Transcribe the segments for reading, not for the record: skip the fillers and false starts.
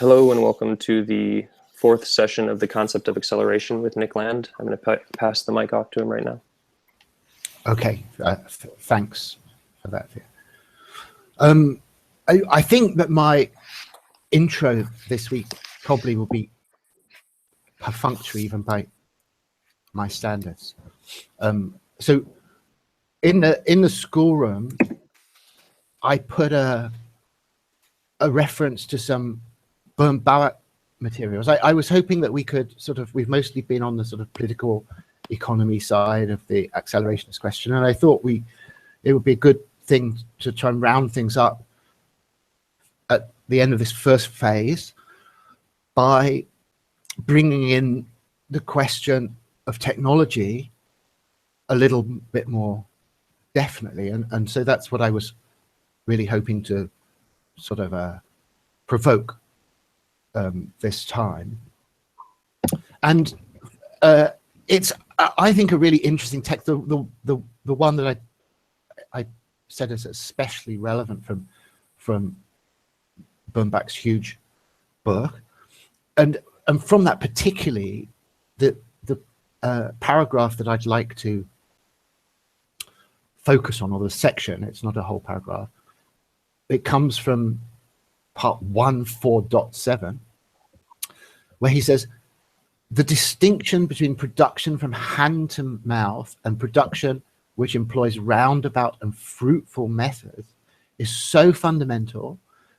Hello and welcome to the fourth session of the concept of acceleration with Nick Land. I'm going to pass the mic off to him right now. Okay, thanks for that. I think that my intro this week probably will be perfunctory even by my standards. So in the schoolroom, I put a reference to some Bauer materials. I was hoping that we could we've mostly been on the sort of political economy side of the accelerationist question, and I thought it would be a good thing to try and round things up at the end of this first phase by bringing in the question of technology a little bit more definitely, and so that's what I was really hoping to sort of provoke this time. And it's, I think, a really interesting text. The one that I said is especially relevant from Birnbach's huge book, and from that particularly, the paragraph that I'd like to focus on, or the section, it's not a whole paragraph, it comes from part 1.4.7, where he says, the distinction between production from hand to mouth and production which employs roundabout and fruitful methods is so fundamental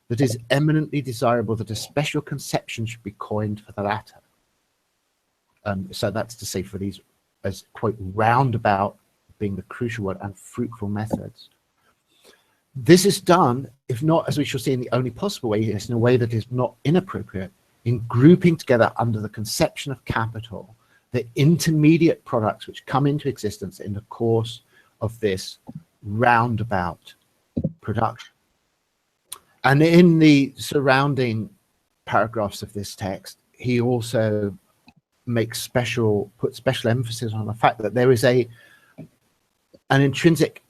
that it is eminently desirable that a special conception should be coined for the latter. So that's to say, for these, as quote, roundabout being the crucial word, and fruitful methods. This is done, if not, as we shall see, in the only possible way, is in a way that is not inappropriate, in grouping together under the conception of capital the intermediate products which come into existence in the course of this roundabout production. And in the surrounding paragraphs of this text, he also puts special emphasis on the fact that there is an intrinsic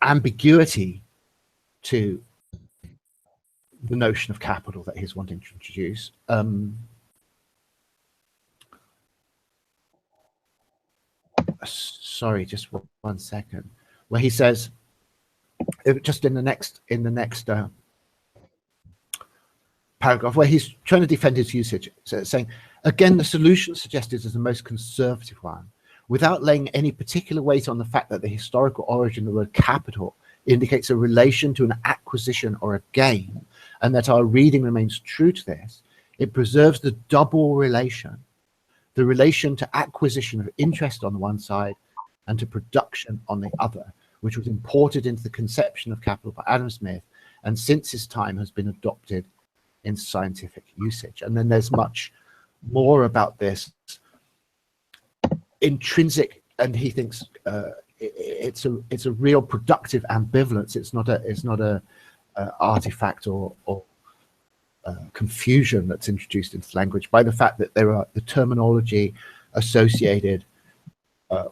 ambiguity to the notion of capital that he's wanting to introduce. Sorry, just one second. Where he says, just in the next paragraph, where he's trying to defend his usage, so it's saying, again, the solution suggested is the most conservative one, without laying any particular weight on the fact that the historical origin of the word capital indicates a relation to an acquisition or a gain, and that our reading remains true to this. It preserves the double relation, the relation to acquisition of interest on the one side and to production on the other, which was imported into the conception of capital by Adam Smith, and since his time has been adopted in scientific usage. And then there's much more about this intrinsic, and he thinks it's a real productive ambivalence. It's not a artifact or confusion that's introduced into language by the fact that there are the terminology associated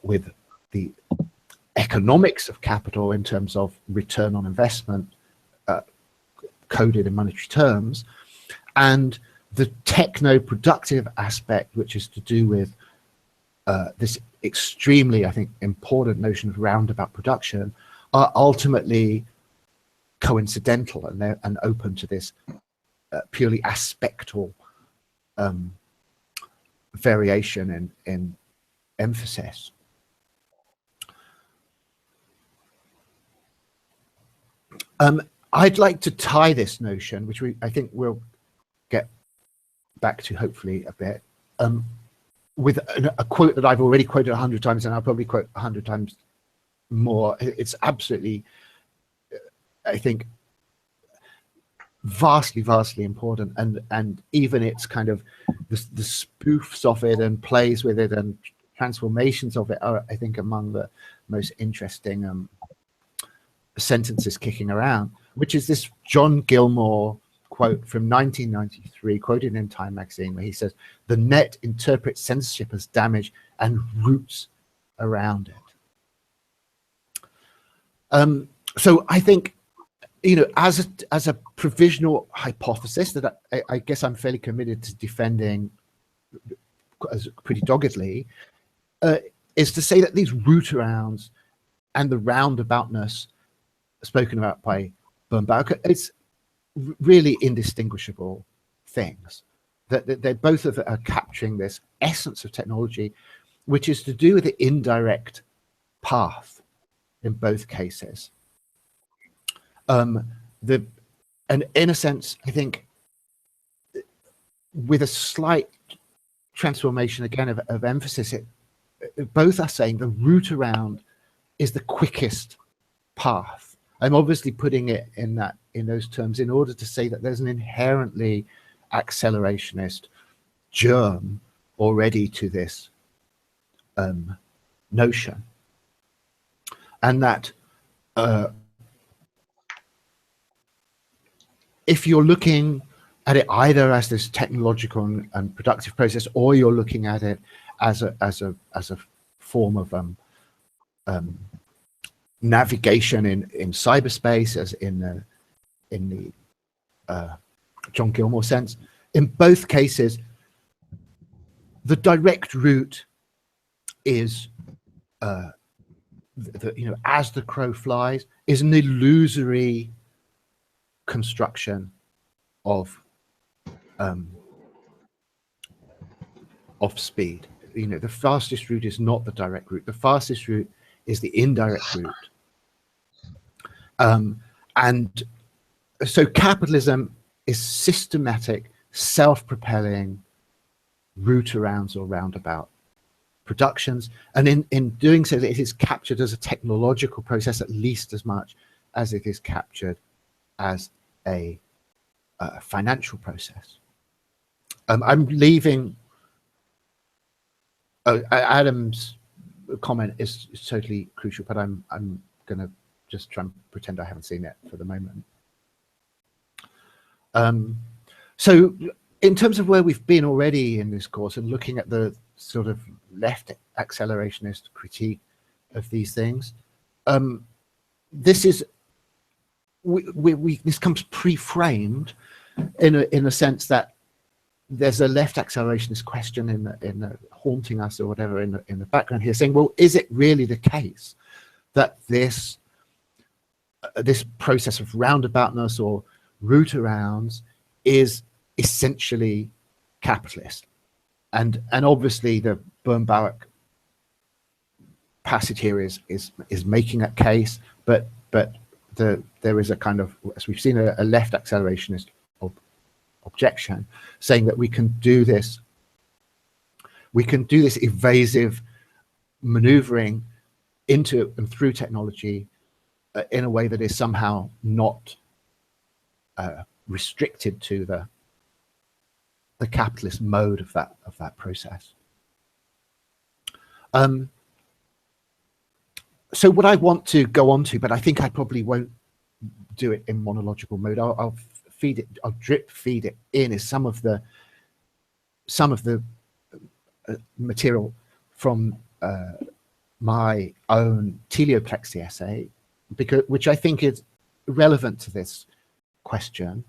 with the economics of capital in terms of return on investment coded in monetary terms, and the techno-productive aspect, which is to do with this extremely, I think, important notion of roundabout production, are ultimately coincidental and open to this purely aspectal variation in emphasis. I'd like to tie this notion, which I think we'll get back to hopefully a bit, with a quote that I've already quoted 100 times, and I'll probably quote 100 times more. It's absolutely, I think, vastly important, and even it's kind of the spoofs of it and plays with it and transformations of it are, I think, among the most interesting sentences kicking around, which is this John Gilmore quote from 1993, quoted in Time magazine, where he says, "The net interprets censorship as damage and roots around it." So I think as a provisional hypothesis that I guess I'm fairly committed to defending as pretty doggedly, is to say that these route arounds and the roundaboutness spoken about by Birnbauer, it's really indistinguishable things. That they both are capturing this essence of technology, which is to do with the indirect path in both cases. And in a sense, I think, with a slight transformation again of emphasis, both are saying the route around is the quickest path. I'm obviously putting it in those terms in order to say that there's an inherently accelerationist germ already to this notion, and that if you're looking at it either as this technological and productive process, or you're looking at it as a form of navigation in cyberspace, as in the John Gilmore sense, in both cases, the direct route is, as the crow flies, is an illusory construction of speed. The fastest route is not the direct route. The fastest route is the indirect route. And so capitalism is systematic, self-propelling route arounds or roundabout productions. And in doing so, it is captured as a technological process at least as much as it is captured as a financial process. I'm leaving. Adam's comment is totally crucial, but I'm going to just try and pretend I haven't seen it for the moment. So in terms of where we've been already in this course and looking at the sort of left accelerationist critique of these things, this is this comes pre-framed in a sense that there's a left accelerationist question in the haunting us or whatever in the background here, saying, well, is it really the case that this process of roundaboutness or route arounds is essentially capitalist? And obviously the Birnbauer passage here is making that case, but there is a kind of, as we've seen, a left accelerationist objection saying that we can do this evasive maneuvering into and through technology in a way that is somehow not restricted to the capitalist mode of that process. So what I want to go on to, but I think I probably won't do it in monological mode, I'll drip feed it in, is some of the material from my own teleoplexy essay, which I think is relevant to this question,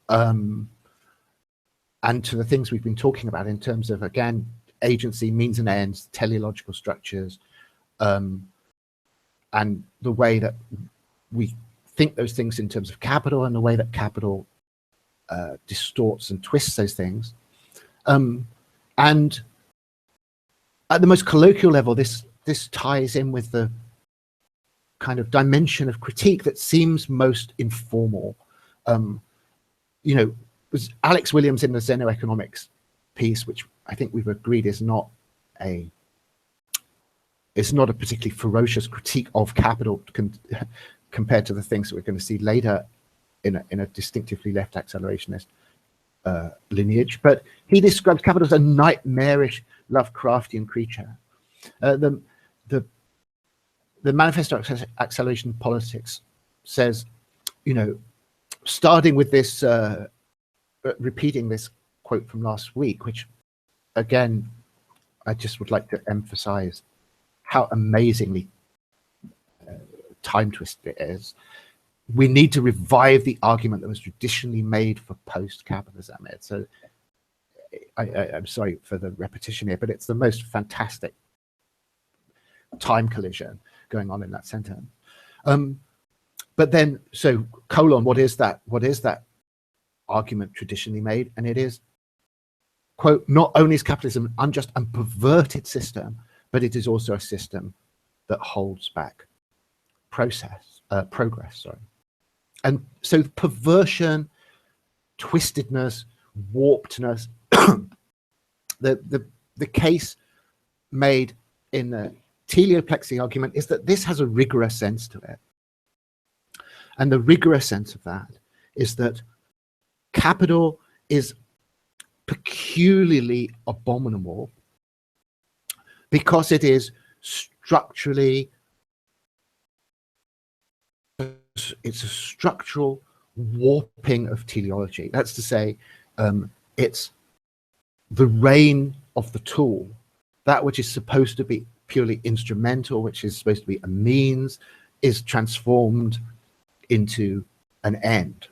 and to the things we've been talking about in terms of, again, agency, means and ends, teleological structures, and the way that we think those things in terms of capital, and the way that capital distorts and twists those things. And at the most colloquial level, this ties in with the kind of dimension of critique that seems most informal. Was Alex Williams in the Xenoeconomics piece, which I think we've agreed is not a particularly ferocious critique of capital compared to the things that we're going to see later in a distinctively left accelerationist lineage. But he describes capital as a nightmarish Lovecraftian creature. The Manifesto of Acceleration Politics says, starting with this, repeating this quote from last week, which again, I just would like to emphasize how amazingly time twisted it is. we need to revive the argument that was traditionally made for post-capitalism. So I'm sorry for the repetition here, but it's the most fantastic time collision going on in that sentence. But then, so colon, what is that? What is that argument traditionally made? And it is, quote, not only is capitalism an unjust and perverted system, but it is also a system that holds back progress. Sorry. And so perversion, twistedness, warpedness, the case made in the teleoplexy argument is that this has a rigorous sense to it. And the rigorous sense of that is that capital is peculiarly abominable because it is structurally, it's a structural warping of teleology. That's to say, it's the reign of the tool, that which is supposed to be purely instrumental, which is supposed to be a means, is transformed into an end.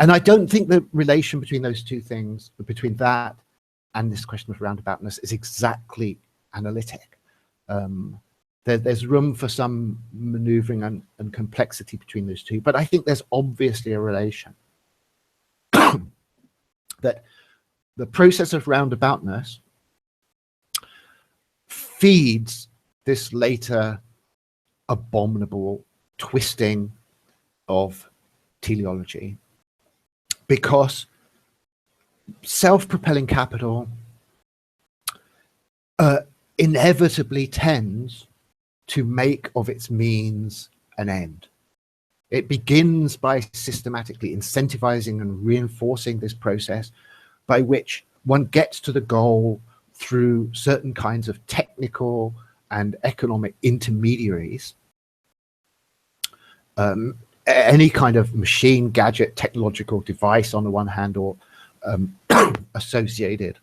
And I don't think the relation between those two things, between that and this question of roundaboutness, is exactly analytic. There's room for some maneuvering and complexity between those two, but I think there's obviously a relation. That the process of roundaboutness feeds this later abominable twisting of teleology, because self-propelling capital inevitably tends to make of its means an end. It begins by systematically incentivizing and reinforcing this process by which one gets to the goal through certain kinds of technical and economic intermediaries. Any kind of machine, gadget, technological device on the one hand, or associated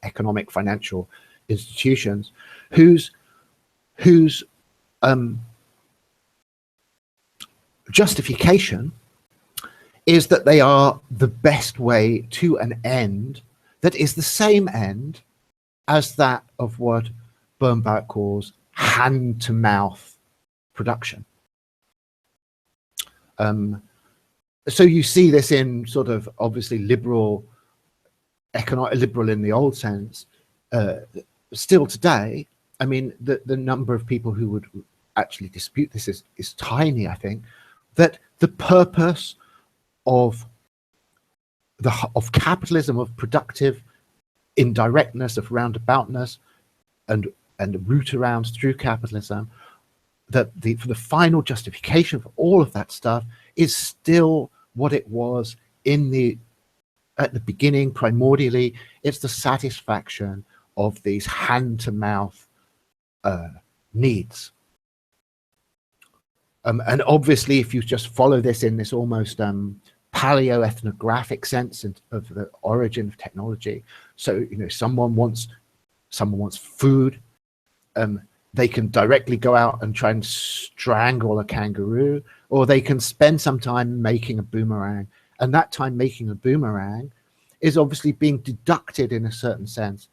economic, financial institutions whose justification is that they are the best way to an end that is the same end as that of what Birnbaum calls hand-to-mouth production. So you see this in sort of obviously liberal, liberal in the old sense, still today. I mean, the number of people who would actually dispute this is tiny, I think, that the purpose of capitalism, of productive indirectness, of roundaboutness, and route arounds through capitalism, that for the final justification for all of that stuff is still what it was at the beginning, primordially. It's the satisfaction of these hand-to-mouth needs. And obviously, if you just follow this in this almost paleo-ethnographic sense of the origin of technology, so someone wants food, they can directly go out and try and strangle a kangaroo, or they can spend some time making a boomerang, and that time making a boomerang is obviously being deducted in a certain sense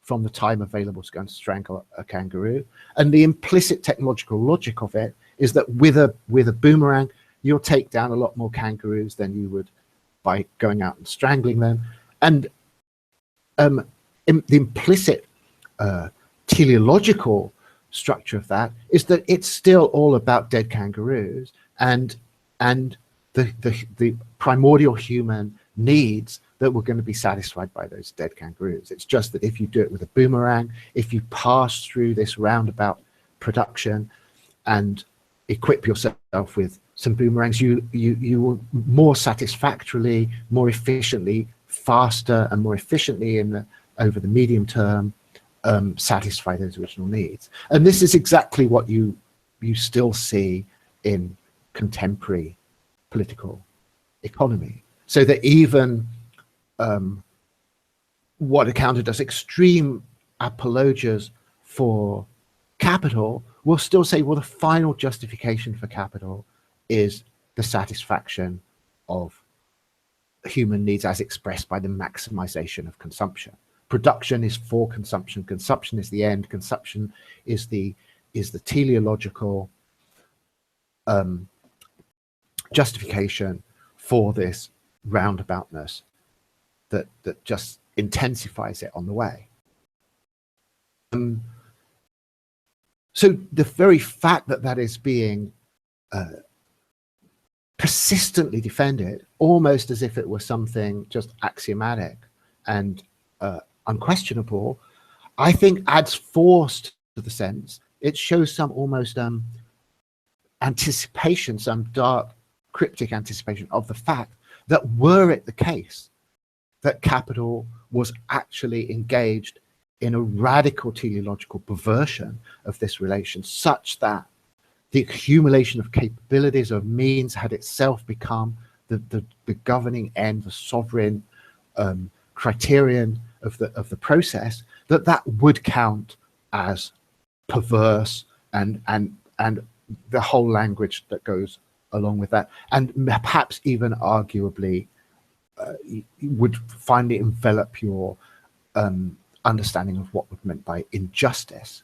from the time available to go and strangle a kangaroo. And the implicit technological logic of it is that with a boomerang, you'll take down a lot more kangaroos than you would by going out and strangling them. And the implicit teleological structure of that is that it's still all about dead kangaroos and the primordial human needs that were going to be satisfied by those dead kangaroos. It's just that if you do it with a boomerang, if you pass through this roundabout production and equip yourself with some boomerangs, you will more satisfactorily, more efficiently, faster and more efficiently over the medium term satisfy those original needs. And this is exactly what you still see in contemporary political economy. So that even what are counted as extreme apologias for capital will still say, well, the final justification for capital is the satisfaction of human needs as expressed by the maximization of consumption. Production is for consumption. Consumption is the end. Consumption is the teleological justification for this roundaboutness that just intensifies it on the way. So the very fact that that is being persistently defended, almost as if it was something just axiomatic and unquestionable, I think adds force to the sense. It shows some almost anticipation, some dark, cryptic anticipation of the fact that were it the case that capital was actually engaged in a radical teleological perversion of this relation, such that the accumulation of capabilities, of means, had itself become the governing end, the sovereign criterion of the process, that would count as perverse, and the whole language that goes along with that, and perhaps even arguably would finally envelop your understanding of what was meant by injustice.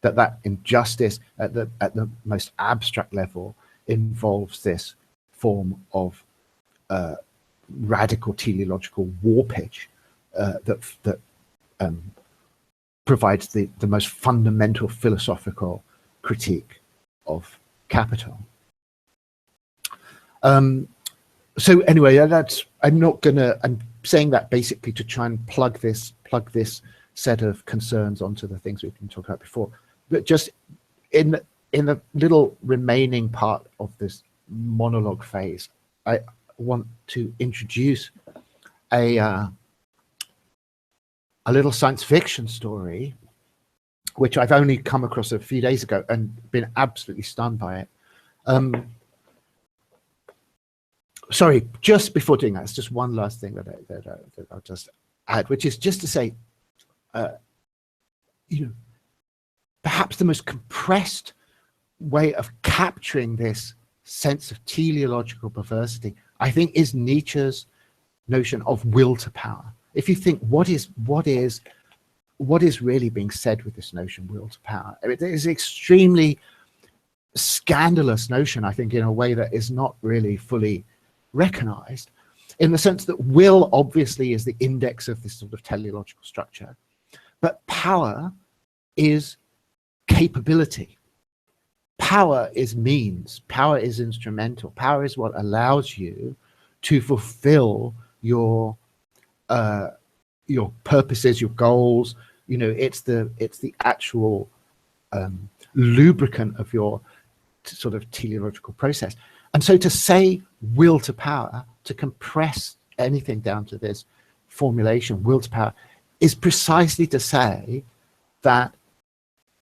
That injustice at the most abstract level involves this form of radical teleological warpage that provides the most fundamental philosophical critique of capital. So anyway, I'm saying that basically to try and plug this set of concerns onto the things we've been talking about before. But just in the little remaining part of this monologue phase, I want to introduce a little science fiction story, which I've only come across a few days ago and been absolutely stunned by it. Sorry, just before doing that, it's just one last thing that I'll just add, which is just to say, perhaps the most compressed way of capturing this sense of teleological perversity, I think, is Nietzsche's notion of will to power. If you think what is really being said with this notion, will to power, it is an extremely scandalous notion, I think, in a way that is not really fully recognized, in the sense that will obviously is the index of this sort of teleological structure, but power is capability. Power is means. Power is instrumental. Power is what allows you to fulfill your purposes, your goals. It's the actual lubricant of your sort of teleological process. And so to say will to power, to compress anything down to this formulation, will to power, is precisely to say that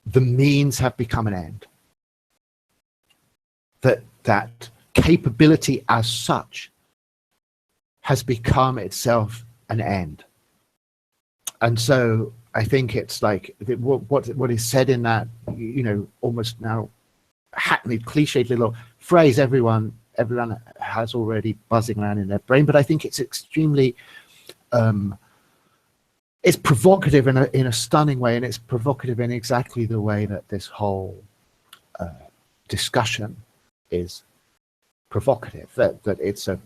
the means have become an end. That capability as such has become itself an end. And so I think it's like what is said in that, almost now hackneyed, cliched little phrase everyone has already buzzing around in their brain, but I think it's extremely it's provocative in a stunning way, and it's provocative in exactly the way that this whole discussion is provocative. That it's an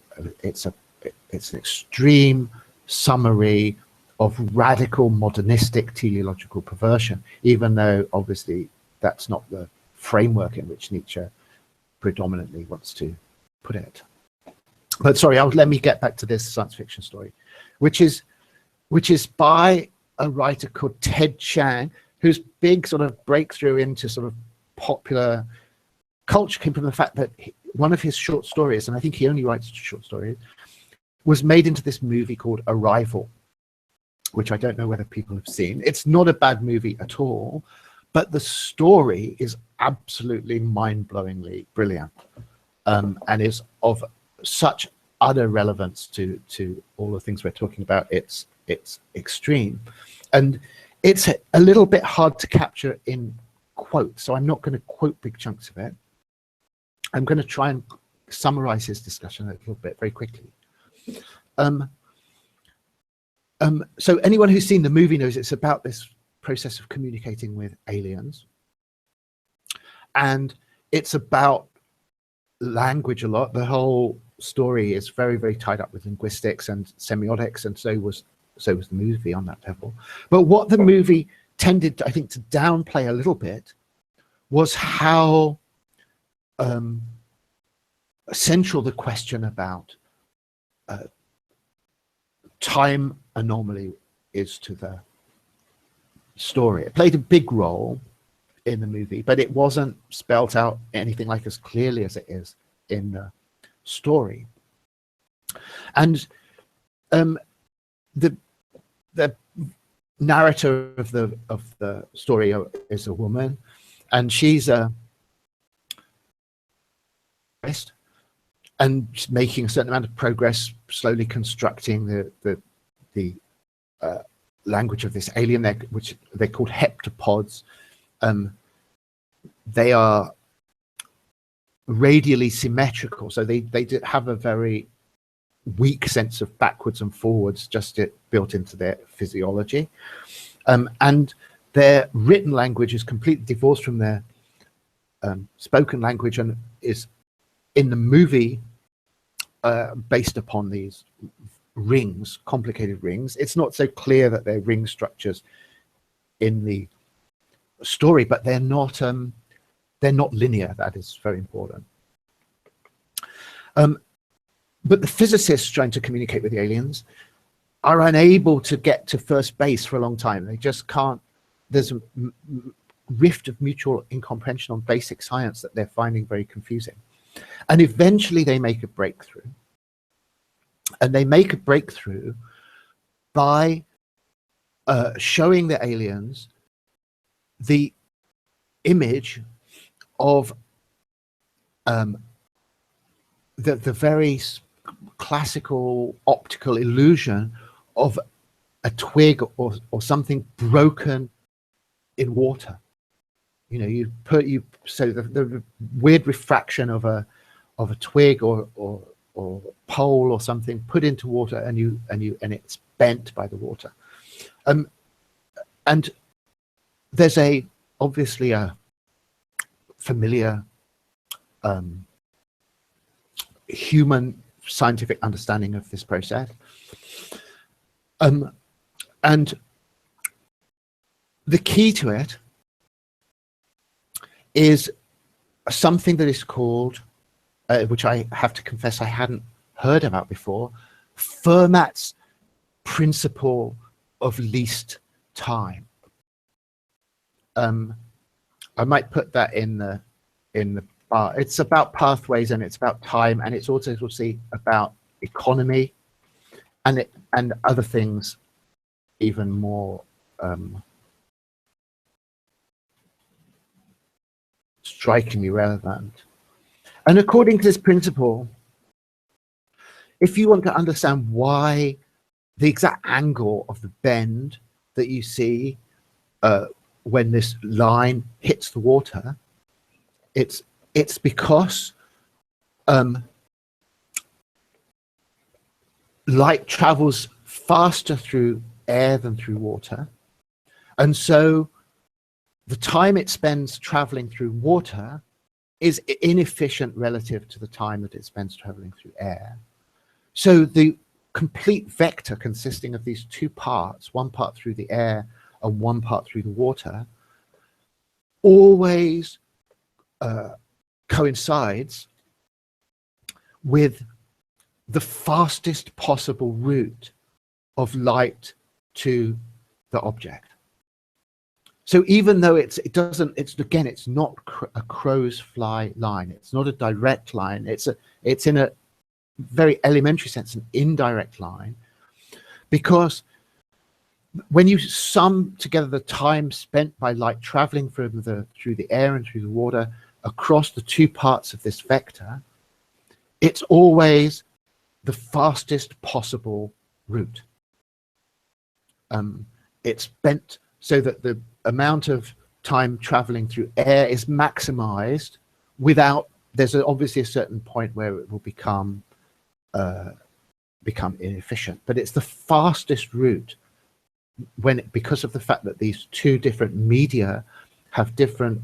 extreme summary of radical modernistic teleological perversion, even though obviously that's not the framework in which Nietzsche predominantly wants to put it. But sorry, let me get back to this science fiction story, which is by a writer called Ted Chiang, whose big sort of breakthrough into sort of popular culture came from the fact that one of his short stories, and I think he only writes short stories, was made into this movie called Arrival, which I don't know whether people have seen. It's not a bad movie at all, but the story is absolutely mind-blowingly brilliant, and is of such utter relevance to all the things we're talking about. It's extreme, and it's a little bit hard to capture in quote, so I'm not going to quote big chunks of it. I'm going to try and summarize his discussion a little bit very quickly. So anyone who's seen the movie knows it's about this process of communicating with aliens. And it's about language a lot. The whole story is very, very tied up with linguistics and semiotics, and so was the movie on that level. But what the movie tended, I think, to downplay a little bit was how central the question about time anomaly is to the story. It played a big role in the movie, but it wasn't spelt out anything like as clearly as it is in the story. And the narrator of the story is a woman, and she's and making a certain amount of progress, slowly constructing the language of this alien, which they're called heptapods. They are radially symmetrical, so they have a very weak sense of backwards and forwards just built into their physiology, and their written language is completely divorced from their spoken language, and is in the movie based upon these rings, complicated rings. It's not so clear that they're ring structures in the story, but they're not linear. That is very important. But the physicists trying to communicate with the aliens are unable to get to first base for a long time. They just can't. There's a rift of mutual incomprehension on basic science that they're finding very confusing. And eventually they make a breakthrough. And they make a breakthrough by showing the aliens the image of the very classical optical illusion of a twig or something broken in water. You know, so the weird refraction of a twig or pole or something put into water, and it's bent by the water. And there's obviously a familiar human scientific understanding of this process, and the key to it is something that is called, which I have to confess I hadn't heard about before, Fermat's principle of least time. I might put that in the bar. It's about pathways, and it's about time, and it's also, we'll see, about economy and other things even more strikingly relevant. And according to this principle, if you want to understand why the exact angle of the bend that you see when this line hits the water, it's because light travels faster through air than through water, and so the time it spends traveling through water is inefficient relative to the time that it spends traveling through air. So the complete vector consisting of these two parts, one part through the air and one part through the water, always coincides with the fastest possible route of light to the object. So even though it's not a crow's fly line, it's not a direct line, it's in a very elementary sense an indirect line, because when you sum together the time spent by light traveling through the air and through the water across the two parts of this vector, it's always the fastest possible route. It's bent so that the amount of time traveling through air is maximized without, there's obviously a certain point where it will become inefficient, but it's the fastest route because of the fact that these two different media have different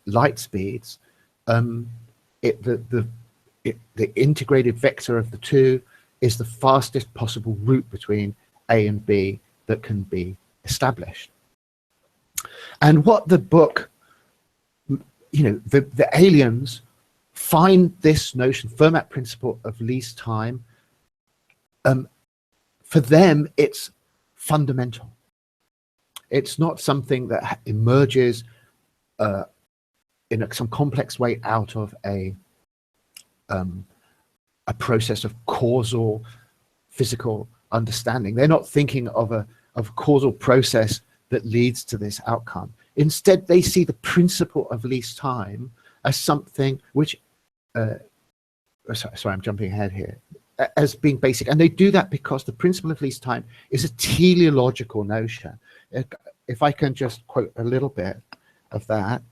light speeds. The integrated vector of the two is the fastest possible route between A and B that can be established. And what the book, the aliens find this notion, Fermat principle of least time, for them it's fundamental. It's not something that emerges in some complex way out of a process of causal physical understanding. They're not thinking of a causal process that leads to this outcome. Instead, they see the principle of least time as something which, sorry, I'm jumping ahead here, as being basic. And they do that because the principle of least time is a teleological notion. If I can just quote a little bit of that.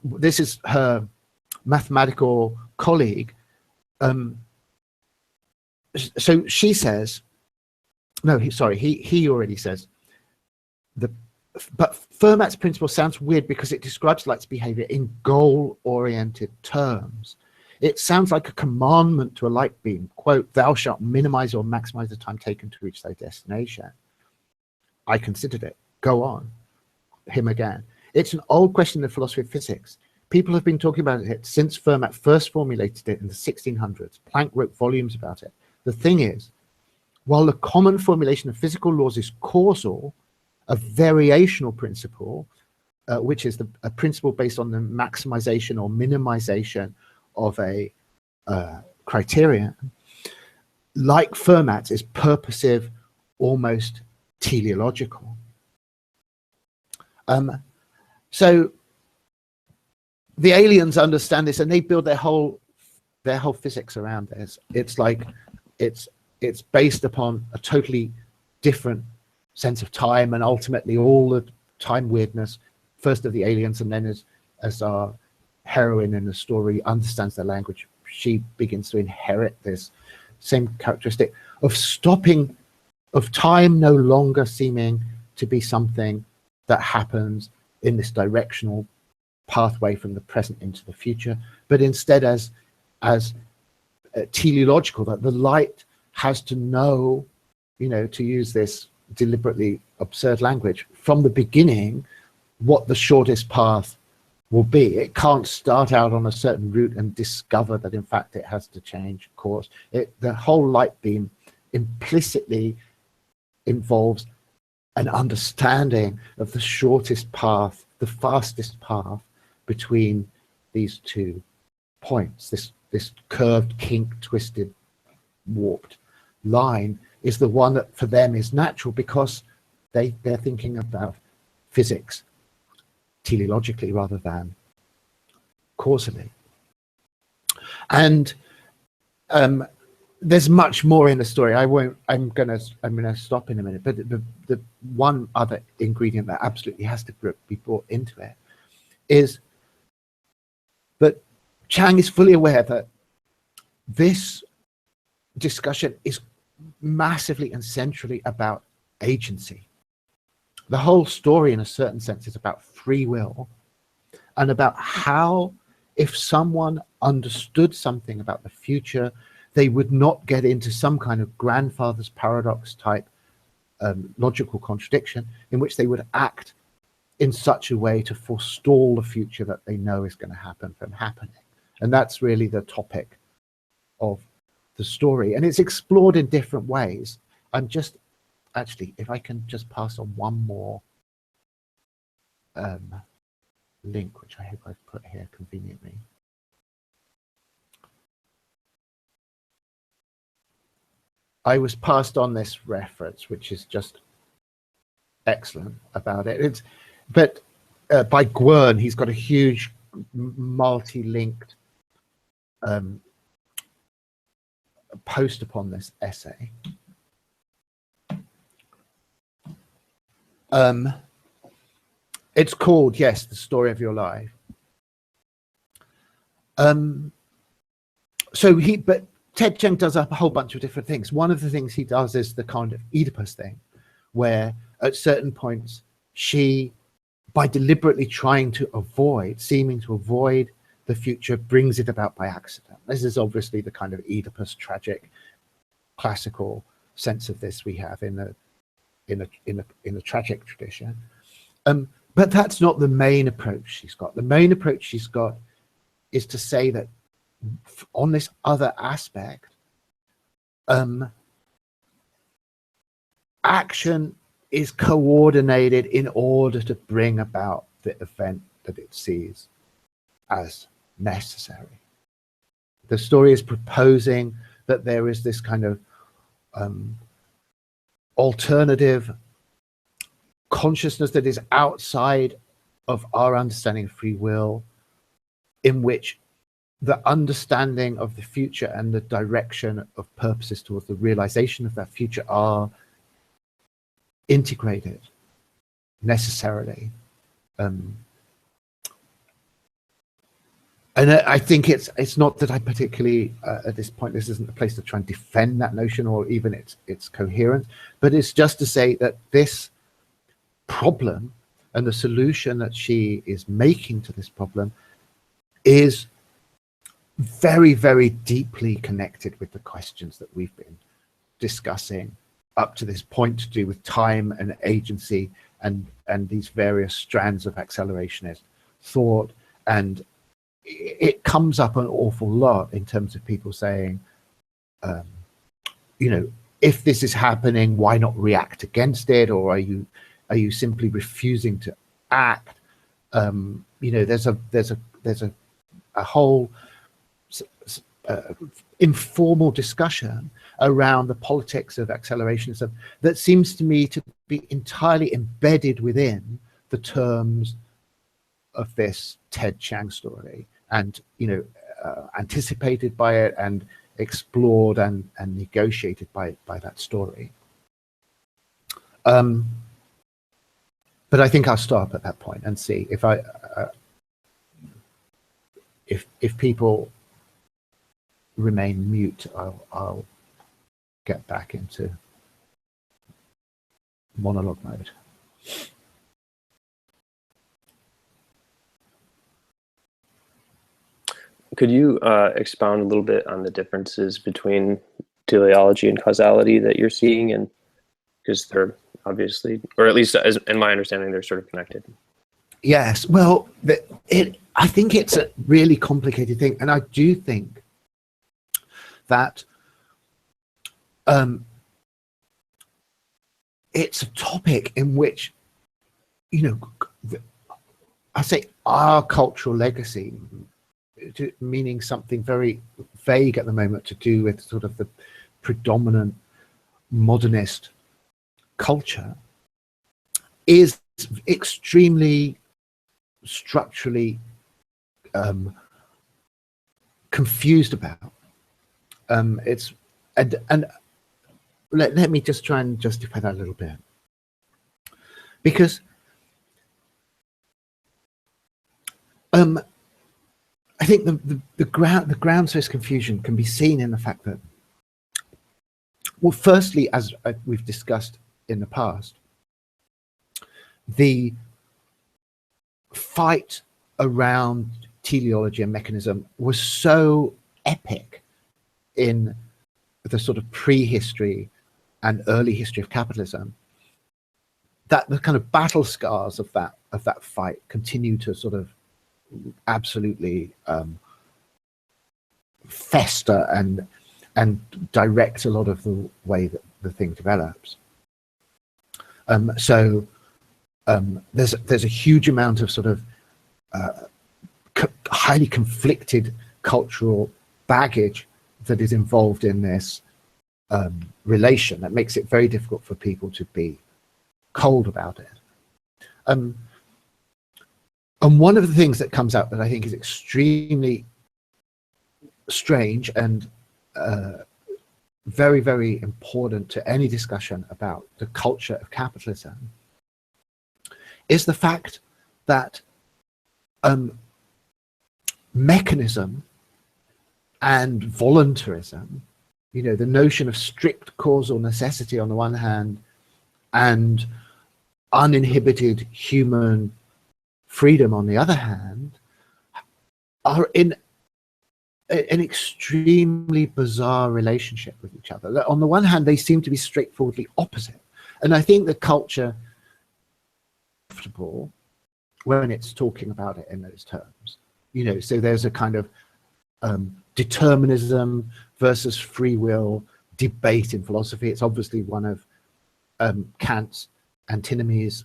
This is her mathematical colleague. So she says, no, he already says, but Fermat's principle sounds weird because it describes light's behavior in goal-oriented terms. It sounds like a commandment to a light beam, quote, thou shalt minimize or maximize the time taken to reach thy destination. I considered it. Go on. Him again. It's an old question in the philosophy of physics. People have been talking about it since Fermat first formulated it in the 1600s. Planck wrote volumes about it. The thing is, while the common formulation of physical laws is causal, a variational principle, which is a principle based on the maximization or minimization of a criterion, like Fermat's, is purposive, almost teleological. So the aliens understand this, and they build their whole physics around this. It's like it's based upon a totally different sense of time, and ultimately all the time weirdness, first of the aliens, and then as our heroine in the story understands the language, she begins to inherit this same characteristic of stopping, of time no longer seeming to be something that happens in this directional pathway from the present into the future, but instead as teleological, that the light has to know, to use this deliberately absurd language, from the beginning what the shortest path will be. It can't start out on a certain route and discover that in fact it has to change course. The whole light beam implicitly involves an understanding of the shortest path, the fastest path between these two points. This curved, kinked, twisted, warped line is the one that for them is natural, because they're thinking about physics teleologically rather than causally. And there's much more in the story. I'm gonna stop in a minute, but the one other ingredient that absolutely has to be brought into it is that Chang is fully aware that this discussion is massively and centrally about agency. The whole story, in a certain sense, is about free will, and about how, if someone understood something about the future, they would not get into some kind of grandfather's paradox type logical contradiction, in which they would act in such a way to forestall the future that they know is going to happen from happening. And that's really the topic of the story, and it's explored in different ways. I'm just, actually, if I can just pass on one more link, which I hope I've put here conveniently. I was passed on this reference, which is just excellent about it. But by Gwern, he's got a huge multi-linked post upon this essay. It's called, yes, The Story of Your Life. But Ted Chiang does a whole bunch of different things. One of the things he does is the kind of Oedipus thing, where at certain points she, by deliberately trying to avoid, seeming to avoid the future, brings it about by accident. This is obviously the kind of Oedipus tragic classical sense of this we have in the tragic tradition. But that's not the main approach she's got. The main approach she's got is to say that on this other aspect, action is coordinated in order to bring about the event that it sees as necessary. The story is proposing that there is this kind of alternative consciousness that is outside of our understanding of free will, in which the understanding of the future and the direction of purposes towards the realization of that future are integrated necessarily. And I think it's not that I particularly at this point, this isn't the place to try and defend that notion or even its coherence, but it's just to say that this problem and the solution that she is making to this problem is very, very deeply connected with the questions that we've been discussing up to this point, to do with time and agency and these various strands of accelerationist thought. And it comes up an awful lot in terms of people saying, you know, if this is happening, why not react against it? Or are you simply refusing to act? You know, there's a whole informal discussion around the politics of accelerationism that seems to me to be entirely embedded within the terms of this Ted Chiang story, and you know, anticipated by it and explored and negotiated by that story. But I think I'll stop at that point and see if if people remain mute, I'll get back into monologue mode. Could you expound a little bit on the differences between teleology and causality that you're seeing? And because they're obviously, or at least as in my understanding, they're sort of connected. Yes, well, I think it's a really complicated thing, and I do think that it's a topic in which, you know, I say our cultural legacy, meaning something very vague at the moment to do with sort of the predominant modernist culture, is extremely structurally confused about. It's and let me just try and justify that a little bit, because I think the grounds for this confusion can be seen in the fact that, well, firstly, as we've discussed in the past, the fight around teleology and mechanism was so epic in the sort of prehistory and early history of capitalism that the kind of battle scars of that fight continue to sort of absolutely fester and direct a lot of the way that the thing develops. So there's a huge amount of sort of highly conflicted cultural baggage that is involved in this relation that makes it very difficult for people to be cold about it. And one of the things that comes out that I think is extremely strange and very, very important to any discussion about the culture of capitalism is the fact that mechanism and voluntarism, the notion of strict causal necessity on the one hand and uninhibited human freedom on the other hand, are in an extremely bizarre relationship with each other. On the one hand, they seem to be straightforwardly opposite. And I think the culture is comfortable when it's talking about it in those terms. So there's a kind of determinism versus free will debate in philosophy. It's obviously one of Kant's antinomies.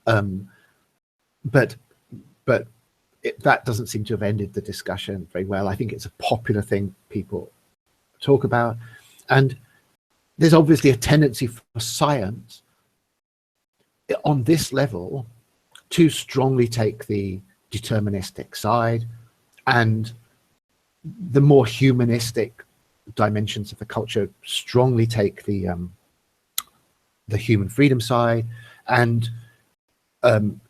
But that doesn't seem to have ended the discussion very well. I think it's a popular thing people talk about. And there's obviously a tendency for science on this level to strongly take the deterministic side, and the more humanistic dimensions of the culture strongly take the human freedom side. And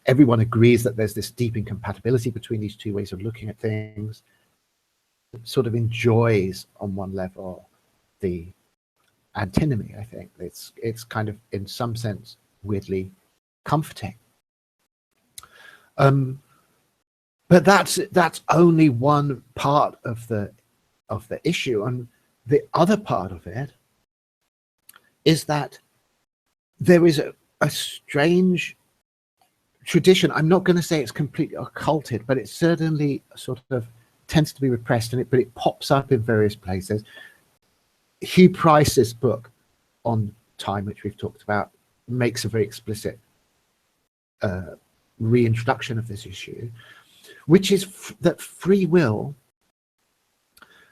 everyone agrees that there's this deep incompatibility between these two ways of looking at things. It sort of enjoys, on one level, the antinomy. I think it's kind of, in some sense, weirdly comforting. But that's only one part of the issue, and the other part of it is that there is a strange tradition. I'm not going to say it's completely occulted, but it certainly sort of tends to be repressed, but it pops up in various places. Hugh Price's book on time, which we've talked about, makes a very explicit reintroduction of this issue, which is that free will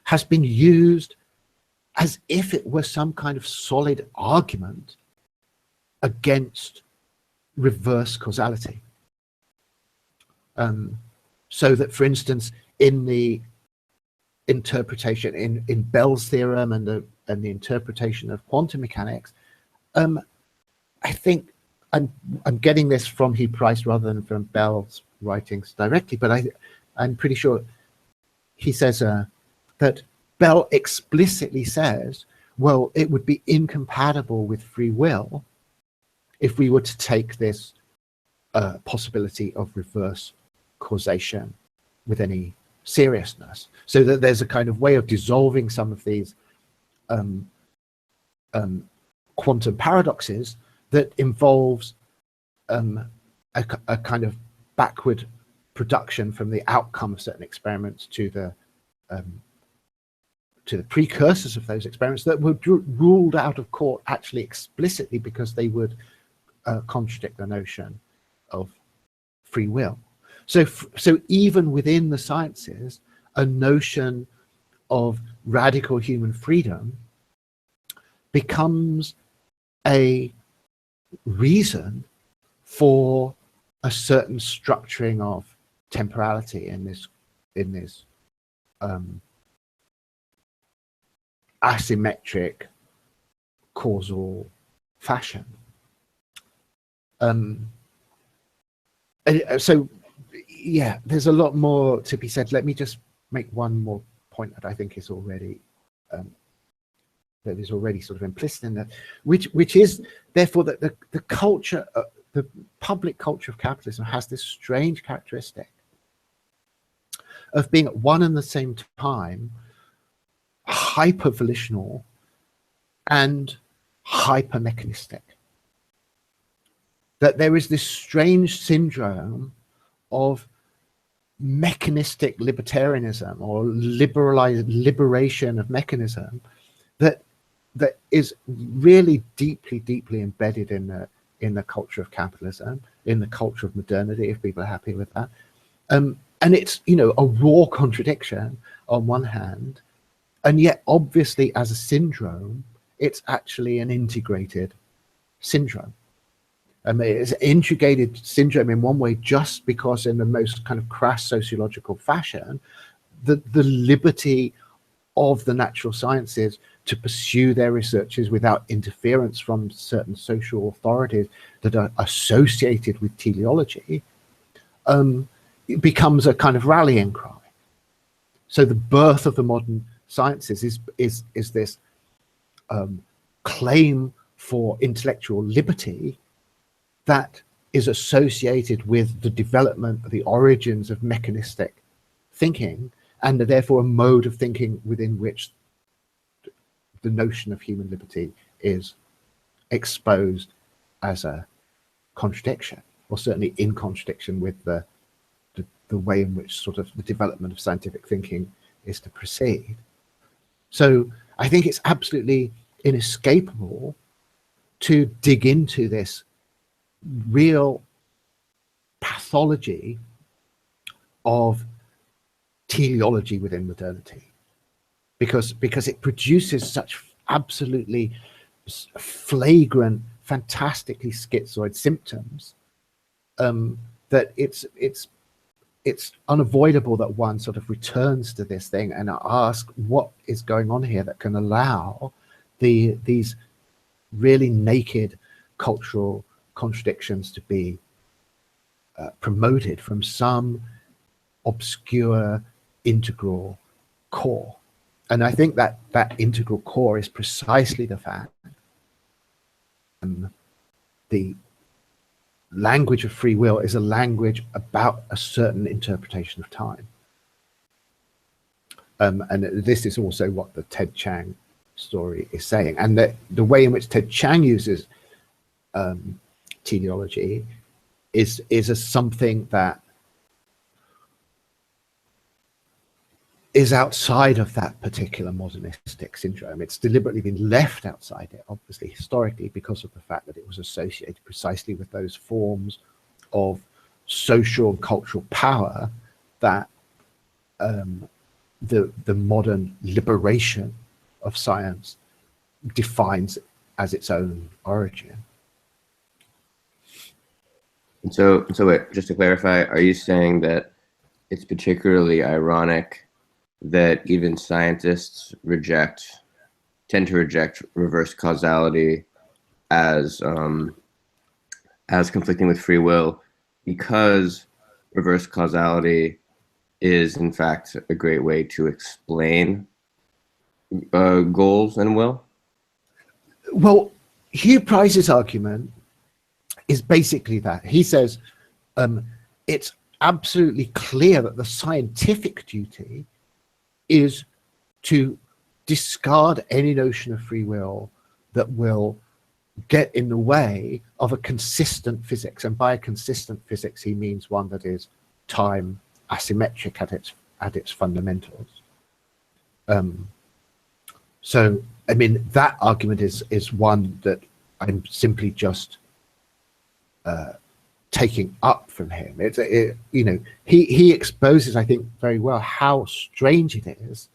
has been used as if it were some kind of solid argument against reverse causality. So that, for instance, in the interpretation in Bell's theorem and the interpretation of quantum mechanics, I think I'm getting this from Hugh Price rather than from Bell's writings directly, but I'm pretty sure he says that Bell explicitly says, well, it would be incompatible with free will if we were to take this possibility of reverse causation with any seriousness. So that there's a kind of way of dissolving some of these quantum paradoxes that involves a kind of backward production from the outcome of certain experiments to the precursors of those experiments that were ruled out of court actually explicitly because they would contradict the notion of free will. So even within the sciences, a notion of radical human freedom becomes a reason for a certain structuring of temporality in this asymmetric causal fashion. So yeah, there's a lot more to be said. Let me just make one more point that I think is already sort of implicit in that, which is therefore that the culture, the public culture of capitalism has this strange characteristic of being at one and the same time hyper volitional and hyper mechanistic. That there is this strange syndrome of mechanistic libertarianism or liberation of mechanism that is really deeply embedded in the culture of capitalism, in the culture of modernity, if people are happy with that. And it's, a raw contradiction on one hand, and yet obviously as a syndrome, it's actually an integrated syndrome. It's an integrated syndrome in one way just because in the most kind of crass sociological fashion, the liberty of the natural sciences to pursue their researches without interference from certain social authorities that are associated with teleology, it becomes a kind of rallying cry. So the birth of the modern sciences is this claim for intellectual liberty that is associated with the development, the origins of mechanistic thinking, and therefore a mode of thinking within which the notion of human liberty is exposed as a contradiction, or certainly in contradiction with the way in which sort of the development of scientific thinking is to proceed. So I think it's absolutely inescapable to dig into this real pathology of teleology within modernity, because it produces such absolutely flagrant, fantastically schizoid symptoms that it's unavoidable that one sort of returns to this thing and asks what is going on here that can allow these really naked cultural contradictions to be promoted from some obscure integral core. And I think that integral core is precisely the fact the language of free will is a language about a certain interpretation of time. And this is also what the Ted Chiang story is saying. And the way in which Ted Chiang uses teleology is as something that is outside of that particular modernistic syndrome. It's deliberately been left outside it, obviously, historically, because of the fact that it was associated precisely with those forms of social and cultural power that the modern liberation of science defines as its own origin. And so wait, just to clarify, are you saying that it's particularly ironic that even scientists tend to reject reverse causality as conflicting with free will, because reverse causality is in fact a great way to explain goals and will? Well, Hugh Price's argument is basically that. He says it's absolutely clear that the scientific duty is to discard any notion of free will that will get in the way of a consistent physics. And by a consistent physics, he means one that is time asymmetric at its fundamentals. So, I mean, that argument is one that I'm simply just taking up from him. You know, he exposes, I think, very well how strange it is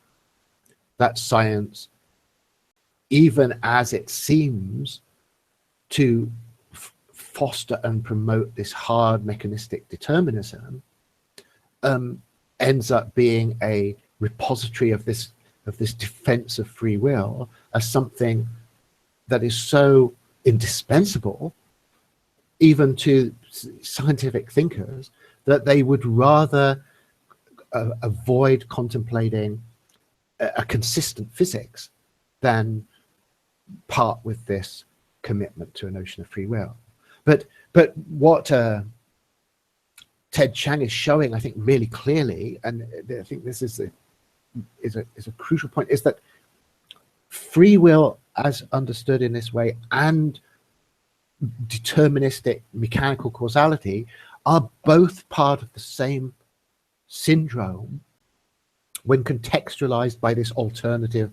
that science, even as it seems to foster and promote this hard mechanistic determinism, ends up being a repository of this defense of free will as something that is so indispensable even to scientific thinkers that they would rather avoid contemplating a consistent physics than part with this commitment to a notion of free will. But what Ted Chiang is showing, I think, really clearly, and I think this is a crucial point, is that free will, as understood in this way, and deterministic mechanical causality are both part of the same syndrome when contextualized by this alternative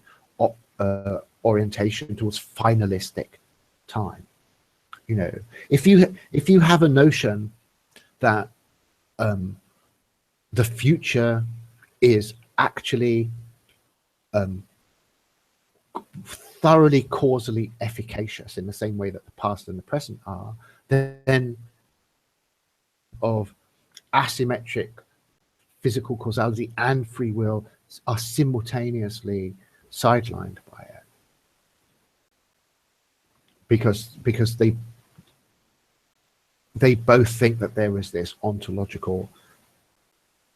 orientation towards finalistic time. You know, if you have a notion that the future is actually thoroughly causally efficacious in the same way that the past and the present are, then of asymmetric physical causality and free will are simultaneously sidelined by it. because they both think that there is this ontological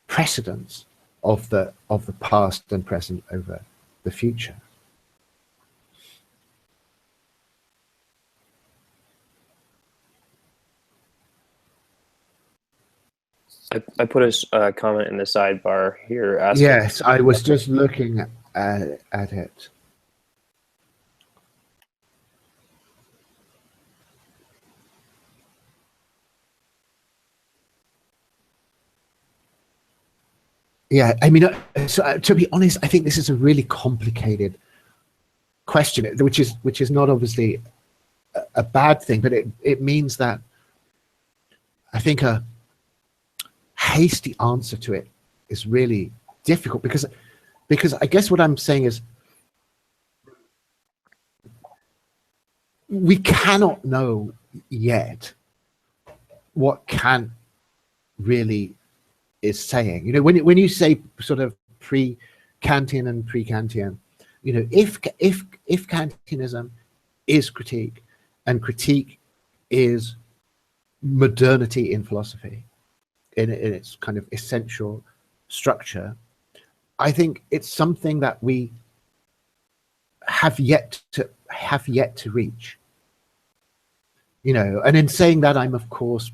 precedence of the past and present over the future. I put a comment in the sidebar here asking. Yes, I was just looking at it. Yeah, I mean, so, to be honest, I think this is a really complicated question, which is not obviously a bad thing, but it means that I think a hasty answer to it is really difficult, because I guess what I'm saying is we cannot know yet what Kant really is saying. You know, when you say sort of pre-Kantian and pre-Kantian, you know, if Kantianism is critique, and critique is modernity in philosophy in its kind of essential structure, I think it's something that we have yet to reach. You know, and in saying that, I'm of course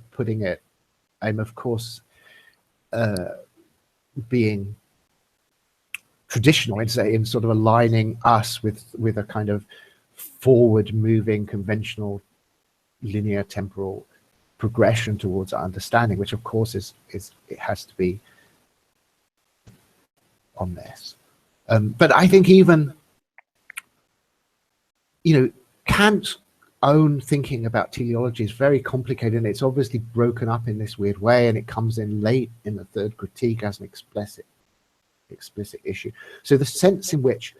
being traditional in sort of aligning us with a kind of forward moving conventional linear temporal progression towards our understanding, which of course is it has to be on this. But I think even, you know, Kant's own thinking about teleology is very complicated, and it's obviously broken up in this weird way, and it comes in late in the third critique as an explicit issue. So the sense in which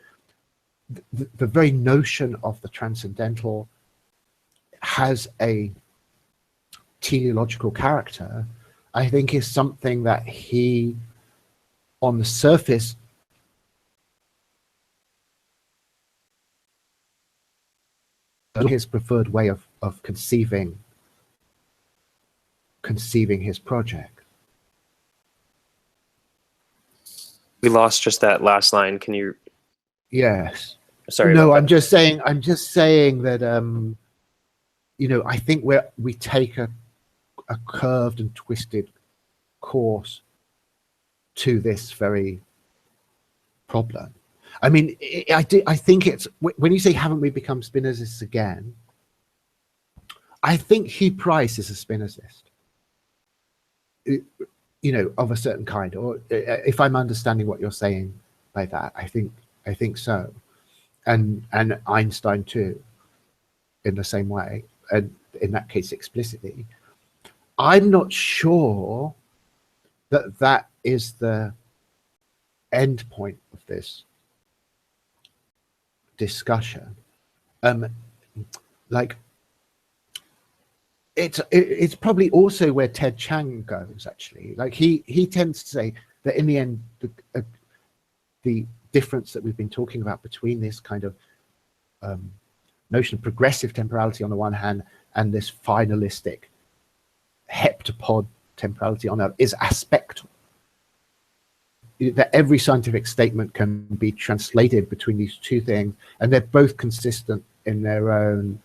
the very notion of the transcendental has a teleological character, I think, is something that he, on the surface, his preferred way of conceiving his project. We lost just that last line. Can you? Yes. Sorry. No, about I'm that. just saying that you know, I think we take a curved and twisted course to this very problem. I mean, I think it's, when you say haven't we become Spinozists again, I think Hugh Price is a Spinozist, you know, of a certain kind, or if I'm understanding what you're saying by that, I think so, and Einstein too, in the same way, and in that case explicitly. I'm not sure that is the end point of this discussion. Like, it's probably also where Ted Chiang goes, actually. Like, he tends to say that in the end, the difference that we've been talking about between this kind of notion of progressive temporality on the one hand and this finalistic heptapod temporality on the other is aspectal. That every scientific statement can be translated between these two things, and they're both consistent in their own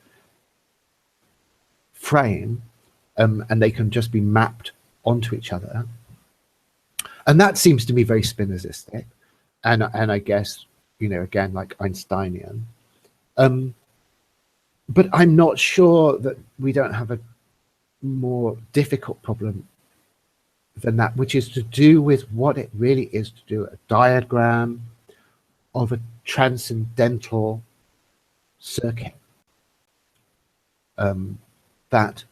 frame, and they can just be mapped onto each other. And that seems to me very Spinozistic, and I guess, you know, again, like Einsteinian. But I'm not sure that we don't have a more difficult problem than that, which is to do with what it really is to do a diagram of a transcendental circuit that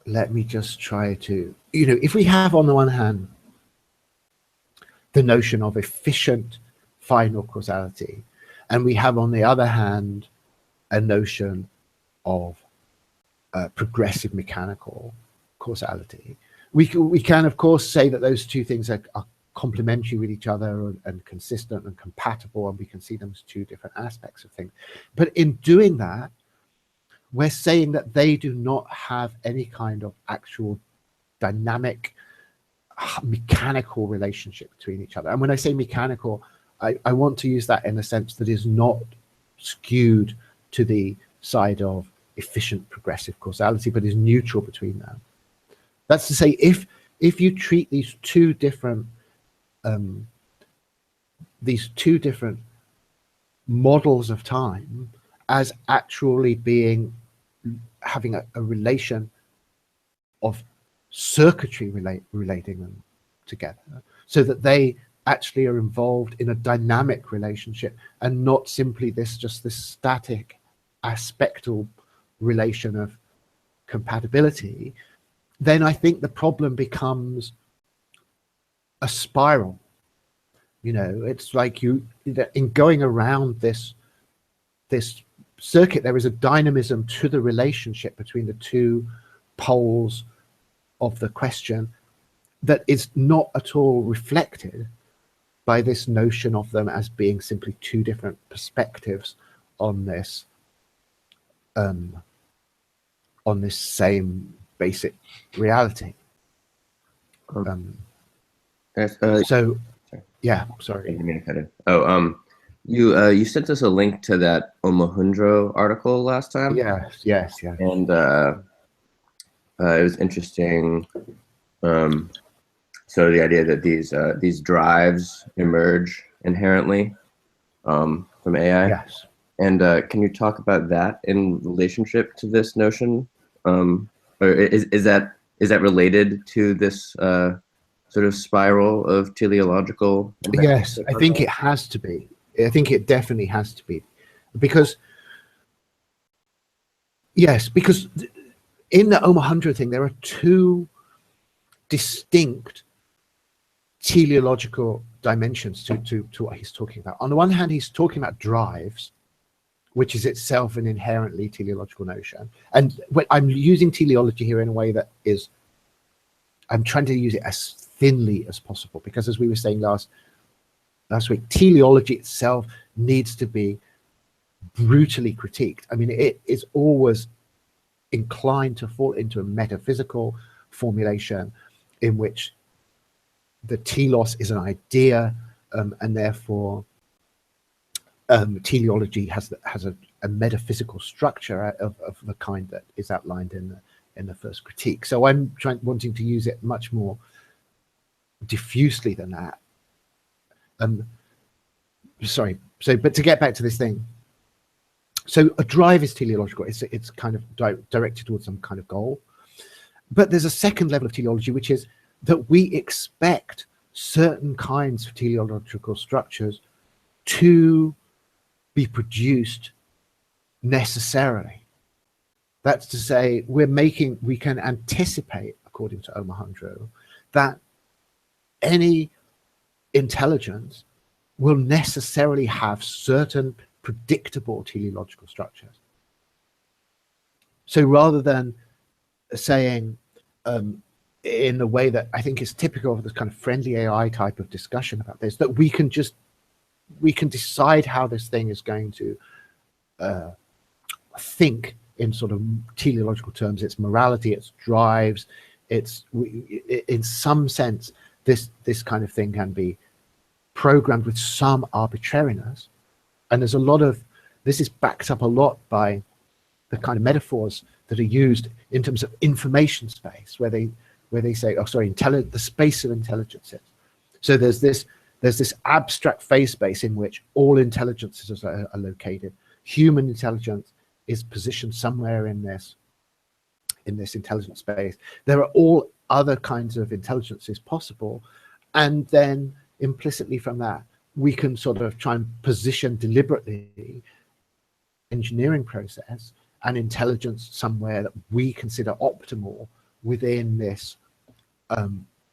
let me just try to, you know, if we have on the one hand the notion of efficient final causality, and we have on the other hand a notion of progressive mechanical causality, we can of course say that those two things are complementary with each other and consistent and compatible, and we can see them as two different aspects of things. But in doing that, we're saying that they do not have any kind of actual dynamic, mechanical relationship between each other. And when I say mechanical, I want to use that in a sense that is not skewed to the side of efficient progressive causality, but is neutral between them. That's to say, if you treat these two different models of time as actually having a relation of circuitry relating them together, so that they actually are involved in a dynamic relationship and not simply this static aspectal relation of compatibility, then I think the problem becomes a spiral. You know, it's like in going around this circuit, there is a dynamism to the relationship between the two poles of the question that is not at all reflected by this notion of them as being simply two different perspectives on this same basic reality. So yeah, sorry. You sent us a link to that Omohundro article last time. Yes. And it was interesting. So the idea that these drives emerge inherently from AI. Yes. And can you talk about that in relationship to this notion? Or is that related to this sort of spiral of teleological? Yes, I think it has to be. I think it definitely has to be, because in the Omohundro thing, there are two distinct teleological dimensions to what he's talking about. On the one hand, he's talking about drives, which is itself an inherently teleological notion. And I'm using teleology here in a way that is, I'm trying to use it as thinly as possible, because as we were saying last week, teleology itself needs to be brutally critiqued. I mean, it is always inclined to fall into a metaphysical formulation in which the telos is an idea, and therefore teleology has a metaphysical structure of the kind that is outlined in the first critique. So I'm wanting to use it much more diffusely than that. But to get back to this thing, so a drive is teleological. It's kind of directed towards some kind of goal. But there's a second level of teleology, which is that we expect certain kinds of teleological structures to be produced necessarily. That's to say, we can anticipate, according to Omohundro, that any intelligence will necessarily have certain predictable teleological structures. So rather than saying, in the way that I think is typical of this kind of friendly AI type of discussion about this, that we can decide how this thing is going to think in sort of teleological terms, its morality, its drives, in some sense, this kind of thing can be programmed with some arbitrariness. And there's a lot of, this is backed up a lot by the kind of metaphors that are used in terms of information space, where they say, the space of intelligences. So there's this abstract phase space in which all intelligences are located. Human intelligence is positioned somewhere in this intelligence space. There are all other kinds of intelligences possible, and then implicitly from that, we can sort of try and position deliberately engineering process and intelligence somewhere that we consider optimal within this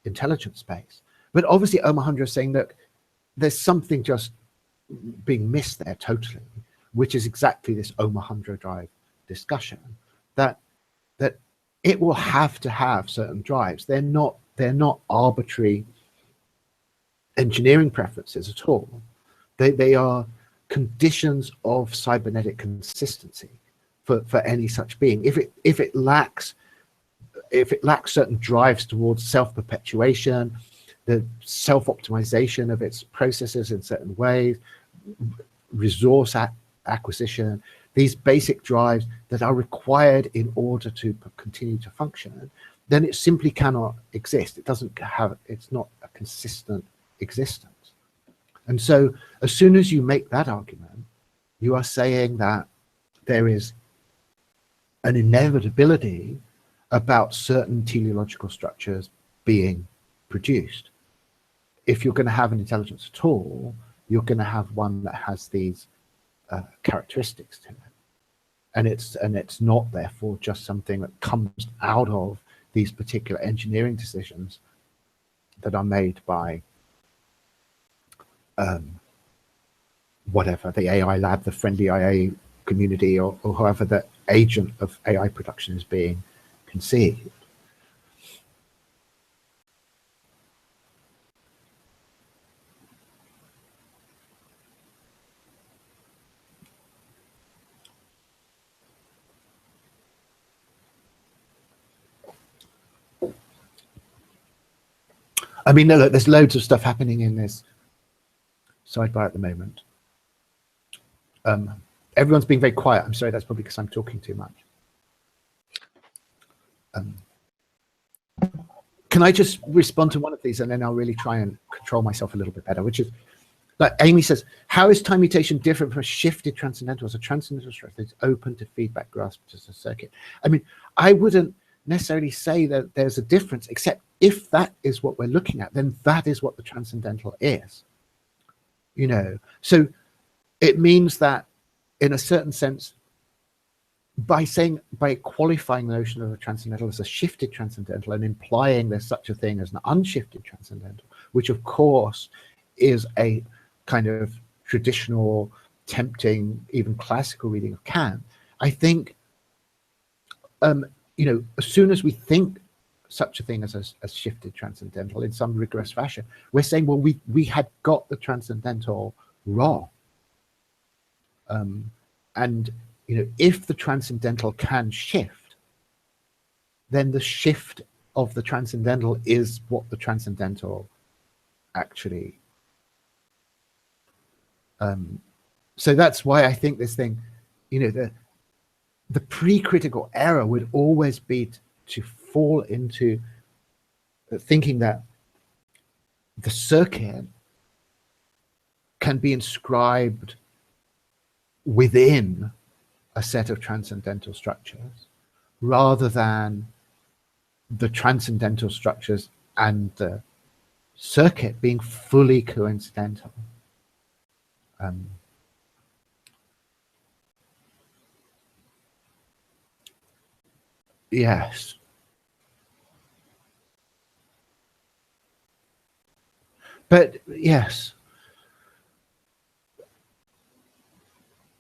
intelligence space. But obviously Omohundro is saying that there's something just being missed there totally, which is exactly this Omohundro drive discussion, that it will have to have certain drives. They're not arbitrary engineering preferences at all. They are conditions of cybernetic consistency for any such being. If it lacks certain drives towards self-perpetuation, the self-optimization of its processes in certain ways, resource acquisition, these basic drives that are required in order to continue to function, then it simply cannot exist. It's not a consistent existence. And so as soon as you make that argument, you are saying that there is an inevitability about certain teleological structures being produced. If you're going to have an intelligence at all, you're going to have one that has these characteristics to it. And it's not therefore just something that comes out of these particular engineering decisions that are made by whatever, the AI lab, the friendly IA community, or however the agent of AI production is being conceived. I mean, look, there's loads of stuff happening in this sidebar at the moment. Everyone's being very quiet. I'm sorry, that's probably because I'm talking too much. Can I just respond to one of these, and then I'll really try and control myself a little bit better, which is, like Amy says, how is time mutation different from a shifted transcendental as a transcendental structure that's open to feedback grasped as a circuit? I mean, I wouldn't necessarily say that there's a difference, except if that is what we're looking at, then that is what the transcendental is. You know, so it means that in a certain sense, by qualifying the notion of a transcendental as a shifted transcendental and implying there's such a thing as an unshifted transcendental, which of course is a kind of traditional, tempting, even classical reading of Kant, I think, you know, as soon as we think such a thing as a shifted transcendental in some rigorous fashion, we're saying, well, we had got the transcendental wrong. And, you know, if the transcendental can shift, then the shift of the transcendental is what the transcendental actually. So that's why I think this thing, you know, the pre-critical error would always be to fall into thinking that the circuit can be inscribed within a set of transcendental structures rather than the transcendental structures and the circuit being fully coincidental. Yes. But yes.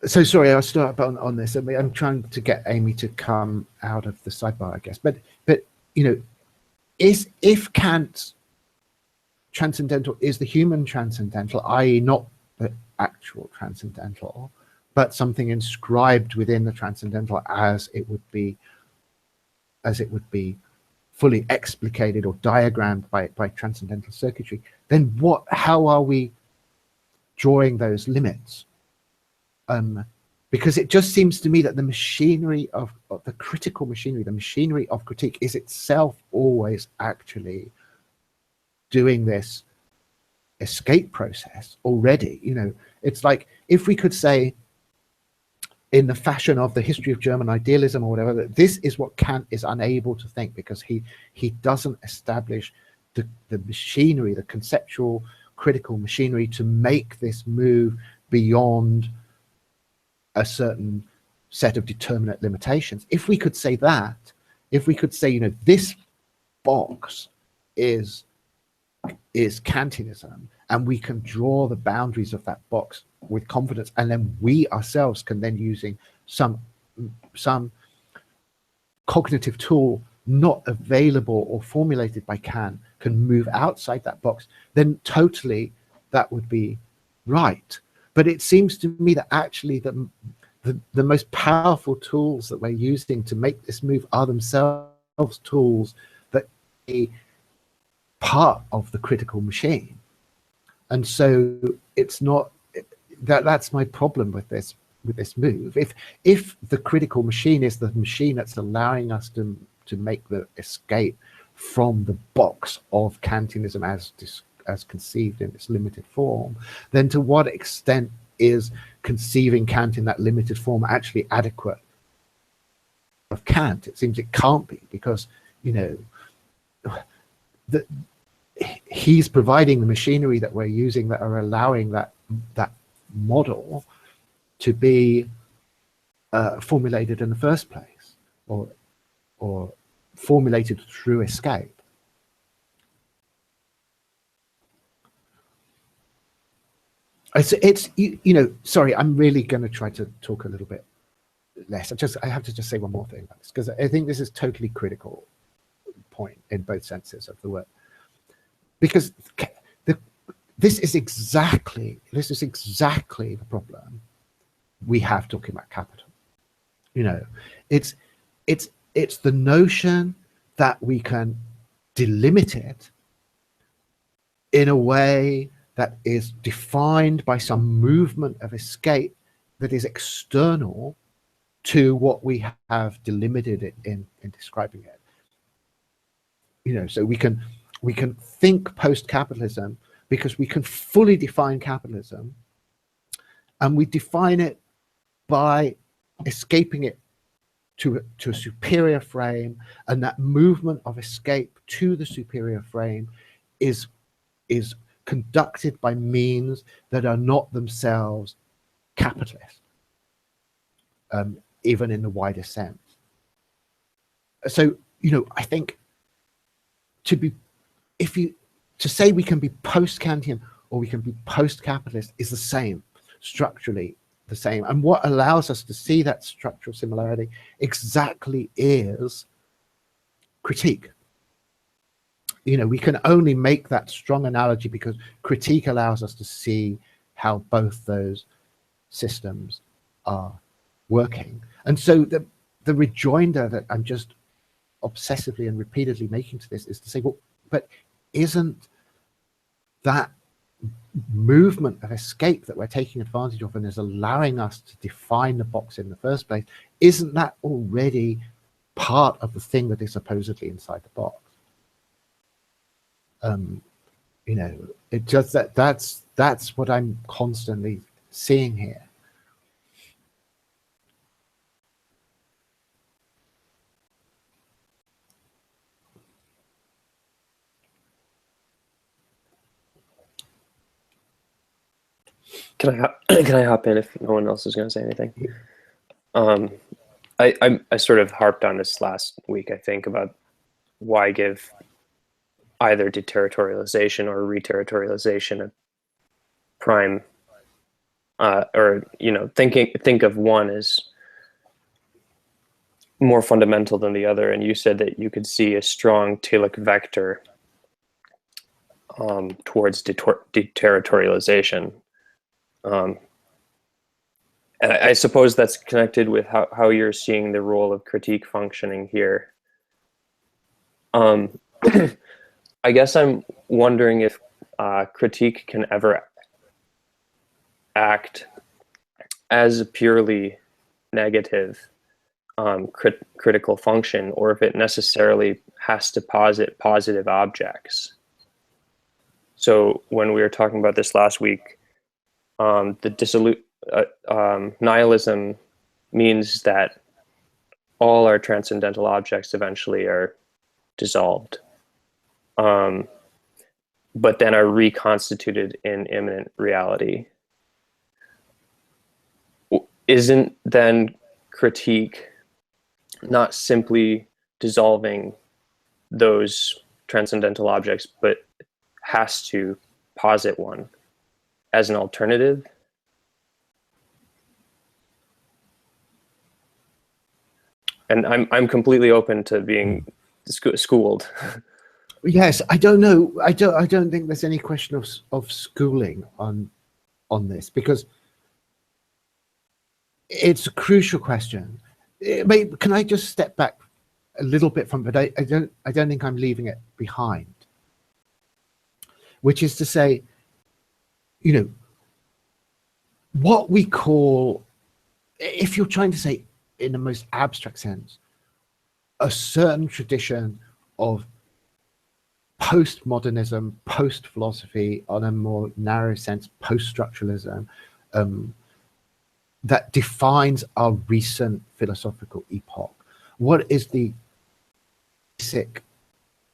So sorry, I'll start on this. I mean, I'm trying to get Amy to come out of the sidebar, I guess. But you know, if Kant's transcendental is the human transcendental, i.e., not the actual transcendental, but something inscribed within the transcendental as it would be fully explicated or diagrammed by transcendental circuitry, then how are we drawing those limits? Because it just seems to me that the machinery of the critical machinery, the machinery of critique, is itself always actually doing this escape process already. You know, it's like if we could say, in the fashion of the history of German idealism or whatever, that this is what Kant is unable to think because he doesn't establish the machinery, the conceptual critical machinery to make this move beyond a certain set of determinate limitations. If we could say that, if we could say, you know, this box is Kantianism, and we can draw the boundaries of that box with confidence, and then we ourselves can then, using some cognitive tool not available or formulated by Kant, can move outside that box, then totally that would be right. But it seems to me that actually the most powerful tools that we're using to make this move are themselves tools that are part of the critical machine. And so it's not that's my problem with this move. If the critical machine is the machine that's allowing us to make the escape from the box of Kantianism as conceived in its limited form, then to what extent is conceiving Kant in that limited form actually adequate of Kant? It seems it can't be, because, you know, he's providing the machinery that we're using that are allowing that model to be formulated in the first place, or formulated through escape. It's you know, sorry, I'm really going to try to talk a little bit less. I have to just say one more thing about this, because I think this is totally critical point in both senses of the word, because this is exactly the problem we have talking about capital. You know, it's the notion that we can delimit it in a way that is defined by some movement of escape that is external to what we have delimited it in describing it. You know, so we can think post-capitalism because we can fully define capitalism, and we define it by escaping it to a superior frame, and that movement of escape to the superior frame is conducted by means that are not themselves capitalist, even in the wider sense. So, you know, I think to say we can be post-Kantian or we can be post-capitalist is the same, structurally the same. And what allows us to see that structural similarity exactly is critique. You know, we can only make that strong analogy because critique allows us to see how both those systems are working. And so the rejoinder that I'm just obsessively and repeatedly making to this is to say, well, but isn't that movement of escape that we're taking advantage of and is allowing us to define the box in the first place, isn't that already part of the thing that is supposedly inside the box? You know, it just that's what I'm constantly seeing here. Can I hop in if no one else is going to say anything? I sort of harped on this last week, I think, about why give either deterritorialization or reterritorialization a prime, or, you know, think of one as more fundamental than the other. And you said that you could see a strong telic vector towards deterritorialization. And I suppose that's connected with how you're seeing the role of critique functioning here. I guess I'm wondering if critique can ever act as a purely negative critical function, or if it necessarily has to posit positive objects. So when we were talking about this last week, nihilism means that all our transcendental objects eventually are dissolved, but then are reconstituted in immanent reality. Isn't then critique not simply dissolving those transcendental objects, but has to posit one as an alternative? And I'm completely open to being schooled. Yes, I don't know. I don't think there's any question of schooling on this, because it's a crucial question. Can I just step back a little bit from it? But I don't think I'm leaving it behind. Which is to say, you know, what we call, if you're trying to say in the most abstract sense, a certain tradition of postmodernism, post-philosophy, on a more narrow sense, post-structuralism, that defines our recent philosophical epoch. What is the basic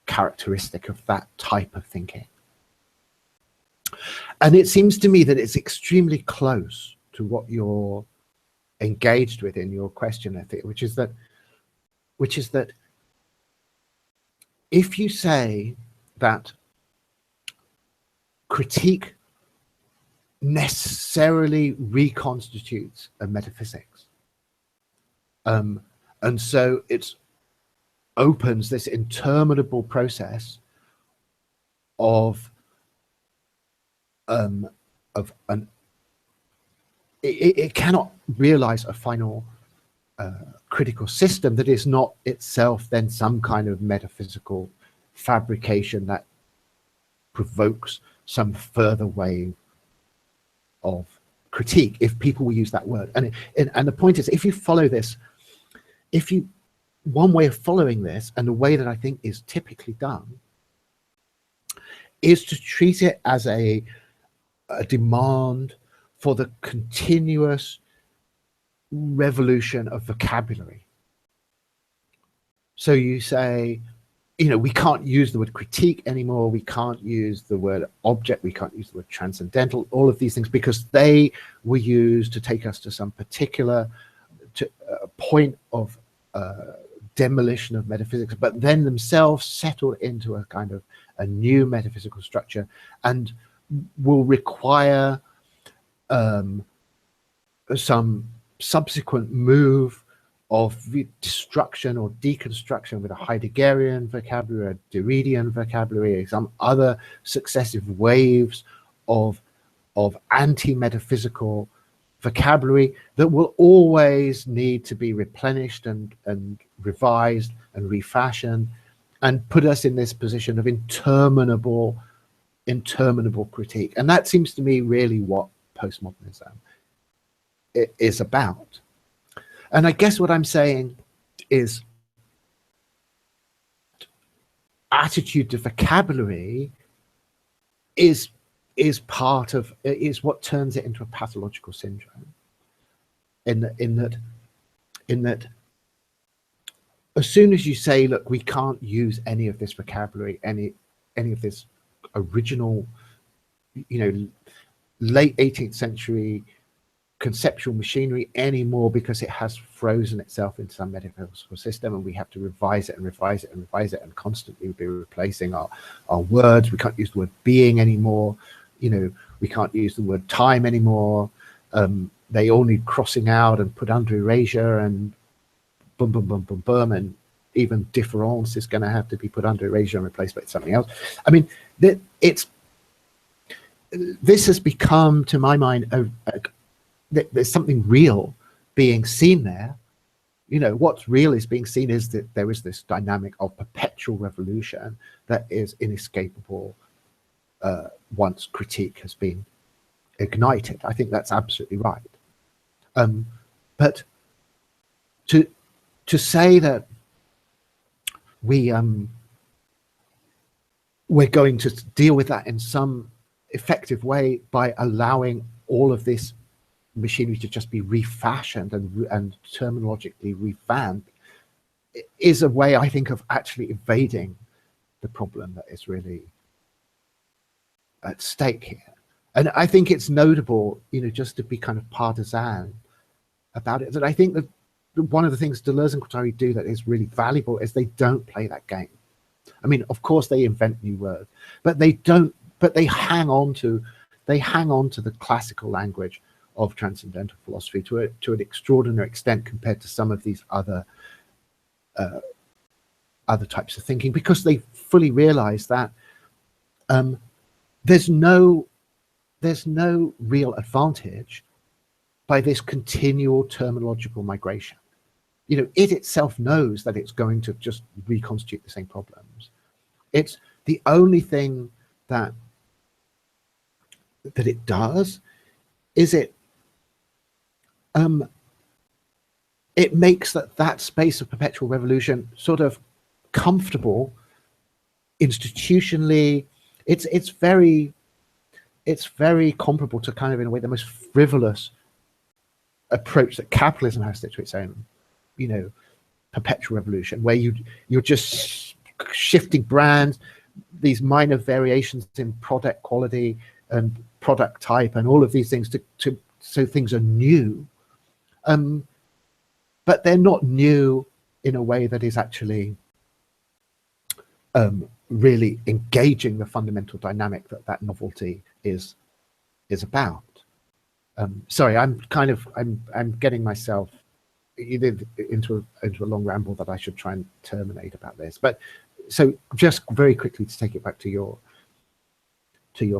characteristic of that type of thinking? And it seems to me that it's extremely close to what you're engaged with in your question, I think, which is that if you say that critique necessarily reconstitutes a metaphysics, and so it opens this interminable process of it cannot realize a final critical system that is not itself then some kind of metaphysical fabrication that provokes some further wave of critique, if people will use that word. And the point is, if you follow this, one way of following this, and the way that I think is typically done, is to treat it as a demand for the continuous revolution of vocabulary. So you say, you know, we can't use the word critique anymore, we can't use the word object, we can't use the word transcendental, all of these things, because they were used to take us to some particular point of demolition of metaphysics, but then themselves settled into a kind of a new metaphysical structure, and will require some subsequent move of destruction or deconstruction with a Heideggerian vocabulary, a Derridian vocabulary, some other successive waves of anti-metaphysical vocabulary that will always need to be replenished and revised and refashioned, and put us in this position of interminable critique. And that seems to me really what postmodernism is about. And I guess what I'm saying is attitude to vocabulary is what turns it into a pathological syndrome. In that as soon as you say, look, we can't use any of this vocabulary, any of this original, you know, late 18th century conceptual machinery anymore, because it has frozen itself into some metaphysical system, and we have to revise it and revise it and revise it, and constantly be replacing our words. We can't use the word being anymore, you know, we can't use the word time anymore. They all need crossing out and put under erasure, and boom, boom, boom, boom, boom, and even difference is going to have to be put under erasure and replaced by something else. I mean, this has become, to my mind, there's something real being seen there. You know, what's real is being seen is that there is this dynamic of perpetual revolution that is inescapable once critique has been ignited. I think that's absolutely right. But to say that we're going to deal with that in some effective way by allowing all of this machinery to just be refashioned and terminologically revamped is a way, I think, of actually evading the problem that is really at stake here. And I think it's notable, you know, just to be kind of partisan about it, that I think that one of the things Deleuze and Guattari do that is really valuable is they don't play that game. I mean, of course they invent new words, but they hang on to the classical language of transcendental philosophy to an extraordinary extent compared to some of these other other types of thinking, because they fully realize that there's no real advantage by this continual terminological migration. You know, it itself knows that it's going to just reconstitute the same problems. It's the only thing that it does is it makes that space of perpetual revolution sort of comfortable institutionally. It's very comparable to kind of, in a way, the most frivolous approach that capitalism has to its own, you know, perpetual revolution, where you're just shifting brands, these minor variations in product quality and product type and all of these things so things are new, but they're not new in a way that is actually really engaging the fundamental dynamic that novelty is about. Sorry, I'm getting myself into a long ramble that I should try and terminate about this. But so just very quickly to take it back to your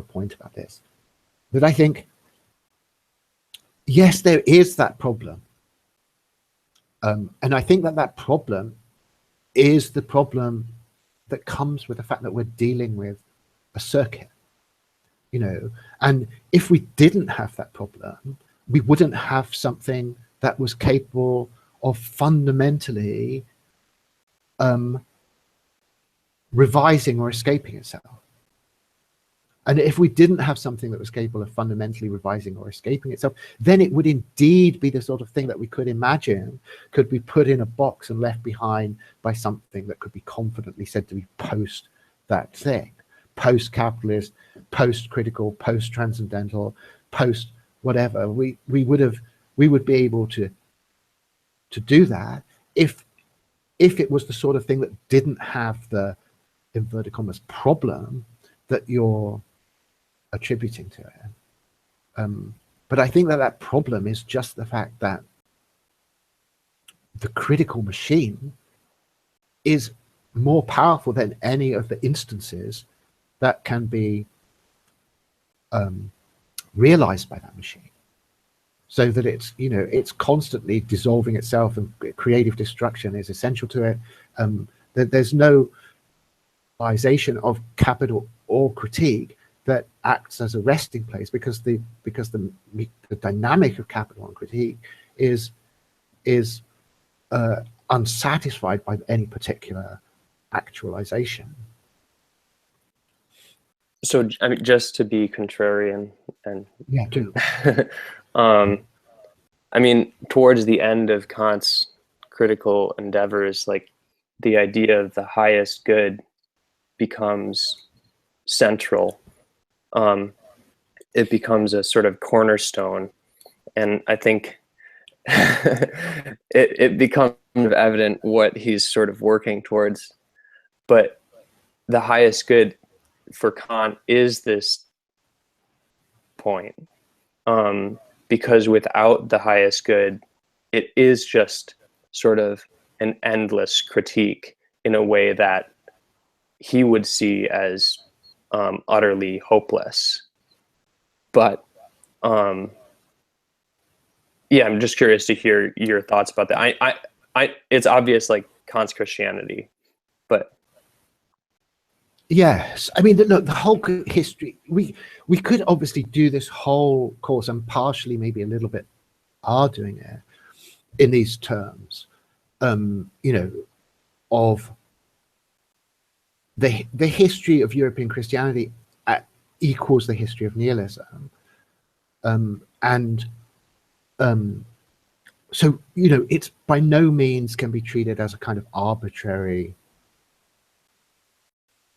point about this, that I think, yes, there is that problem. And I think that problem is the problem that comes with the fact that we're dealing with a circuit, you know. And if we didn't have that problem, we wouldn't have something that was capable of fundamentally revising or escaping itself. And if we didn't have something that was capable of fundamentally revising or escaping itself, then it would indeed be the sort of thing that we could imagine could be put in a box and left behind by something that could be confidently said to be post that thing, post-capitalist, post-critical, post-transcendental, post whatever. We would be able to do that if it was the sort of thing that didn't have the inverted commas problem that you're attributing to it. But I think that problem is just the fact that the critical machine is more powerful than any of the instances that can be realized by that machine. So that it's, you know, it's constantly dissolving itself, and creative destruction is essential to it. There's no realization of capital or critique that acts as a resting place, because the dynamic of capital and critique is unsatisfied by any particular actualization. So, I mean, just to be contrarian and yeah, do. I mean, towards the end of Kant's critical endeavors, like the idea of the highest good becomes central. It becomes a sort of cornerstone, and I think it becomes evident what he's sort of working towards. But the highest good for Kant is this point, because without the highest good, it is just sort of an endless critique in a way that he would see as utterly hopeless. But yeah, I'm just curious to hear your thoughts about that. It's obvious, like Kant's Christianity, but yes, I mean, look, the whole history, we could obviously do this whole course, and partially maybe a little bit are doing it in these terms, you know, of the history of European Christianity equals the history of nihilism, so, you know, it's by no means can be treated as a kind of arbitrary,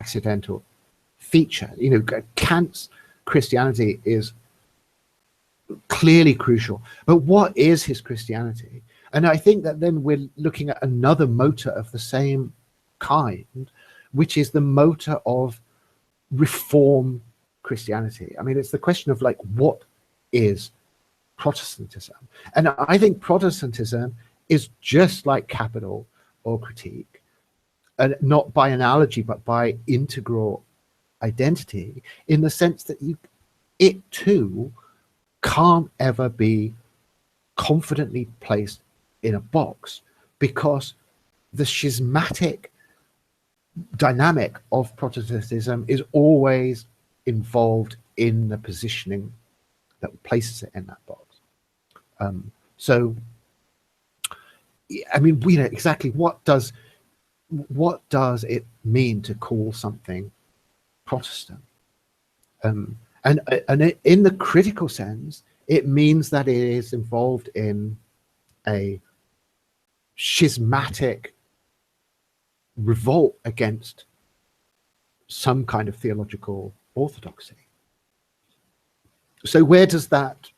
accidental feature. You know, Kant's Christianity is clearly crucial, but what is his Christianity? And I think that then we're looking at another motor of the same kind, which is the motor of reform Christianity. I mean, it's the question of, like, what is Protestantism? And I think Protestantism is just like capital or critique, not by analogy, but by integral identity, in the sense that it too can't ever be confidently placed in a box, because the schismatic dynamic of Protestantism is always involved in the positioning that places it in that box. So, I mean, we know exactly what does it mean to call something Protestant, and in the critical sense, it means that it is involved in a schismatic revolt against some kind of theological orthodoxy. So where does that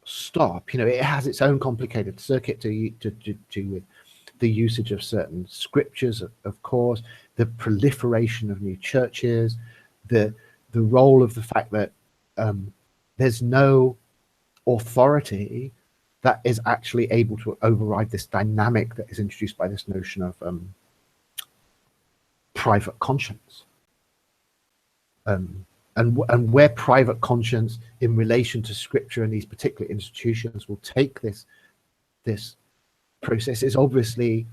stop? You know, it has its own complicated circuit to do with the usage of certain scriptures, of course, the proliferation of new churches, the role of the fact that there's no authority that is actually able to override this dynamic that is introduced by this notion of private conscience, and where private conscience in relation to scripture and these particular institutions will take this process is obviously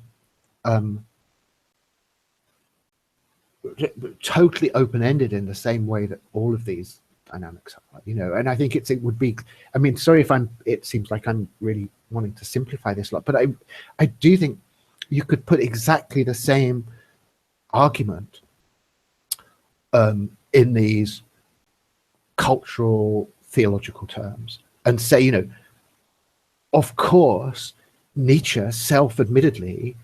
totally open-ended in the same way that all of these dynamics are, you know. And I think it would be, I mean, sorry if it seems like I'm really wanting to simplify this a lot, but I do think you could put exactly the same argument in these cultural theological terms and say, you know, of course Nietzsche self-admittedly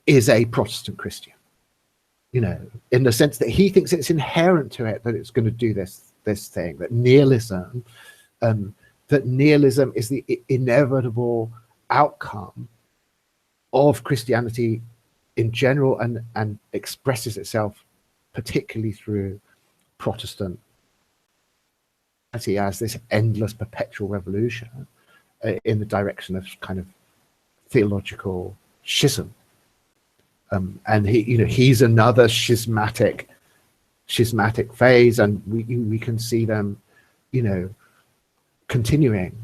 is a Protestant Christian, you know, in the sense that he thinks it's inherent to it that it's going to do this thing, that nihilism is the inevitable outcome of Christianity in general, and expresses itself particularly through Protestant as this endless perpetual revolution in the direction of kind of theological schism. And he's another schismatic phase, and we can see them, you know, continuing.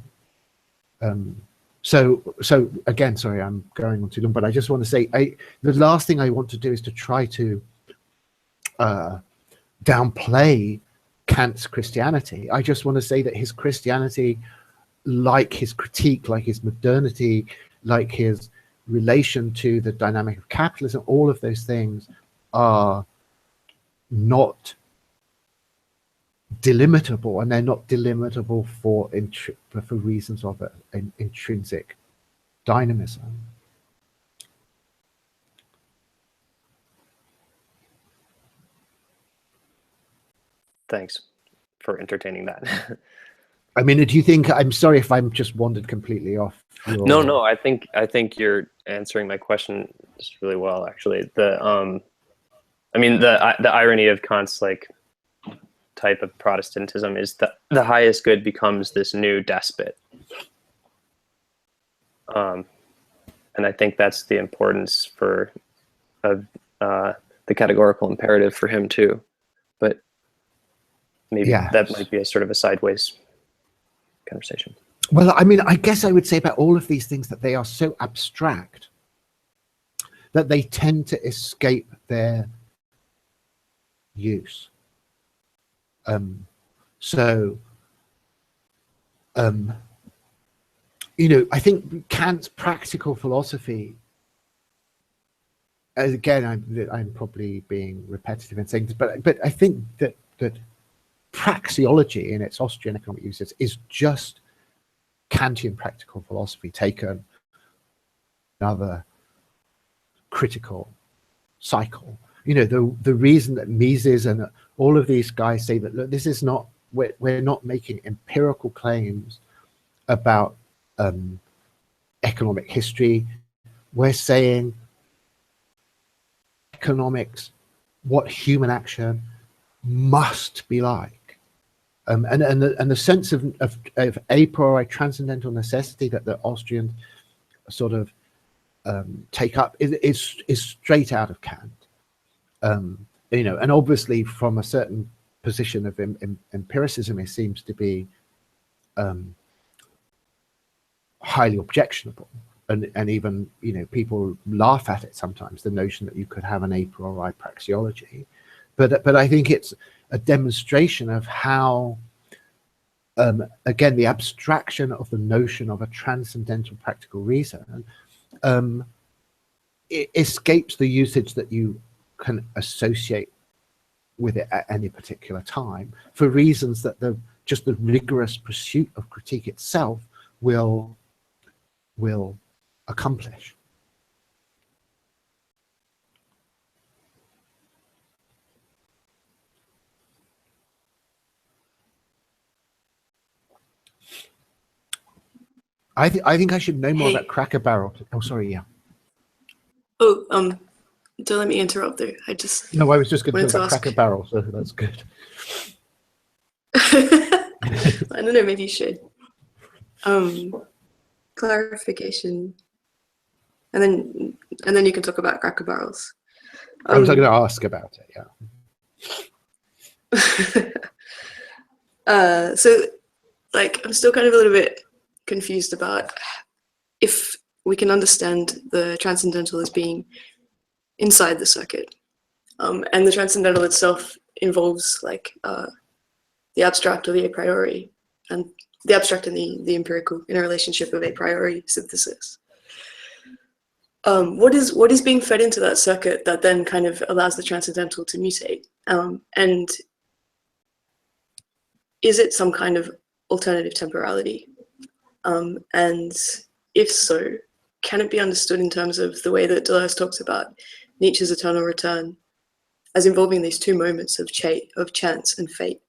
So again, sorry, I'm going on too long, but I just want to say, the last thing I want to do is to try to downplay Kant's Christianity. I just want to say that his Christianity, like his critique, like his modernity, like his relation to the dynamic of capitalism, all of those things are not delimitable, and they're not delimitable for reasons of an intrinsic dynamism. Thanks for entertaining that. I mean, do you think, I'm sorry if I'm just wandered completely off your... No, I think you're answering my question just really well, actually. I mean, the irony of Kant's like type of Protestantism is that the highest good becomes this new despot. And I think that's the importance of the categorical imperative for him too. But maybe that might be a sort of a sideways conversation. Well, I mean, I guess I would say about all of these things that they are so abstract that they tend to escape their use. You know, I think Kant's practical philosophy, again, I'm probably being repetitive in saying this, but I think that praxeology in its Austrian economic uses is just Kantian practical philosophy taken another critical cycle. You know, the reason that Mises and all of these guys say that, look, this is not, we're not making empirical claims about economic history. We're saying economics, what human action must be like, and the sense of a priori transcendental necessity that the Austrians sort of take up is straight out of Kant. You know, and obviously from a certain position of empiricism, it seems to be highly objectionable, and even, you know, people laugh at it sometimes, the notion that you could have an a priori praxeology, but I think it's a demonstration of how again, the abstraction of the notion of a transcendental practical reason it escapes the usage that you can associate with it at any particular time, for reasons that just the rigorous pursuit of critique itself will accomplish. I think I should know more about Cracker Barrel. Oh, sorry, yeah. Oh, don't let me interrupt there. I was just going to talk about Cracker Barrel, so that's good. I don't know, maybe you should. Clarification. And then you can talk about Cracker Barrels. I was going to ask about it, yeah. So, like, I'm still kind of a little bit confused about if we can understand the transcendental as being inside the circuit, and the transcendental itself involves like the abstract or the a priori, and the abstract and the empirical in a relationship of a priori synthesis. What is being fed into that circuit that then kind of allows the transcendental to mutate, and is it some kind of alternative temporality? And if so, can it be understood in terms of the way that Deleuze talks about Nietzsche's eternal return as involving these two moments of chance and fate?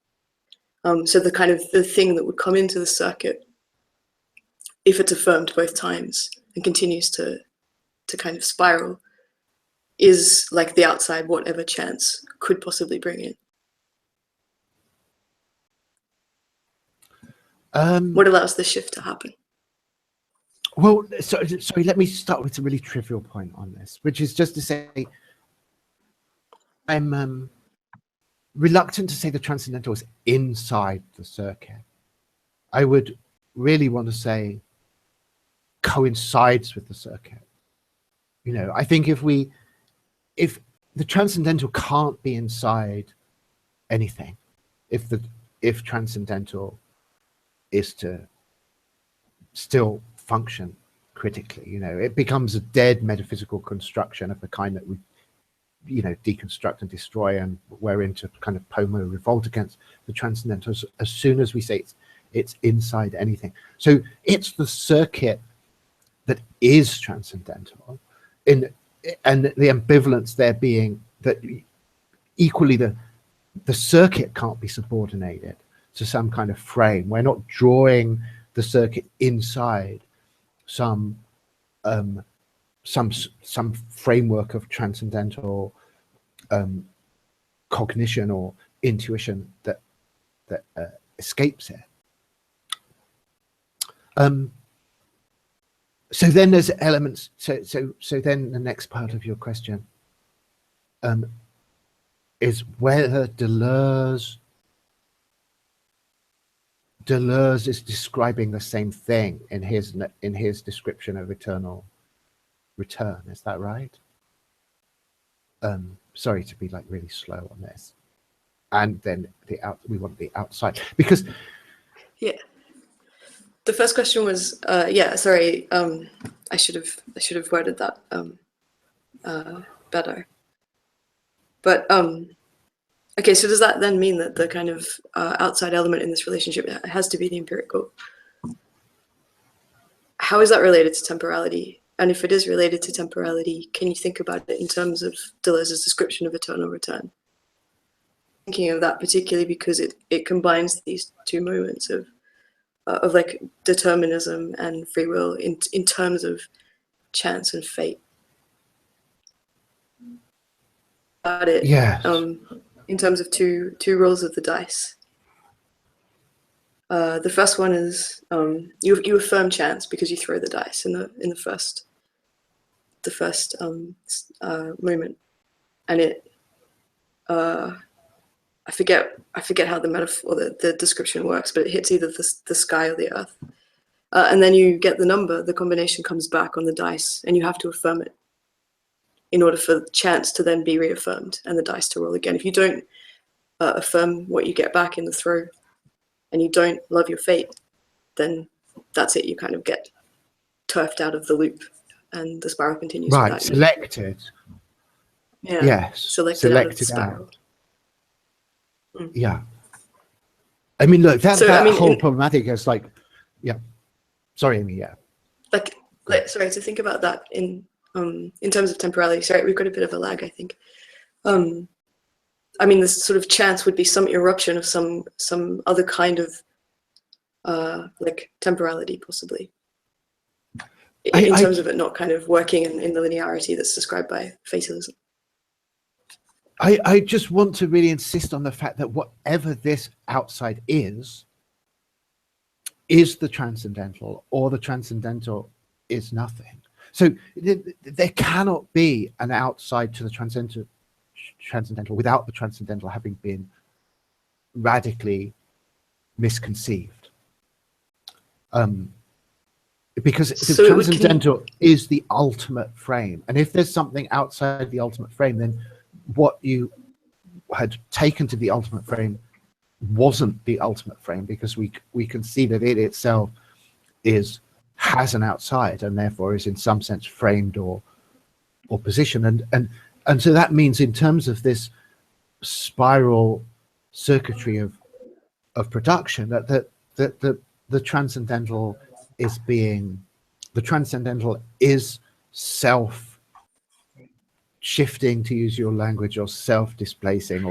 So the kind of the thing that would come into the circuit, if it's affirmed both times and continues to kind of spiral, is like the outside whatever chance could possibly bring in. What allows this shift to happen? Well, sorry, let me start with a really trivial point on this, which is just to say I'm reluctant to say the transcendental is inside the circuit. I would really want to say coincides with the circuit. You know, I think if the transcendental can't be inside anything, if transcendental is to still function critically, you know, it becomes a dead metaphysical construction of the kind that we, you know, deconstruct and destroy, and wherein to kind of pomo revolt against the transcendental as soon as we say it's inside anything. So it's the circuit that is transcendental, and the ambivalence there being that equally the circuit can't be subordinated to some kind of frame. We're not drawing the circuit inside some framework of transcendental cognition or intuition that escapes it. So then there's elements. So then the next part of your question is whether Deleuze is describing the same thing in his description of eternal return. Is that right? Sorry to be like really slow on this. And then we want the outside, because yeah. The first question was sorry. I should have worded that better. But okay, so does that then mean that the kind of outside element in this relationship has to be the empirical? How is that related to temporality? And if it is related to temporality, can you think about it in terms of Deleuze's description of eternal return? Thinking of that particularly because it combines these two moments of like determinism and free will in terms of chance and fate. About it, yes. In terms of two rolls of the dice. The first one is you affirm chance because you throw the dice in the first the first moment, and it I forget how the metaphor, the description works, but it hits either the sky or the earth, and then you get the number. The combination comes back on the dice, and you have to affirm it in order for the chance to then be reaffirmed and the dice to roll again. If you don't affirm what you get back in the throw, and you don't love your fate, then that's it. You kind of get turfed out of the loop, and the spiral continues. Right, selected. Yeah. Yes. Selected out of the spiral. Yeah. I mean, look, that whole problematic is like, yeah. Sorry, Amy. Yeah. Sorry, to think about that in terms of temporality. Sorry, we've got a bit of a lag, I think. I mean, this sort of chance would be some eruption of some other kind of like temporality, possibly. In terms of it not kind of working in the linearity that's described by fatalism. I just want to really insist on the fact that whatever this outside is the transcendental, or the transcendental is nothing. So there cannot be an outside to the transcendental without the transcendental having been radically misconceived. Because the transcendental is the ultimate frame, and if there's something outside the ultimate frame, then what you had taken to the ultimate frame wasn't the ultimate frame, because we can see that it itself has an outside, and therefore is in some sense framed or positioned, and so that means, in terms of this spiral circuitry of production, that the transcendental is self shifting, to use your language, or self-displacing,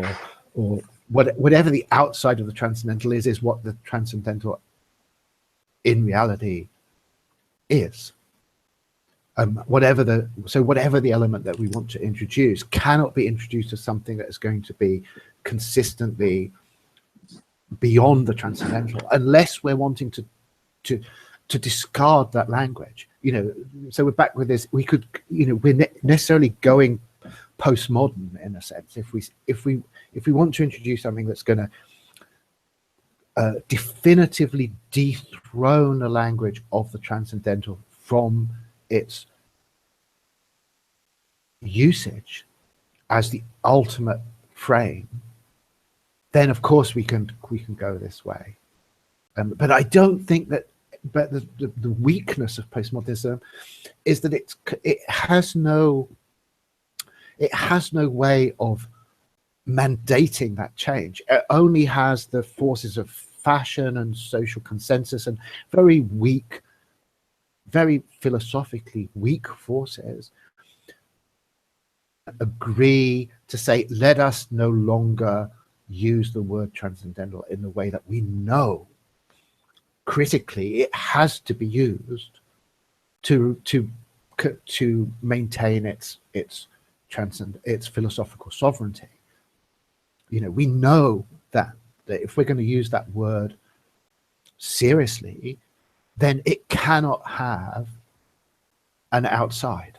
or whatever the outside of the transcendental is what the transcendental in reality is. Whatever the element that we want to introduce cannot be introduced as something that is going to be consistently beyond the transcendental, unless we're wanting to discard that language. So we're back with this. We could, we're necessarily going postmodern in a sense if we want to introduce something that's going to definitively dethrone the language of the transcendental from its usage as the ultimate frame, then of course we can go this way. But I don't think that. But the weakness of postmodernism is that it has no way of mandating that change. It only has the forces of fashion and social consensus, and very weak, very philosophically weak forces agree to say, let us no longer use the word transcendental in the way that we know critically it has to be used to maintain its philosophical sovereignty. We know that if we're going to use that word seriously, then it cannot have an outside.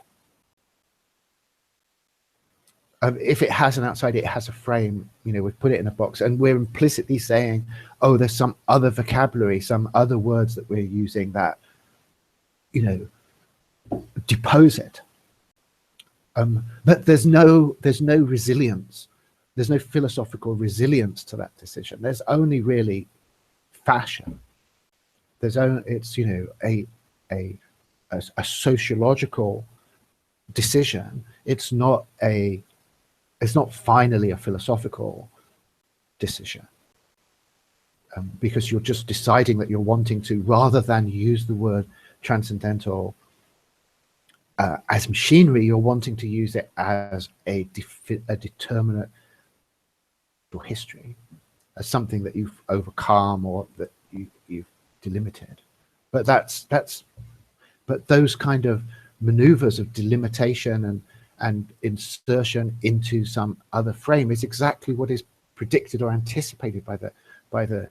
If it has an outside, it has a frame. We put it in a box, and we're implicitly saying, oh, there's some other vocabulary, some other words that we're using that depose it. But there's no resilience. There's no philosophical resilience to that decision. There's only really fashion. It's a sociological decision. It's not finally a philosophical decision, because you're just deciding that you're wanting to, rather than use the word transcendental as machinery, you're wanting to use it as a determinate history, as something that you've overcome or that you've delimited. But but those kind of maneuvers of delimitation and insertion into some other frame is exactly what is predicted or anticipated by the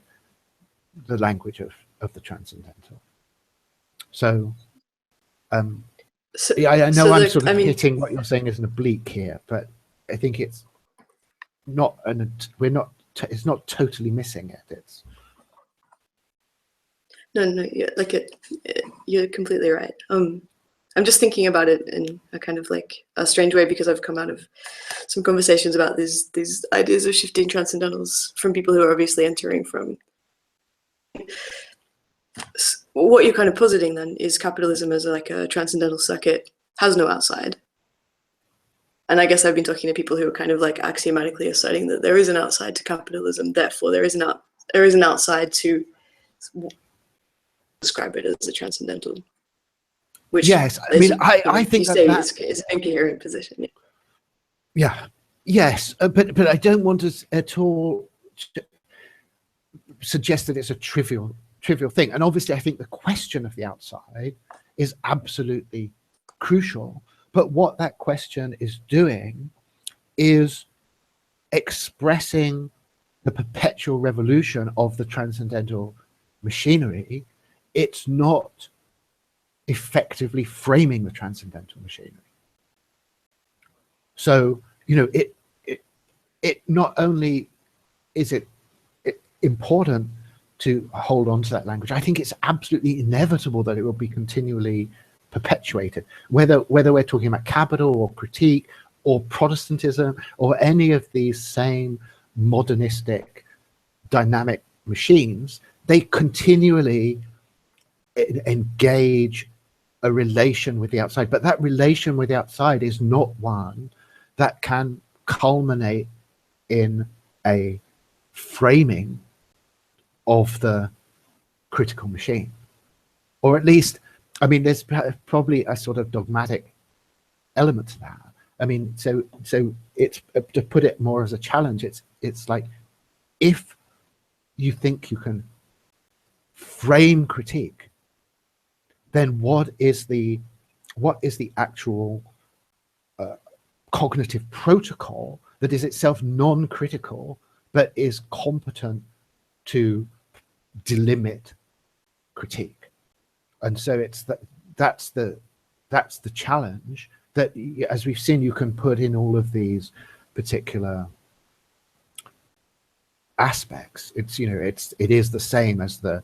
language of the transcendental. So So, Yeah, I know so I'm the- sort of I mean, hitting what you're saying as an oblique here, but I think it's not it's not totally missing it. It's no, you're completely right. I'm just thinking about it in a kind of like a strange way because I've come out of some conversations about these ideas of shifting transcendentals from people who are obviously entering from. What you're kind of positing then is capitalism as like a transcendental circuit has no outside. And I guess I've been talking to people who are kind of like axiomatically asserting that there is an outside to capitalism, therefore there is an outside to describe it as a transcendental. Which, yes, I mean, I you think say that is an incoherent position. yeah, yes, but I don't want to at all suggest that it's a trivial thing. And obviously, I think the question of the outside is absolutely crucial. But what that question is doing is expressing the perpetual revolution of the transcendental machinery. It's not effectively framing the transcendental machinery. So, you know, it not only is it important to hold on to that language, I think it's absolutely inevitable that it will be continually perpetuated, whether we're talking about capital or critique or Protestantism or any of these same modernistic dynamic machines. They continually engage a relation with the outside, but that relation with the outside is not one that can culminate in a framing of the critical machine, or at least, I mean, there's probably a sort of dogmatic element to that. I mean, so it's, to put it more as a challenge, it's like, if you think you can frame critique, then what is the actual cognitive protocol that is itself non-critical but is competent to delimit critique? And so that's the challenge that, as we've seen, you can put in all of these particular aspects. It's, you know, it is the same as the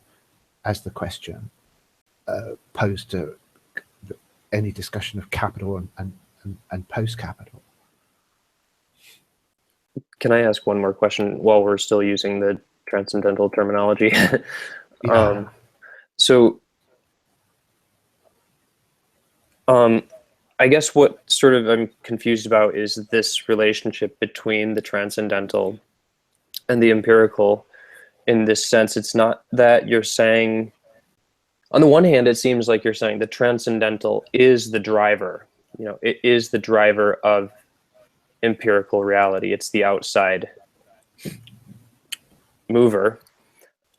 question posed to any discussion of capital and post-capital. Can I ask one more question while we're still using the transcendental terminology? Yeah. I guess what sort of I'm confused about is this relationship between the transcendental and the empirical. In this sense, it's not that you're saying, on the one hand, it seems like you're saying the transcendental is the driver. You know, it is the driver of empirical reality. It's the outside mover.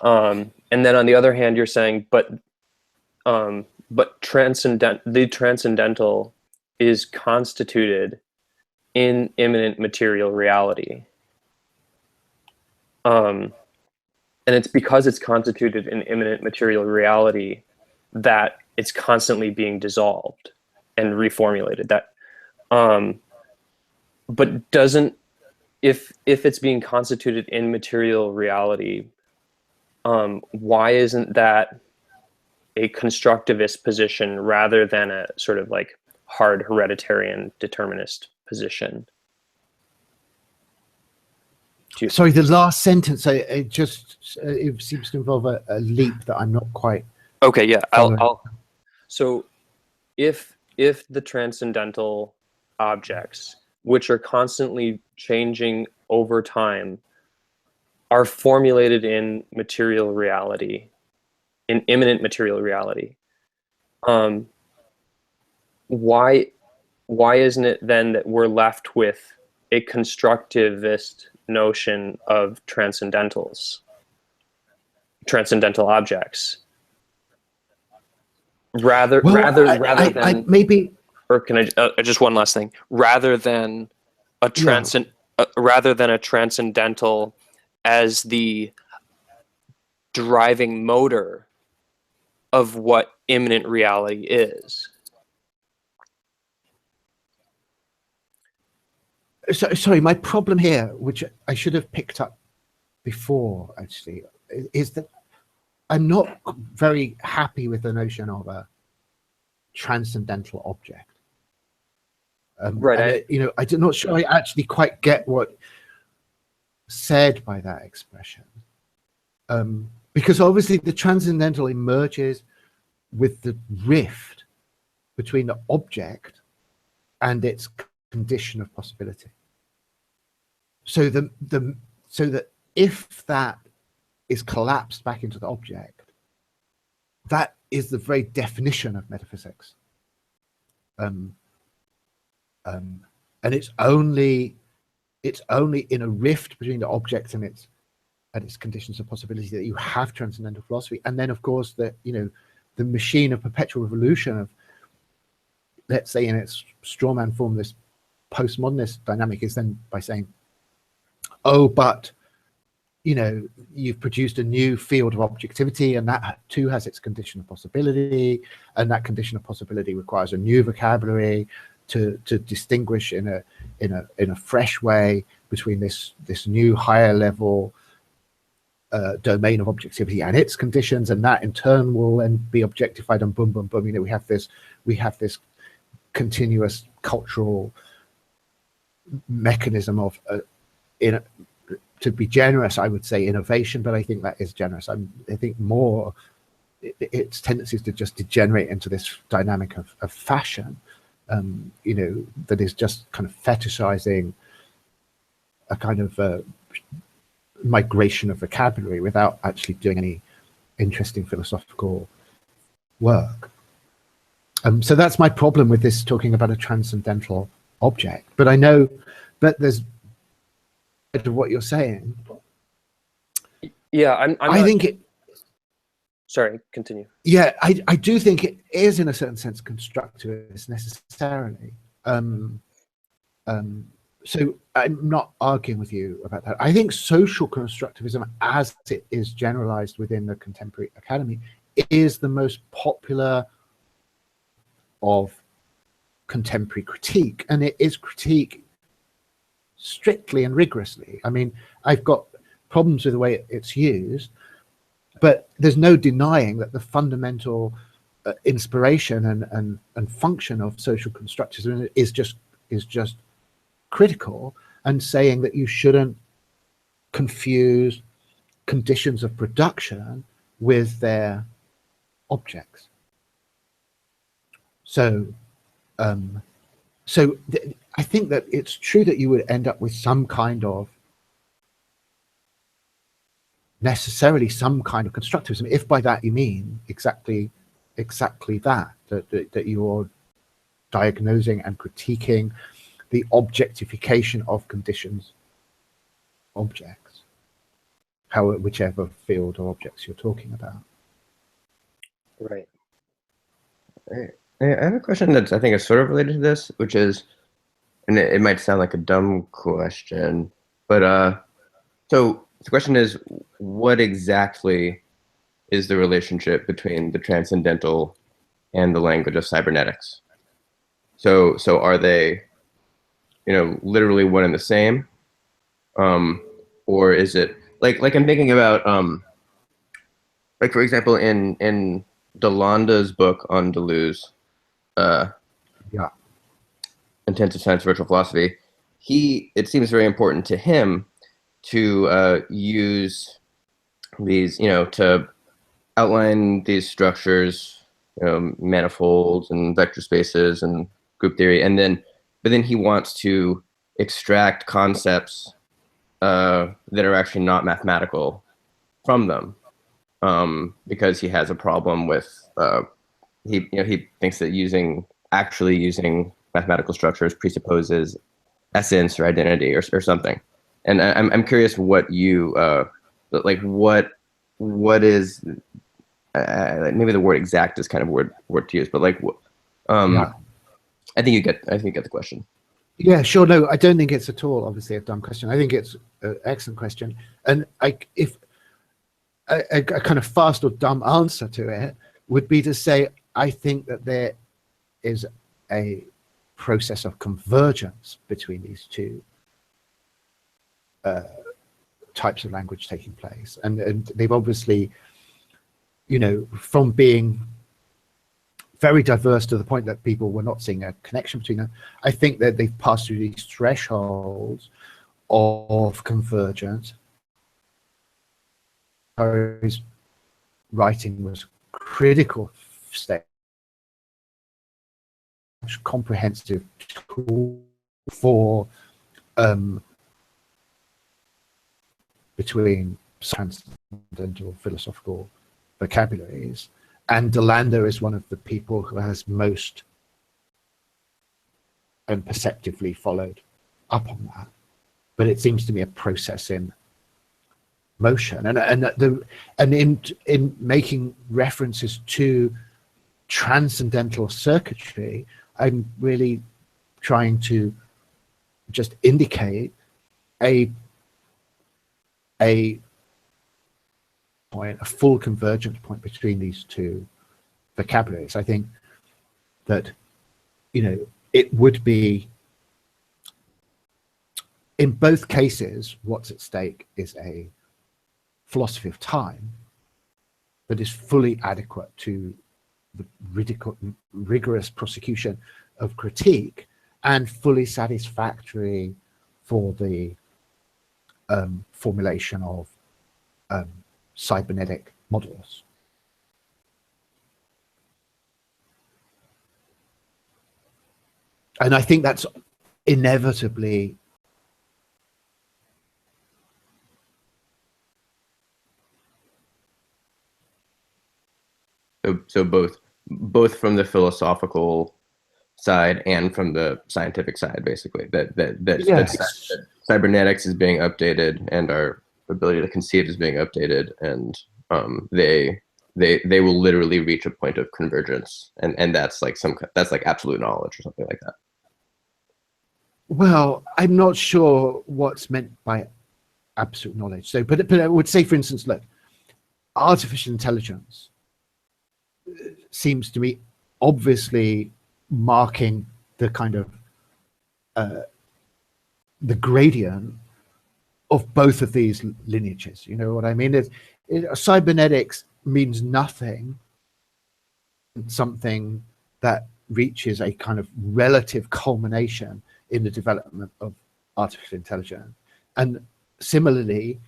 And then on the other hand, you're saying, but the transcendental is constituted in immanent material reality. And it's because it's constituted in immanent material reality that it's constantly being dissolved and reformulated. That, but doesn't, if it's being constituted in material reality, why isn't that a constructivist position rather than a sort of like hard hereditarian determinist position? Sorry, the last sentence, it seems to involve a leap that I'm not quite. Okay, yeah, following. So if the transcendental objects, which are constantly changing over time, are formulated in material reality, in immanent material reality, why isn't it then that we're left with a constructivist notion of transcendental objects rather than maybe, or can I just one last thing, rather than a transcendental as the driving motor of what immanent reality is? sorry, my problem here, which I should have picked up before actually, is that I'm not very happy with the notion of a transcendental object. Right. And I'm not sure I actually quite get what said by that expression, because obviously the transcendental emerges with the rift between the object and its condition of possibility. So so that if that is collapsed back into the object, that is the very definition of metaphysics. And it's only in a rift between the object and its conditions of possibility that you have transcendental philosophy. And then of course the machine of perpetual revolution of, let's say in its strawman form, this postmodernist dynamic is then by saying, oh, but you've produced a new field of objectivity, and that too has its condition of possibility, and that condition of possibility requires a new vocabulary to distinguish in a fresh way between this new higher level domain of objectivity and its conditions, and that in turn will then be objectified, and boom, boom, boom. We have this continuous cultural mechanism of to be generous, I would say innovation, but I think that is generous. I think more its tendencies to just degenerate into this dynamic of fashion, that is just kind of fetishizing a kind of migration of vocabulary without actually doing any interesting philosophical work. So that's my problem with this talking about a transcendental object. But I know, but there's to what you're saying. Yeah, I think it. Sorry, continue. Yeah, I do think it is in a certain sense constructivist necessarily. So I'm not arguing with you about that. I think social constructivism, as it is generalized within the contemporary academy, is the most popular of contemporary critique, and it is critique strictly and rigorously. I mean, I've got problems with the way it's used, but there's no denying that the fundamental inspiration and function of social constructivism is just critical, and saying that you shouldn't confuse conditions of production with their objects. So I think that it's true that you would end up with some kind of necessarily some kind of constructivism, if by that you mean exactly that you're diagnosing and critiquing the objectification of conditions, objects, whichever field or objects you're talking about. Right. I have a question that's, I think, is sort of related to this, which is, and it might sound like a dumb question, but so the question is, what exactly is the relationship between the transcendental and the language of cybernetics? So are they, literally one and the same, or is it like I'm thinking about, like for example, in Delanda's book on Deleuze, Intensive Science Virtual Philosophy, it seems very important to him to use these, to outline these structures, manifolds and vector spaces and group theory, but then he wants to extract concepts that are actually not mathematical from them, because he has a problem with he thinks that actually using mathematical structures presupposes essence or identity or something. And I'm curious what you like what is maybe the word exact is kind of word to use, but I think you get the question. Yeah, sure. No, I don't think it's at all obviously a dumb question. I think it's an excellent question, and if a kind of fast or dumb answer to it would be to say I think that there is a process of convergence between these two types of language taking place, and they've obviously, you know, from being very diverse to the point that people were not seeing a connection between them, I think that they've passed through these thresholds of convergence. His writing was critical stage, comprehensive tool for between transcendental philosophical vocabularies, and Delander is one of the people who has most perceptively followed up on that. But it seems to be a process in motion, and in making references to transcendental circuitry, I'm really trying to just indicate a point, a full convergence point between these two vocabularies. I think that, you know, it would be, in both cases, what's at stake is a philosophy of time that is fully adequate to the rigorous prosecution of critique, and fully satisfactory for the formulation of cybernetic models. And I think that's inevitably so both from the philosophical side and from the scientific side, basically, that cybernetics is being updated and our ability to conceive is being updated, and they will literally reach a point of convergence, and that's like absolute knowledge or something like that. Well, I'm not sure what's meant by absolute knowledge. So, but I would say, for instance, look, artificial intelligence seems to me obviously marking the kind of the gradient of both of these lineages. You know what I mean? Cybernetics means nothing, something that reaches a kind of relative culmination in the development of artificial intelligence. And similarly,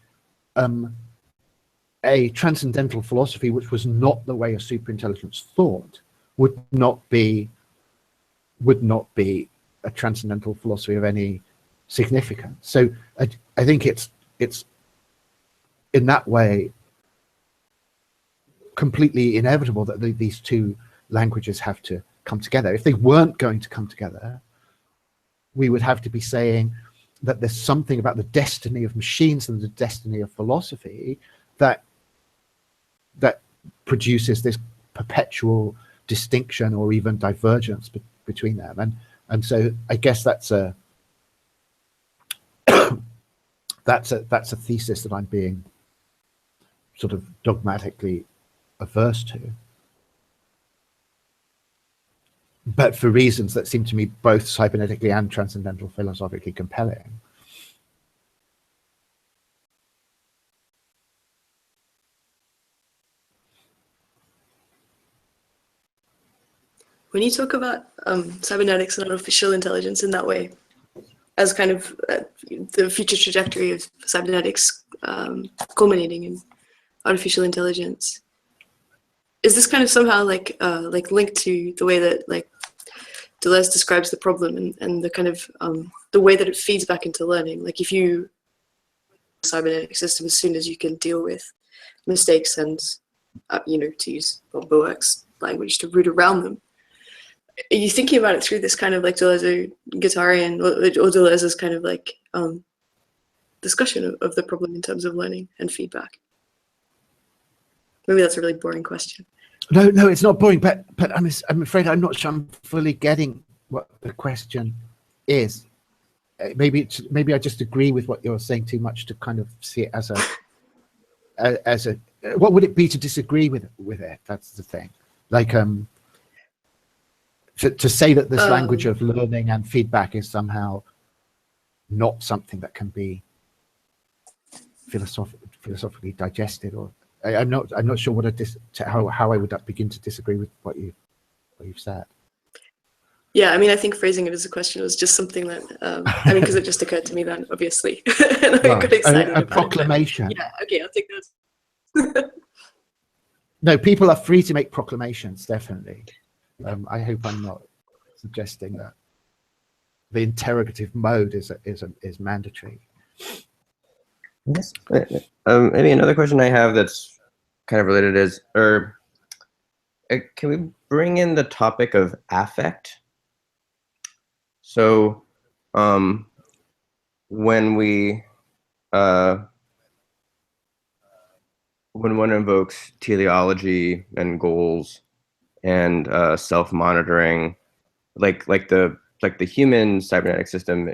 a transcendental philosophy, which was not the way a superintelligence thought, would not be a transcendental philosophy of any significance. So I think it's in that way completely inevitable that these two languages have to come together. If they weren't going to come together, we would have to be saying that there's something about the destiny of machines and the destiny of philosophy that produces this perpetual distinction or even divergence between them. And so I guess that's a thesis that I'm being sort of dogmatically averse to, but for reasons that seem to me both cybernetically and transcendental philosophically compelling. When you talk about cybernetics and artificial intelligence in that way, as kind of the future trajectory of cybernetics culminating in artificial intelligence, is this kind of somehow like linked to the way that like Deleuze describes the problem and the kind of the way that it feeds back into learning? Like if you cybernetic system, as soon as you can deal with mistakes and you know, to use Boerk's language, to root around them, are you thinking about it through this kind of like Deleuze-Guattarian or Deleuze's kind of like discussion of the problem in terms of learning and feedback? Maybe that's a really boring question. No, it's not boring, but I'm afraid I'm not sure I'm fully getting what the question is. Maybe I just agree with what you're saying too much to kind of see it as a what would it be to disagree with it? That's the thing. Like to say that this language of learning and feedback is somehow not something that can be philosophically digested, or I'm not sure how I would begin to disagree with what you've said. Yeah, I mean, I think phrasing it as a question was just something that, I mean, because it just occurred to me then, obviously, and I got excited a about proclamation. it. Yeah, okay, I'll take those. No, people are free to make proclamations, definitely. I hope I'm not suggesting that the interrogative mode is mandatory. Yes. Maybe another question I have that's kind of related is, can we bring in the topic of affect? So, when one invokes teleology and goals and self-monitoring, like the human cybernetic system,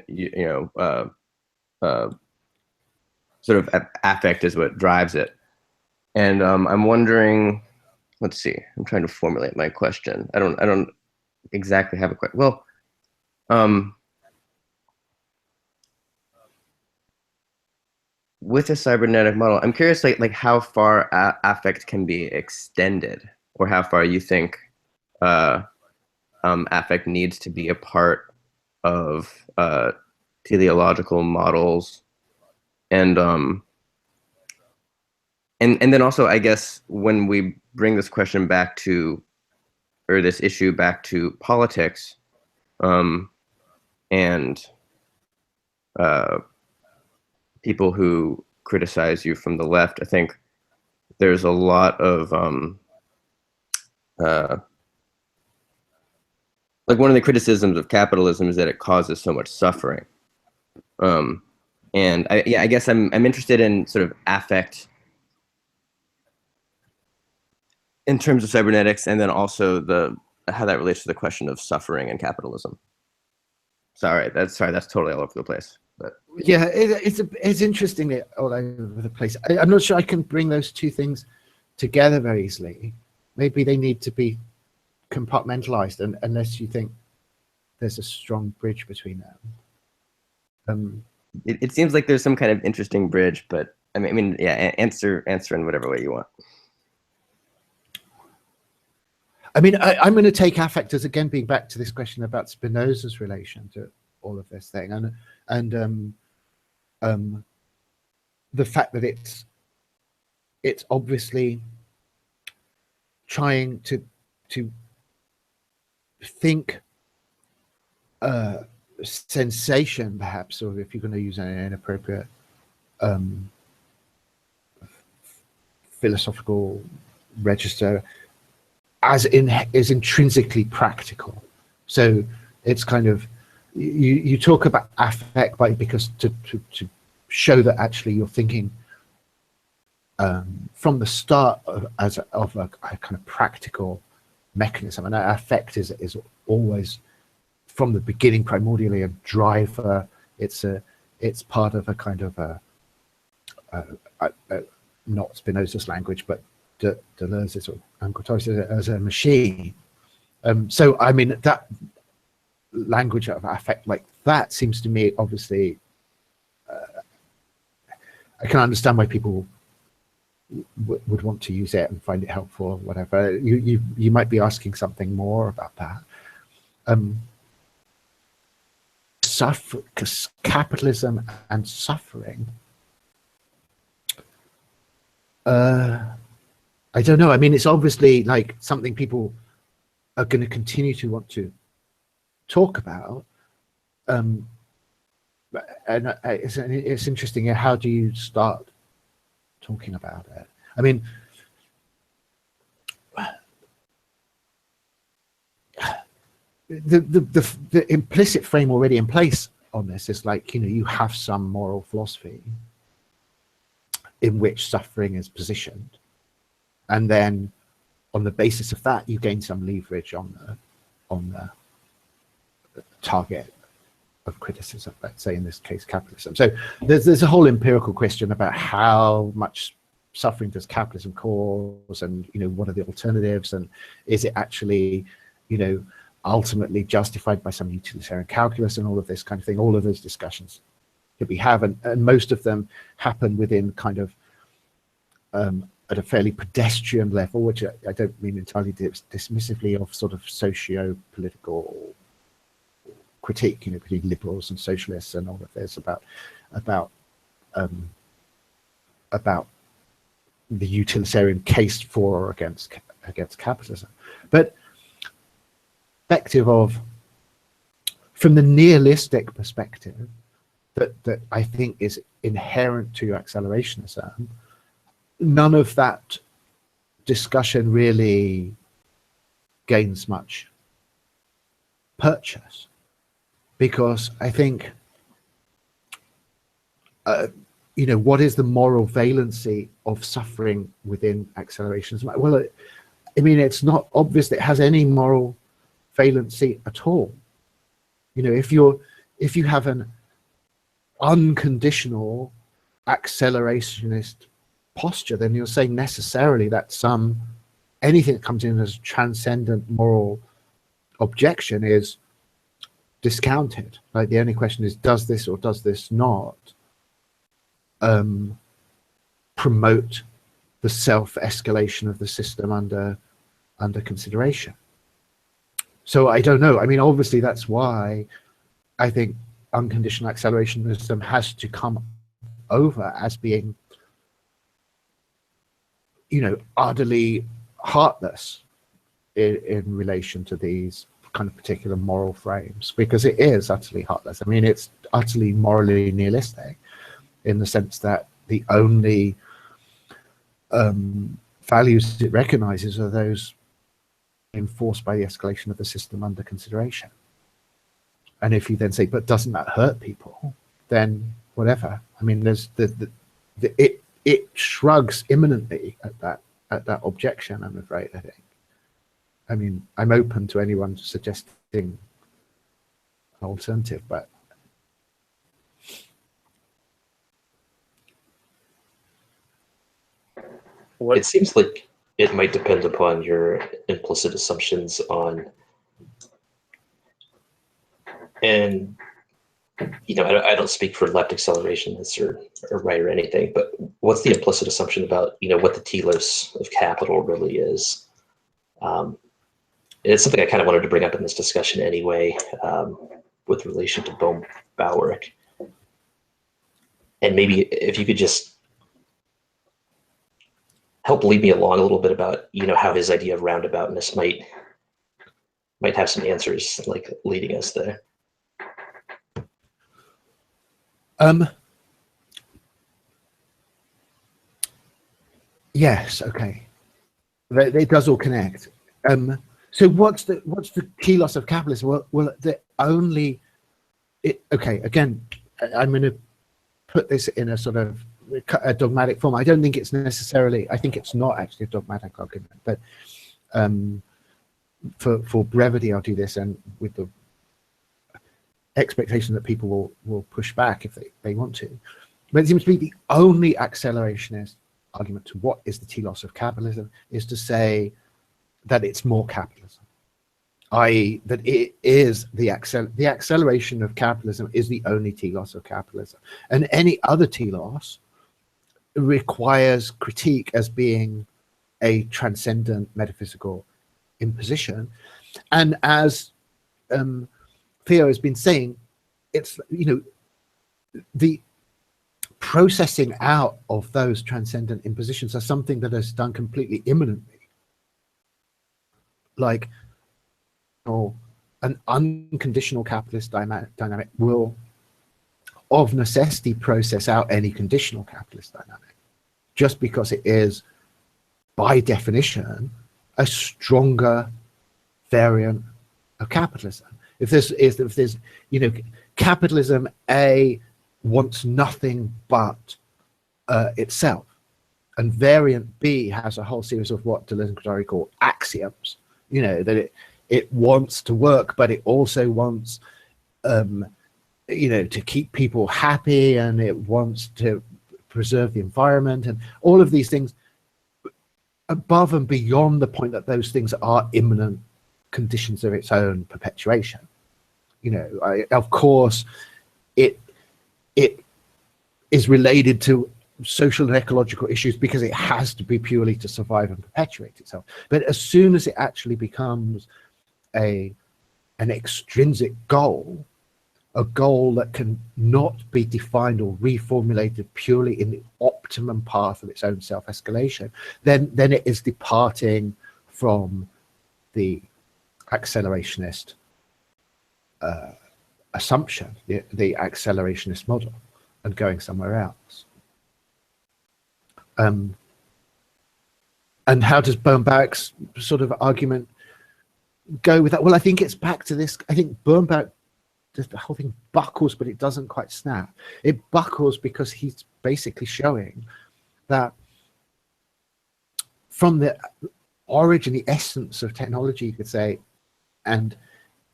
sort of affect is what drives it. And I'm wondering, let's see, I'm trying to formulate my question. I don't exactly have a question. Well, with a cybernetic model, I'm curious, like how far affect can be extended, or how far you think affect needs to be a part of teleological models, and then also, I guess, when we bring this question back to, or this issue back to politics, and people who criticize you from the left, I think there's a lot of like, one of the criticisms of capitalism is that it causes so much suffering. And I guess I'm interested in sort of affect in terms of cybernetics, and then also how that relates to the question of suffering and capitalism. Sorry, that's totally all over the place. But yeah, it's interestingly all over the place. I'm not sure I can bring those two things together very easily. Maybe they need to be compartmentalized, unless you think there's a strong bridge between them. It seems like there's some kind of interesting bridge, but I mean, yeah, answer in whatever way you want. I mean, I'm going to take affect as, again, being back to this question about Spinoza's relation to all of this thing, and the fact that it's obviously trying to think sensation, perhaps, or if you're going to use an inappropriate philosophical register, is intrinsically practical. So it's kind of, you talk about affect because to show that actually you're thinking from the start of a kind of practical mechanism, and affect is always from the beginning primordially a driver. It's part of a kind of not Spinoza's language, but Deleuze's or Guattari's as a machine. So I mean, that language of affect like that seems to me, obviously, I can understand why people would want to use it and find it helpful or whatever. You might be asking something more about that. Capitalism and suffering. I don't know. I mean, it's obviously like something people are going to continue to want to talk about. And it's interesting. How do you start talking about it? I mean, the implicit frame already in place on this is like, you have some moral philosophy in which suffering is positioned, and then on the basis of that you gain some leverage on the target of criticism, let's say in this case capitalism. So there's a whole empirical question about how much suffering does capitalism cause, and what are the alternatives, and is it actually ultimately justified by some utilitarian calculus, and all of this kind of thing. All of those discussions we have, and most of them happen within kind of at a fairly pedestrian level, which I don't mean entirely dismissively of sort of socio-political critique, you know, between liberals and socialists and all of this about the utilitarian case for or against capitalism. But perspective of, from the nihilistic perspective that I think is inherent to accelerationism, none of that discussion really gains much purchase, because I think you know, what is the moral valency of suffering within accelerationism? Well, I mean, it's not obvious that it has any moral valency at all. You know, if you have an unconditional accelerationist posture, then you're saying necessarily that anything that comes in as a transcendent moral objection is discounted. Like, the only question is, does this or does this not promote the self-escalation of the system under consideration? So I don't know. I mean, obviously that's why I think unconditional accelerationism has to come over as being, you know, utterly heartless in relation to these kind of particular moral frames, because it is utterly heartless. I mean, it's utterly morally nihilistic in the sense that the only values it recognizes are those enforced by the escalation of the system under consideration. And if you then say, but doesn't that hurt people, then whatever. I mean, there's it shrugs imminently at that objection, I'm afraid. I think. I mean, I'm open to anyone suggesting an alternative, but it seems like it might depend upon your implicit assumptions on, and you know, I don't speak for left accelerationists or right or anything, but what's the implicit assumption about, you know, what the telos of capital really is? It's something I kind of wanted to bring up in this discussion anyway, with relation to Bauerich. And maybe if you could just help lead me along a little bit about, you know, how his idea of roundaboutness might have some answers, like leading us there. Yes, okay. It does all connect. So what's the telos of capitalism? Well, okay, again, I'm going to put this in a sort of a dogmatic form. I don't think it's necessarily, I think it's not actually a dogmatic argument, but for brevity, I'll do this, and with the expectation that people will push back if they want to. But it seems to be the only accelerationist argument to what is the telos of capitalism is to say that it's more capitalism, i.e. that it is the acceleration of capitalism is the only telos of capitalism, and any other telos requires critique as being a transcendent metaphysical imposition. And as Theo has been saying, it's, you know, the processing out of those transcendent impositions are something that is done completely immanently. Like, an unconditional capitalist dynamic will of necessity process out any conditional capitalist dynamic, just because it is by definition a stronger variant of capitalism. If there's you know, capitalism A wants nothing but itself, and variant B has a whole series of what Deleuze call axioms, you know, that it wants to work, but it also wants you know, to keep people happy, and it wants to preserve the environment, and all of these things above and beyond the point that those things are immanent conditions of its own perpetuation. You know, of course, it is related to social and ecological issues because it has to be purely to survive and perpetuate itself. But as soon as it actually becomes an extrinsic goal, a goal that can not be defined or reformulated purely in the optimum path of its own self-escalation, then it is departing from the accelerationist assumption, the accelerationist model, and going somewhere else. And how does Birnbach's sort of argument go with that? Well, I think it's back to this. I think Birnbach, the whole thing buckles, but it doesn't quite snap. It buckles because he's basically showing that from the origin, the essence of technology, you could say, and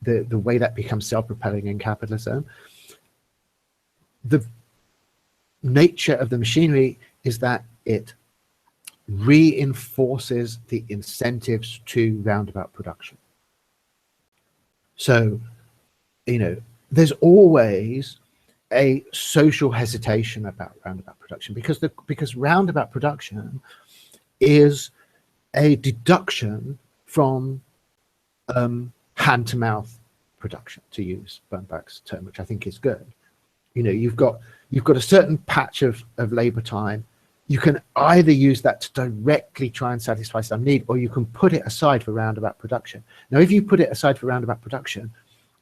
the way that becomes self-propelling in capitalism, the nature of the machinery is that it reinforces the incentives to roundabout production. So, there's always a social hesitation about roundabout production because roundabout production is a deduction from hand-to-mouth production, to use Birnbach's term, which I think is good. You've got a certain patch of labor time. You can either use that to directly try and satisfy some need, or you can put it aside for roundabout production. Now, if you put it aside for roundabout production,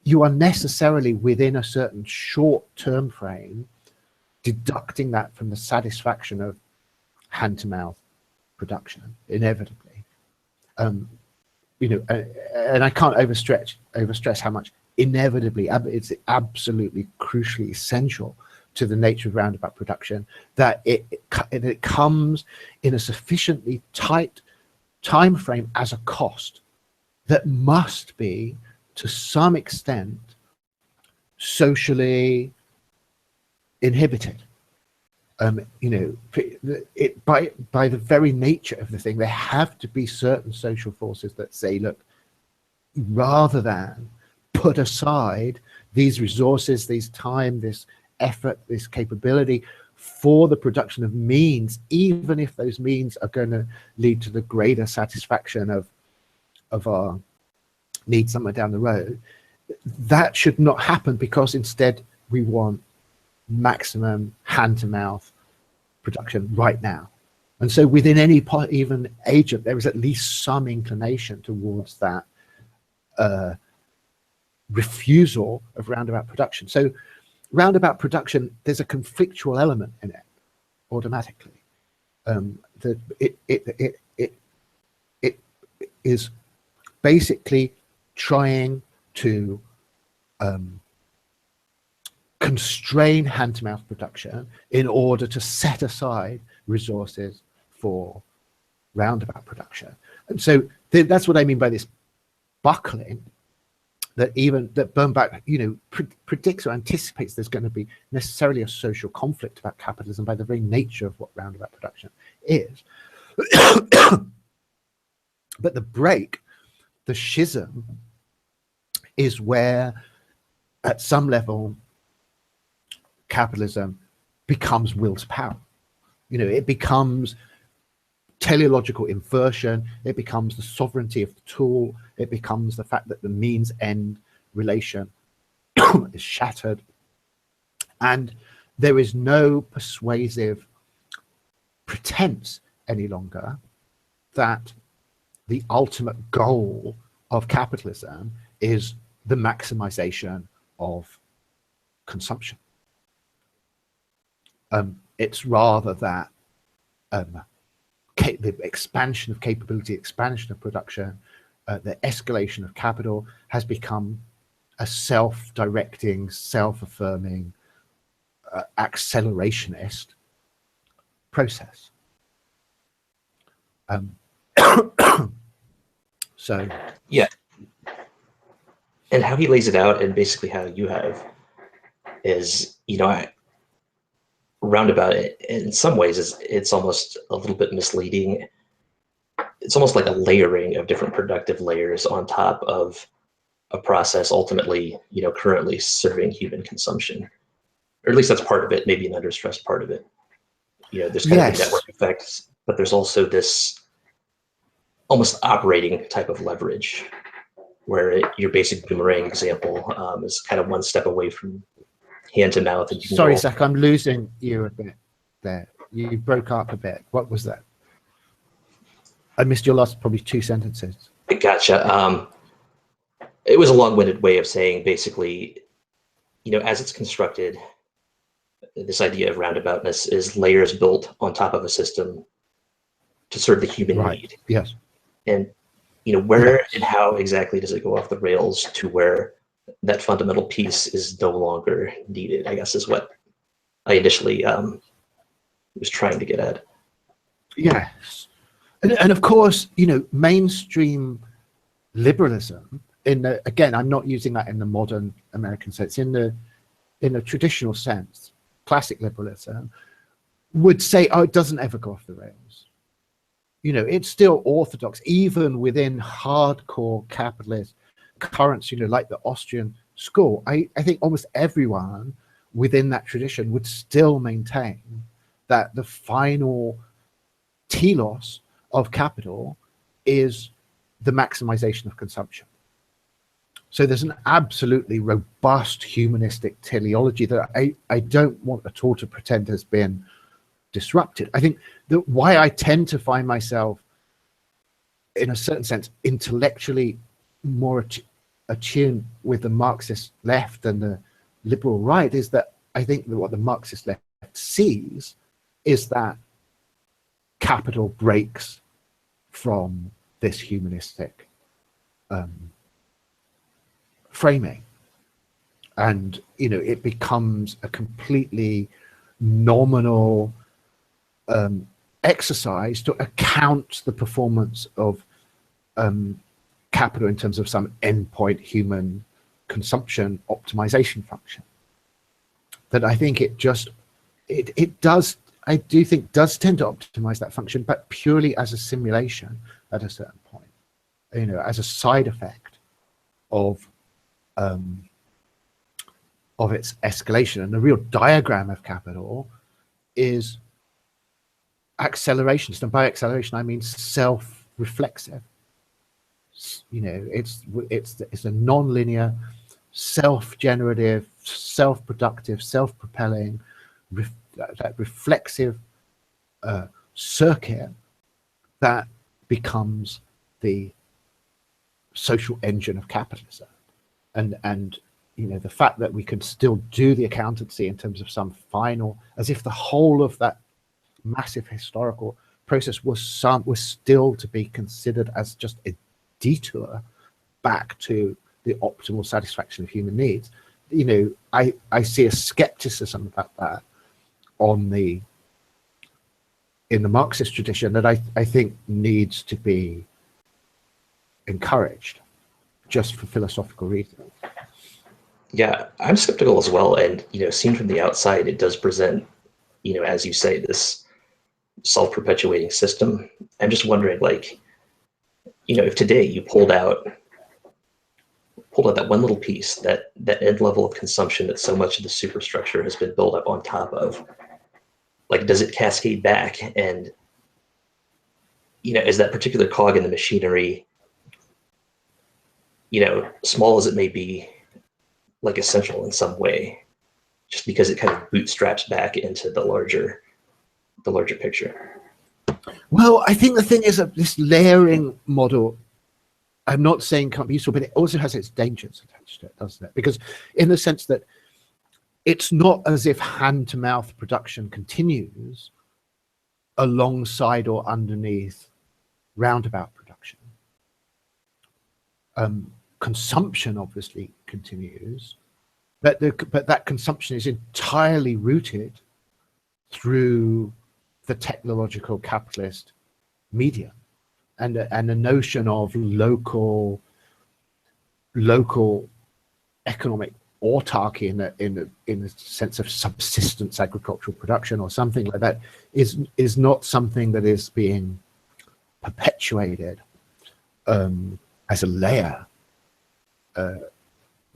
you are necessarily within a certain short-term frame deducting that from the satisfaction of hand-to-mouth production, inevitably. And I can't overstress how much inevitably, it's absolutely crucially essential to the nature of roundabout production that it comes in a sufficiently tight time frame as a cost that must be, to some extent, socially inhibited. By the very nature of the thing, there have to be certain social forces that say, look, rather than put aside these resources, this time, this effort, this capability for the production of means, even if those means are going to lead to the greater satisfaction of our needs somewhere down the road, that should not happen, because instead we want maximum hand-to-mouth production right now. And so within any even agent, there is at least some inclination towards that refusal of roundabout production. So roundabout production, there's a conflictual element in it automatically. That it is basically trying to constrain hand-to-mouth production in order to set aside resources for roundabout production. And so that's what I mean by this buckling, that Birnbach, predicts or anticipates there's going to be necessarily a social conflict about capitalism by the very nature of what roundabout production is. But the break, the schism, is where, at some level, capitalism becomes will to power. It becomes teleological inversion. It becomes the sovereignty of the tool. It becomes the fact that the means-end relation is shattered. And there is no persuasive pretense any longer that the ultimate goal of capitalism is the maximization of consumption. It's rather that the expansion of capability, expansion of production, the escalation of capital has become a self-directing, self-affirming, accelerationist process. So yeah, and how he lays it out, and basically how you have, is roundabout in some ways it's almost a little bit misleading. It's almost like a layering of different productive layers on top of a process ultimately currently serving human consumption, or at least that's part of it, maybe an understressed part of it. There's kind of the network effects, but there's also this almost operating type of leverage, where your basic boomerang example is kind of one step away from hand to mouth. And sorry, Zach, I'm losing you a bit there. You broke up a bit. What was that? I missed your last probably 2 sentences. Gotcha. It was a long-winded way of saying basically, as it's constructed, this idea of roundaboutness is layers built on top of a system to serve the human need. Yes. And where and how exactly does it go off the rails to where that fundamental piece is no longer needed, I guess, is what I initially was trying to get at. Yes. And of course, mainstream liberalism, again, I'm not using that in the modern American sense, in the traditional sense, classic liberalism would say, oh, it doesn't ever go off the rails. It's still orthodox, even within hardcore capitalist currents, like the Austrian school. I think almost everyone within that tradition would still maintain that the final telos of capital is the maximization of consumption. So there's an absolutely robust humanistic teleology that I don't want at all to pretend has been disrupted. I think that why I tend to find myself, in a certain sense, intellectually more attuned with the Marxist left than the liberal right is that I think that what the Marxist left sees is that capital breaks from this humanistic framing, and it becomes a completely nominal exercise to account the performance of capital in terms of some endpoint human consumption optimization function. That I think it does, I do think does tend to optimize that function, but purely as a simulation at a certain point, as a side effect of its escalation. And the real diagram of capital is accelerationist, and by acceleration I mean self-reflexive. It's a non-linear, self-generative, self-productive, self-propelling, that reflexive circuit that becomes the social engine of capitalism. And the fact that we can still do the accountancy in terms of some final, as if the whole of that massive historical process was still to be considered as just a detour back to the optimal satisfaction of human needs. I see a skepticism about that in the Marxist tradition that I think needs to be encouraged just for philosophical reasons. Yeah, I'm skeptical as well. And, seen from the outside, it does present, as you say, this self-perpetuating system. I'm just wondering, if today you pulled out that one little piece, that end level of consumption that so much of the superstructure has been built up on top of, does it cascade back? And, is that particular cog in the machinery, small as it may be, essential in some way, just because it kind of bootstraps back into the larger picture? Well, I think the thing is that this layering model, I'm not saying can't be useful, but it also has its dangers attached to it, doesn't it? Because in the sense that it's not as if hand-to-mouth production continues alongside or underneath roundabout production. Consumption obviously continues, but that consumption is entirely rooted through the technological capitalist medium, and the notion of local economic autarky in the sense of subsistence agricultural production or something like that is not something that is being perpetuated as a layer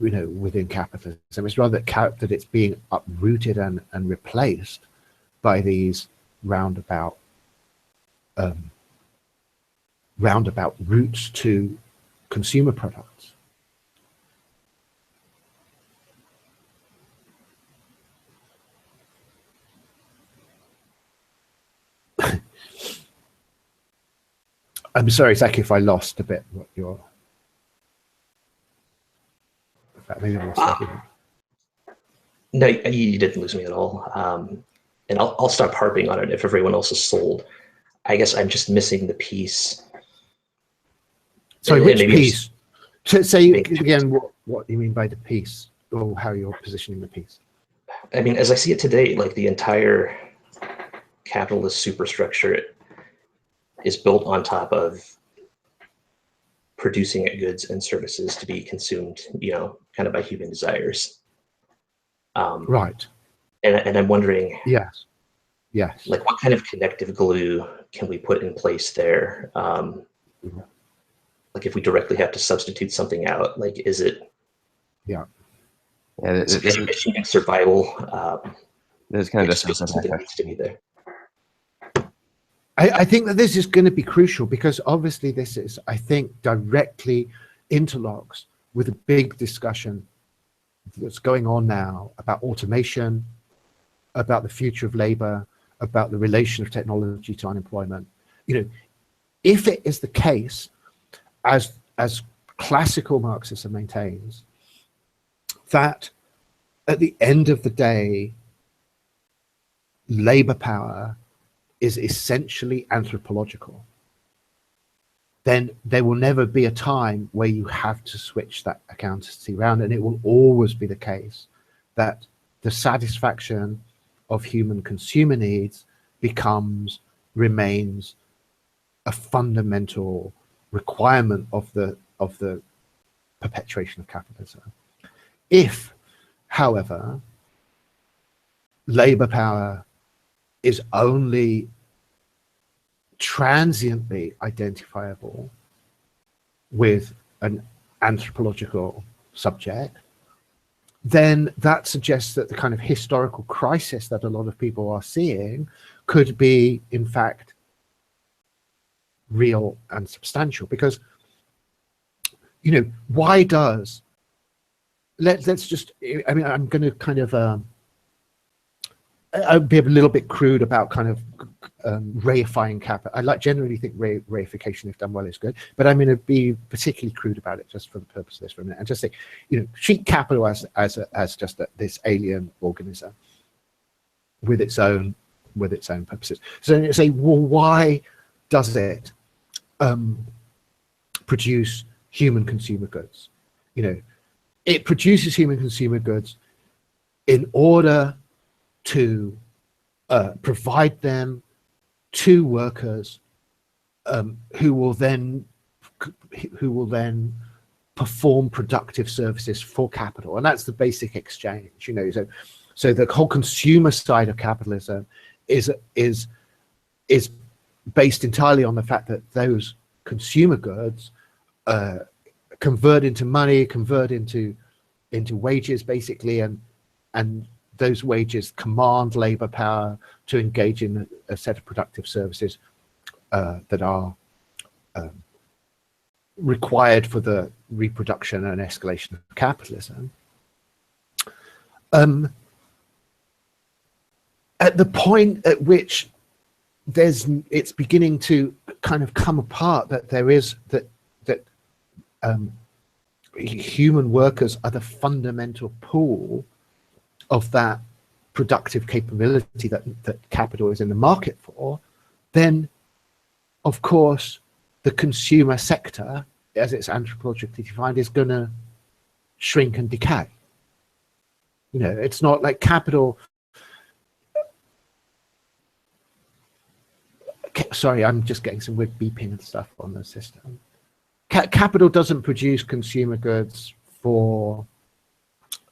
within capitalism. It's rather that it's being uprooted and replaced by these roundabout routes to consumer products. I'm sorry, Zach, if I lost a bit what you're. In fact, maybe I lost everything. No, you didn't lose me at all. And I'll stop harping on it if everyone else is sold. I guess I'm just missing the piece. Sorry, which piece? Say again what you mean by the piece, or how you're positioning the piece. I mean, as I see it today, like the entire capitalist superstructure is built on top of producing goods and services to be consumed, kind of by human desires. Right. And I'm wondering, yes, like what kind of connective glue can we put in place there? Like if we directly have to substitute something out, like is it? Is it achieving survival? There's kind of something needs to be there. I think that this is going to be crucial because obviously this is, I think, directly interlocks with a big discussion that's going on now about automation, about the future of labor, about the relation of technology to unemployment. If it is the case, as classical Marxism maintains, that at the end of the day, labor power is essentially anthropological, then there will never be a time where you have to switch that accountancy around, and it will always be the case that the satisfaction of human consumer needs remains a fundamental requirement of the perpetuation of capitalism. If, however, labor power is only transiently identifiable with an anthropological subject, then that suggests that the kind of historical crisis that a lot of people are seeing could be, in fact, real and substantial. Because, why does, let's just, I mean, I'm going to kind of, I'll be a little bit crude about kind of reifying capital. I generally think reification, if done well, is good, but I'm going to be particularly crude about it just for the purpose of this for a minute, and just say, treat capital as just this alien organism with its own purposes. So say, well, why does it produce human consumer goods? It produces human consumer goods in order to provide them to workers who will then perform productive services for capital, and that's the basic exchange. So the whole consumer side of capitalism is based entirely on the fact that those consumer goods convert into money, convert into wages, basically, and those wages command labor power to engage in a set of productive services that are required for the reproduction and escalation of capitalism. At the point at which it's beginning to kind of come apart that that human workers are the fundamental pool of that productive capability that capital is in the market for, then of course the consumer sector, as it's anthropologically defined, is going to shrink and decay. It's not like capital. Sorry, I'm just getting some weird beeping and stuff on the system. Capital doesn't produce consumer goods for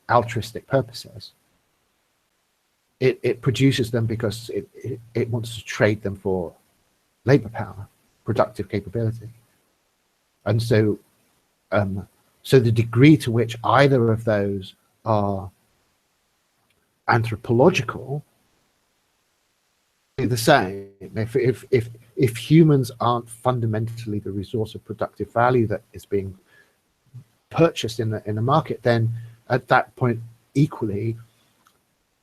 altruistic purposes. It produces them because it wants to trade them for labor power, productive capability. And so So the degree to which either of those are anthropological is the same. If humans aren't fundamentally the resource of productive value that is being purchased in the market, then at that point, equally,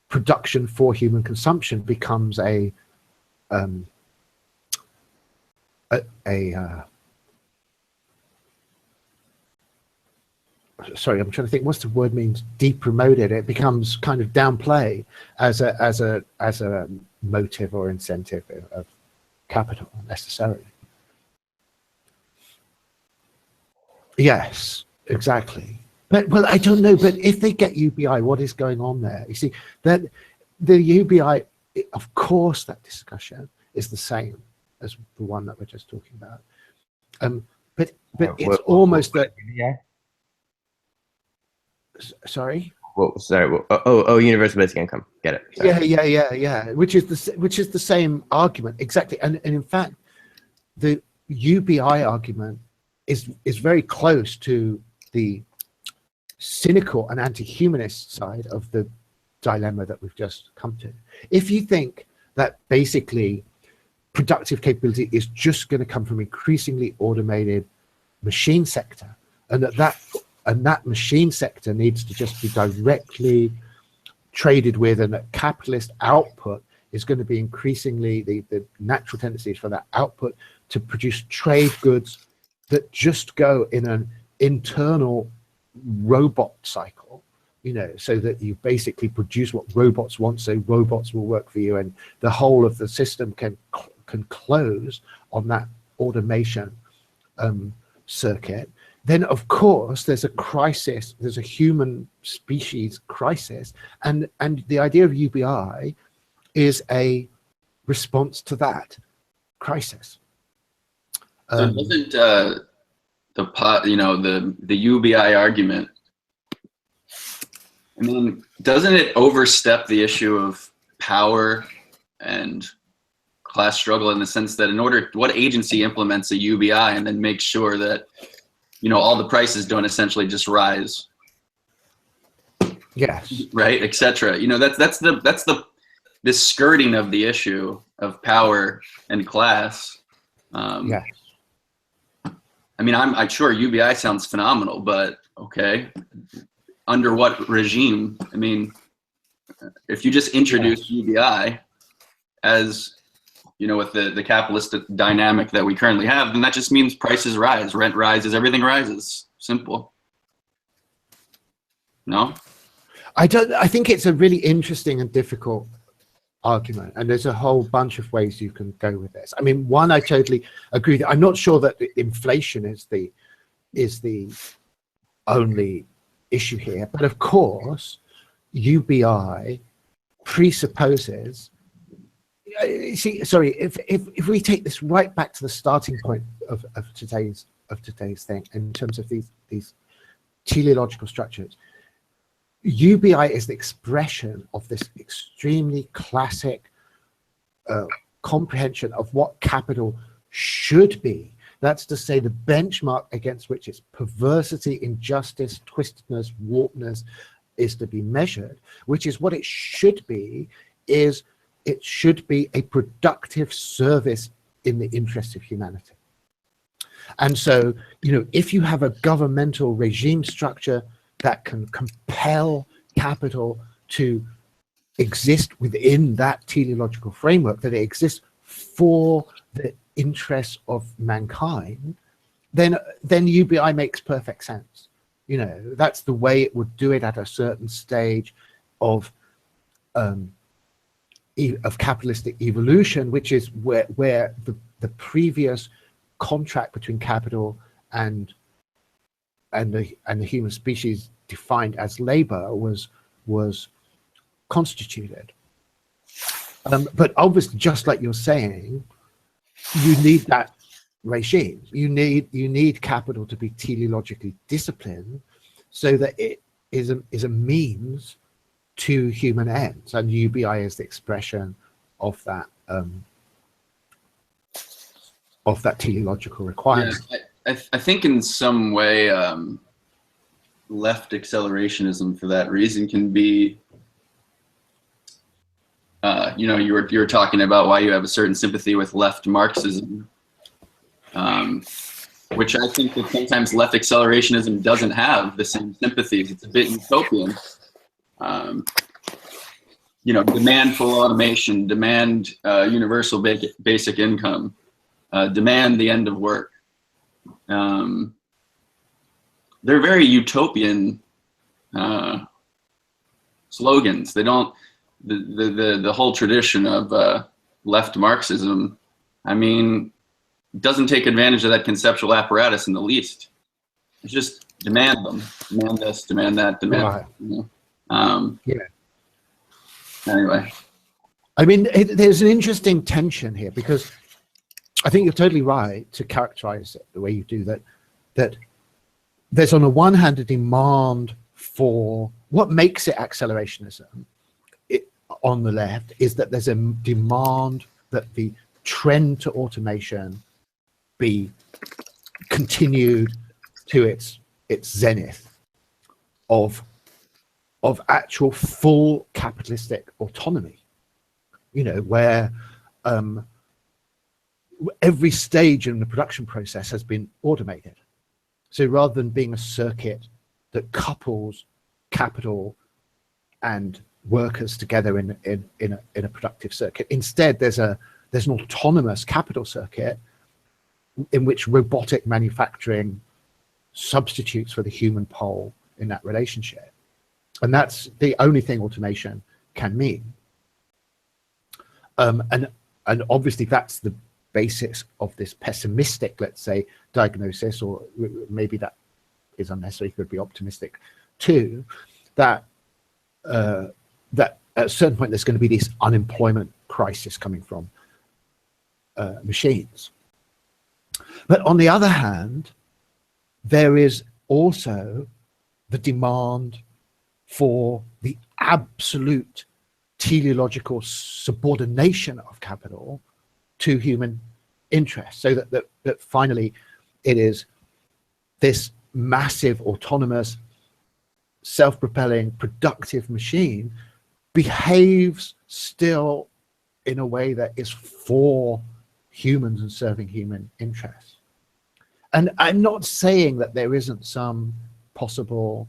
production for human consumption becomes sorry, I'm trying to think what's the word means, depromoted. It becomes kind of downplay as a motive or incentive of capital necessarily. Yes, exactly. But well, I don't know. But if they get UBI, what is going on there? You see, that the UBI, of course, that discussion is the same as the one that we're just talking about. But it's almost that. Sorry. Well, sorry. Oh, universal basic income. Get it. Sorry. Yeah. Which is the same argument exactly, and in fact, the UBI argument is very close to the cynical and anti-humanist side of the dilemma that we've just come to. If you think that basically productive capability is just going to come from increasingly automated machine sector, and that machine sector needs to just be directly traded with, and that capitalist output is going to be increasingly the natural tendencies for that output to produce trade goods that just go in an internal robot cycle, so that you basically produce what robots want, so robots will work for you, and the whole of the system can close on that automation circuit. Then of course there's a crisis, there's a human species crisis, and the idea of UBI is a response to that crisis. So doesn't the UBI argument, I mean, doesn't it overstep the issue of power and class struggle, in the sense that what agency implements a UBI and then makes sure that all the prices don't essentially just rise? Yes. Right, etc. That's this skirting of the issue of power and class. Yes. I mean, I'm sure UBI sounds phenomenal, but okay, under what regime? I mean, if you just introduce UBI as, with the capitalist dynamic that we currently have, then that just means prices rise, rent rises, everything rises. Simple. No? I think it's a really interesting and difficult argument, and there's a whole bunch of ways you can go with this. I mean, one, I totally agree that I'm not sure that inflation is the only issue here, but of course UBI presupposes, if we take this right back to the starting point of today's thing, in terms of these teleological structures, UBI is the expression of this extremely classic comprehension of what capital should be. That's to say, the benchmark against which its perversity, injustice, twistedness, warpedness is to be measured, which is what it should be, is it should be a productive service in the interest of humanity. And so, if you have a governmental regime structure that can compel capital to exist within that teleological framework, that it exists for the interests of mankind, then UBI makes perfect sense. That's the way it would do it at a certain stage of capitalistic evolution, which is where the previous contract between capital and the human species defined as labor was constituted. But obviously, just like you're saying, you need that regime. You need capital to be teleologically disciplined, so that it is a means to human ends, and UBI is the expression of that teleological requirement. Yeah, I think in some way, left accelerationism for that reason can be, you were talking about why you have a certain sympathy with left Marxism, which I think that sometimes left accelerationism doesn't have the same sympathies. It's a bit utopian. Demand full automation, demand universal basic income, demand the end of work. They're very utopian slogans. They don't, the whole tradition of left Marxism, I mean, doesn't take advantage of that conceptual apparatus in the least. It's just demand them, demand this, demand that, demand. Right. Yeah. Anyway, I mean, there's an interesting tension here, because I think you're totally right to characterize it the way you do, that there's on the one hand a demand for what makes it accelerationism. On the left is that there's a demand that the trend to automation be continued to its zenith of actual full capitalistic autonomy, where every stage in the production process has been automated. So rather than being a circuit that couples capital and workers together in a productive circuit, instead there's an autonomous capital circuit in which robotic manufacturing substitutes for the human pole in that relationship. And that's the only thing automation can mean. And obviously that's the basis of this pessimistic, let's say, diagnosis, or maybe that is unnecessary, could be optimistic too, that at a certain point there's going to be this unemployment crisis coming from machines. But on the other hand, there is also the demand for the absolute teleological subordination of capital to human interests, so that finally it is this massive, autonomous, self-propelling, productive machine behaves still in a way that is for humans and serving human interests. And I'm not saying that there isn't some possible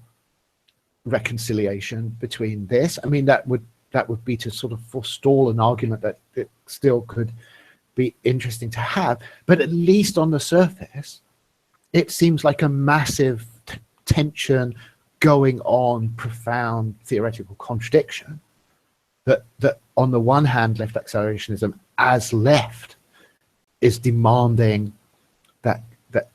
reconciliation between this. I mean, that would be to sort of forestall an argument that it still could be interesting to have, but at least on the surface it seems like a massive tension going on, profound theoretical contradiction, that on the one hand left accelerationism as left is demanding that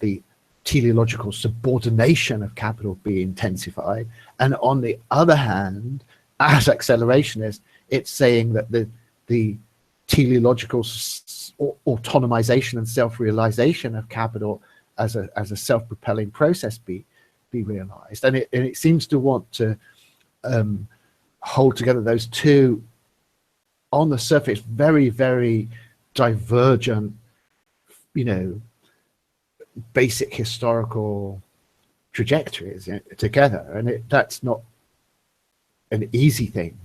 the teleological subordination of capital be intensified, and on the other hand, as accelerationist, it's saying that the teleological autonomization and self-realization of capital as a self-propelling process be realized. And it seems to want to hold together those two, on the surface, very, very divergent, basic historical trajectories together, and that's not an easy thing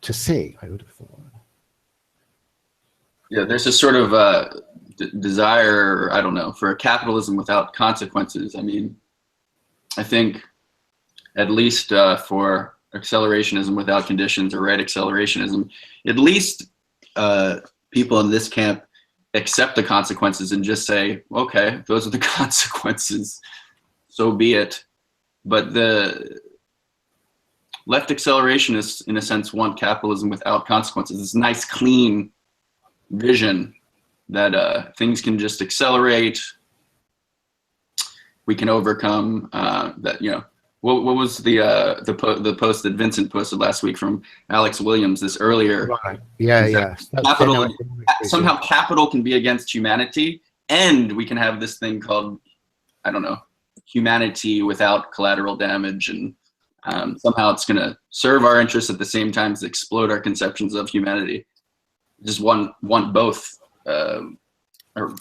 to see, I would have thought. Yeah, there's a sort of desire, I don't know, for a capitalism without consequences. I mean, I think at least for accelerationism without conditions, or right accelerationism, at least people in this camp accept the consequences and just say, okay, those are the consequences, so be it. But the left accelerationists, in a sense, want capitalism without consequences. This nice, clean vision that things can just accelerate. We can overcome that. What was the post that Vincent posted last week from Alex Williams? This earlier, right? Yeah. Capital, somehow capital can be against humanity, and we can have this thing called, I don't know, humanity without collateral damage, and somehow it's going to serve our interests at the same time as explode our conceptions of humanity. Just want both, or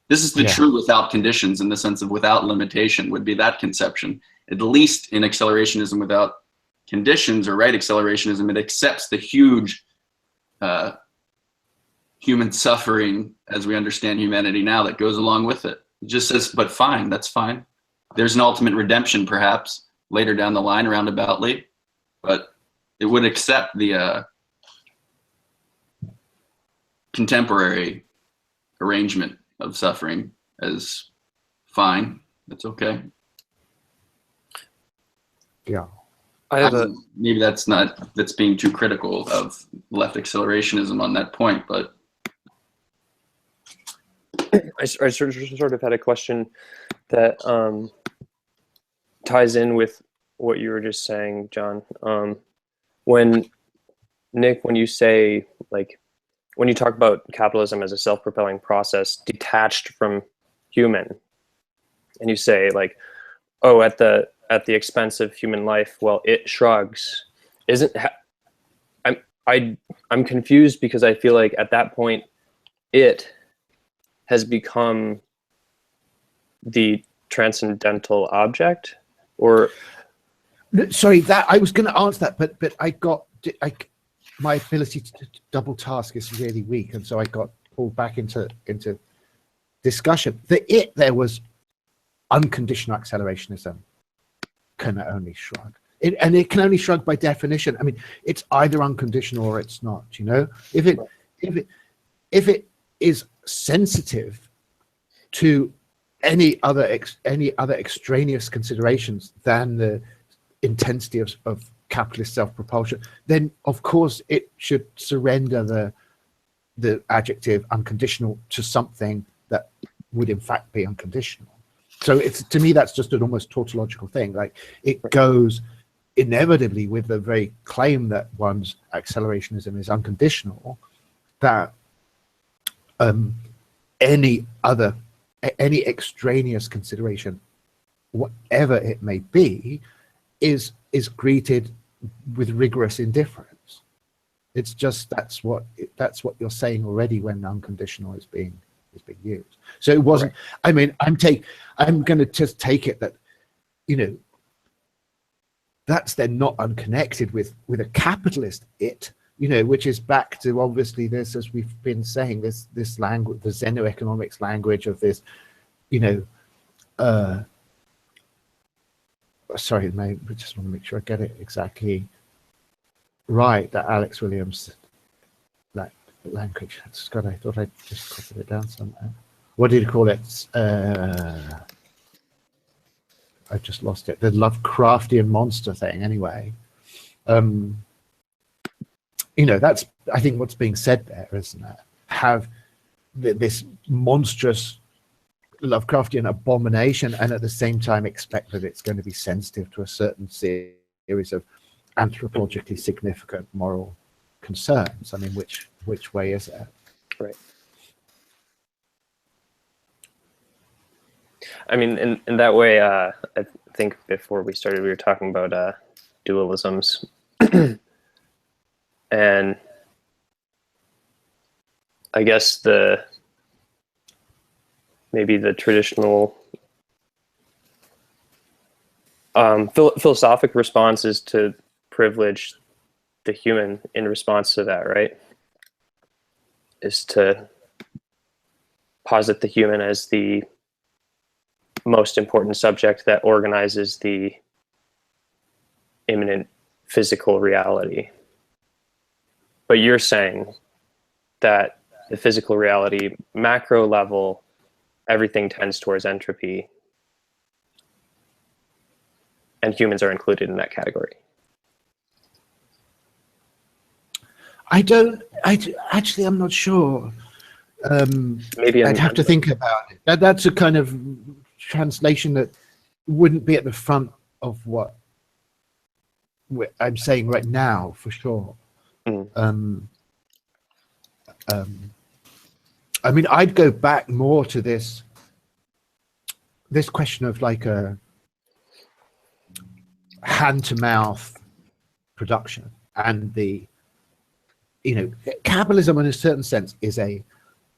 This is the true without conditions, in the sense of without limitation, would be that conception. At least in accelerationism without conditions, or right accelerationism, it accepts the huge human suffering as we understand humanity now that goes along with it. It just says, but fine, that's fine. There's an ultimate redemption perhaps later down the line roundaboutly, but it would accept the contemporary arrangement of suffering as fine. That's okay. Yeah. Maybe that's being too critical of left accelerationism on that point, but I sort of had a question that ties in with what you were just saying, John. When you say, like, when you talk about capitalism as a self-propelling process detached from human, and you say, like, oh, at the expense of human life, well, it shrugs. I'm confused, because I feel like at that point it has become the transcendental object, or sorry, that I was going to answer that, but my ability to double task is really weak, and so I got pulled back into discussion. There was unconditional accelerationism can only shrug. It can only shrug by definition. I mean, it's either unconditional or it's not. You know, if it is sensitive to any other extraneous considerations than the intensity of capitalist self-propulsion, then of course it should surrender the adjective unconditional to something that would in fact be unconditional. So to me that's just an almost tautological thing. Like, it goes inevitably with the very claim that one's accelerationism is unconditional, that any extraneous consideration, whatever it may be, is greeted with rigorous indifference. It's just that's what you're saying already when unconditional is being used. So it wasn't. Right. I mean, I'm going to just take it that, you know, that's then not unconnected with a capitalist it, you know, which is back to obviously this, as we've been saying, this language, the xenoeconomics language of this, you know, sorry, I just want to make sure I get it exactly right, that Alex Williams, that language, God, I thought I just copied it down somewhere. What did he call it? I've just lost it. The Lovecraftian monster thing, anyway. You know, that's, I think, what's being said there, isn't it? Have this monstrous Lovecraftian abomination, and at the same time expect that it's going to be sensitive to a certain series of anthropologically significant moral concerns. I mean, which way is it? Right. I mean, in that way, I think before we started, we were talking about dualisms, and I guess maybe the traditional philosophic response is to privilege the human in response to that, right? Is to posit the human as the most important subject that organizes the imminent physical reality. But you're saying that the physical reality, macro level, everything tends towards entropy, and humans are included in that category. Actually, I'm not sure. Maybe I'd have to think about it. That's a kind of translation that wouldn't be at the front of what I'm saying right now, for sure. Mm. I mean, I'd go back more to this question of like a hand-to-mouth production, and the, you know, capitalism in a certain sense is a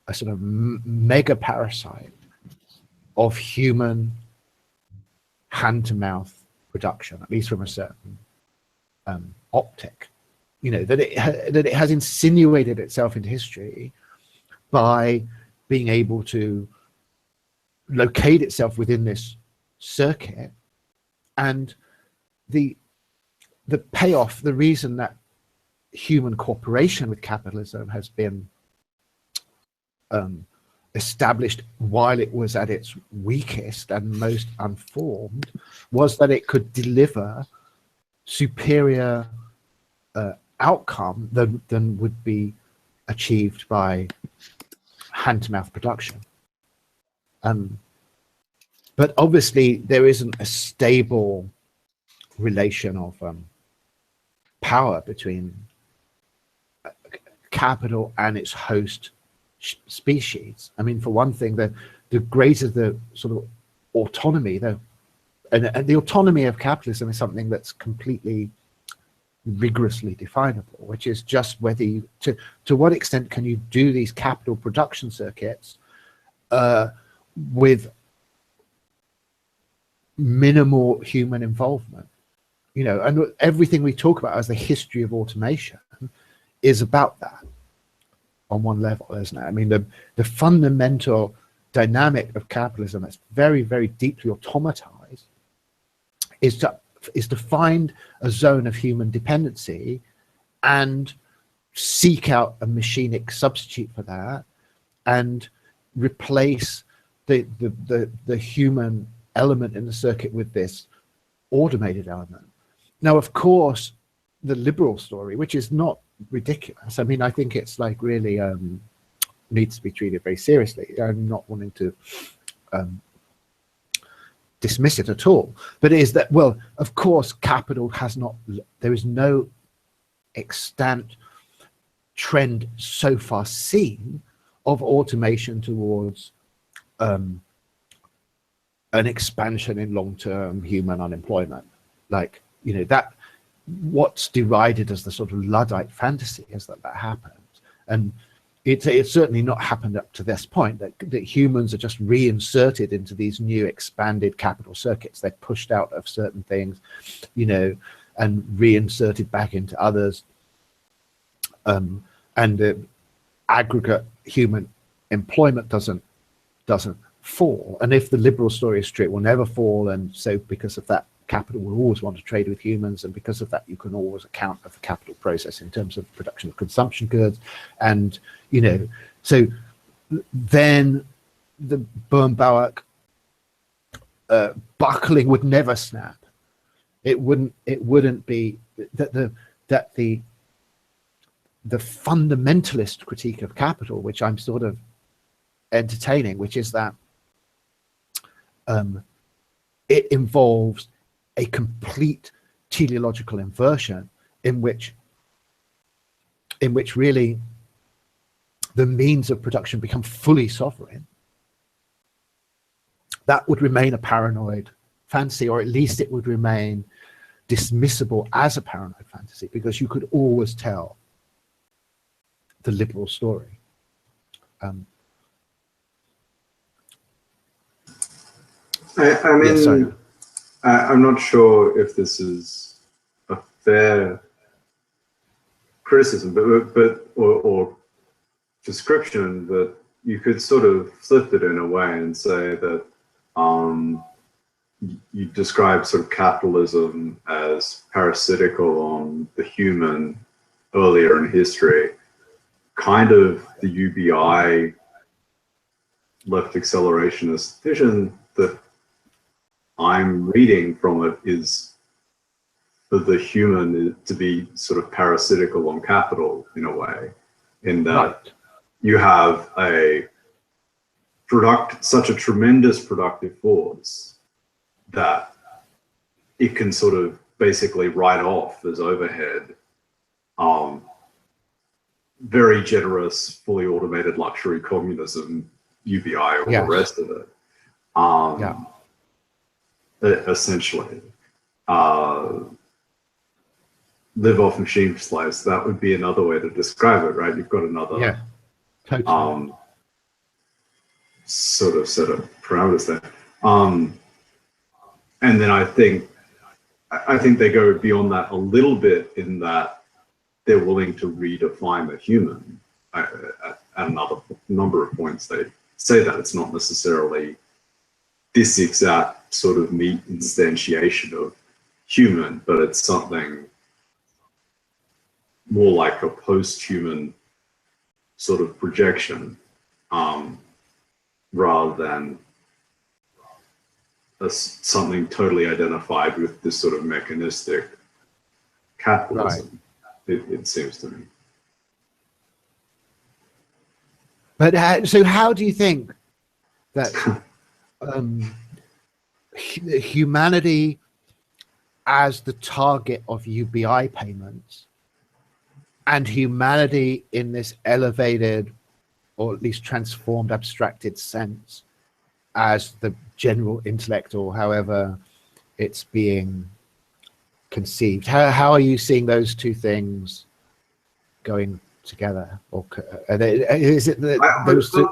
a sort of mega parasite of human hand-to-mouth production, at least from a certain optic. You know, that it has insinuated itself into history by being able to locate itself within this circuit, and the payoff, the reason that human cooperation with capitalism has been established while it was at its weakest and most unformed, was that it could deliver superior outcome than would be achieved by hand-to-mouth production. But obviously there isn't a stable relation of power between capital and its host species. I mean, for one thing, the greater the sort of autonomy, and the autonomy of capitalism is something that's completely rigorously definable, which is just whether you, to what extent can you do these capital production circuits with minimal human involvement. You know, and everything we talk about as the history of automation is about that on one level, isn't it? I mean, the fundamental dynamic of capitalism that's very, very deeply automatized is to find a zone of human dependency and seek out a machinic substitute for that and replace the human element in the circuit with this automated element. Now, of course, the liberal story, which is not ridiculous. I mean, I think it's like really needs to be treated very seriously. I'm not wanting to dismiss it at all, but it is that, well, of course, capital has not, there is no extant trend so far seen of automation towards an expansion in long-term human unemployment. Like, you know, that what's derided as the sort of Luddite fantasy is that happens. And it's certainly not happened up to this point, that humans are just reinserted into these new expanded capital circuits. They're pushed out of certain things, you know, and reinserted back into others. And the aggregate human employment doesn't fall. And if the liberal story is true, it will never fall. And so because of that, capital will always want to trade with humans, and because of that you can always account for the capital process in terms of production of consumption goods. And you know, so then the Bernbauer buckling would never snap. It wouldn't be that the fundamentalist critique of capital, which I'm sort of entertaining, which is that it involves a complete teleological inversion in which really the means of production become fully sovereign. That would remain a paranoid fantasy, or at least it would remain dismissible as a paranoid fantasy, because you could always tell the liberal story. I mean, yes, I'm not sure if this is a fair criticism, or description, but you could sort of flip it in a way and say that you describe sort of capitalism as parasitical on the human earlier in history. Kind of the UBI left accelerationist vision that I'm reading from it is for the human to be sort of parasitical on capital in a way, in that right. You have such a tremendous productive force that it can sort of basically write off as overhead very generous, fully automated luxury communism, UBI, or yes. The rest of it. Yeah. Essentially, live off machine slaves. That would be another way to describe it, right? You've got another, yeah, totally. sort of set of parameters there. And then I think they go beyond that a little bit in that they're willing to redefine the human. At another number of points, they say that it's not necessarily this exact sort of neat instantiation of human, but it's something more like a post-human sort of projection, rather than something totally identified with this sort of mechanistic capitalism. Right. It seems to me. But so how do you think that humanity as the target of UBI payments and humanity in this elevated or at least transformed abstracted sense as the general intellect, or however it's being conceived, how are you seeing those two things going together? Or are they, is it that those two?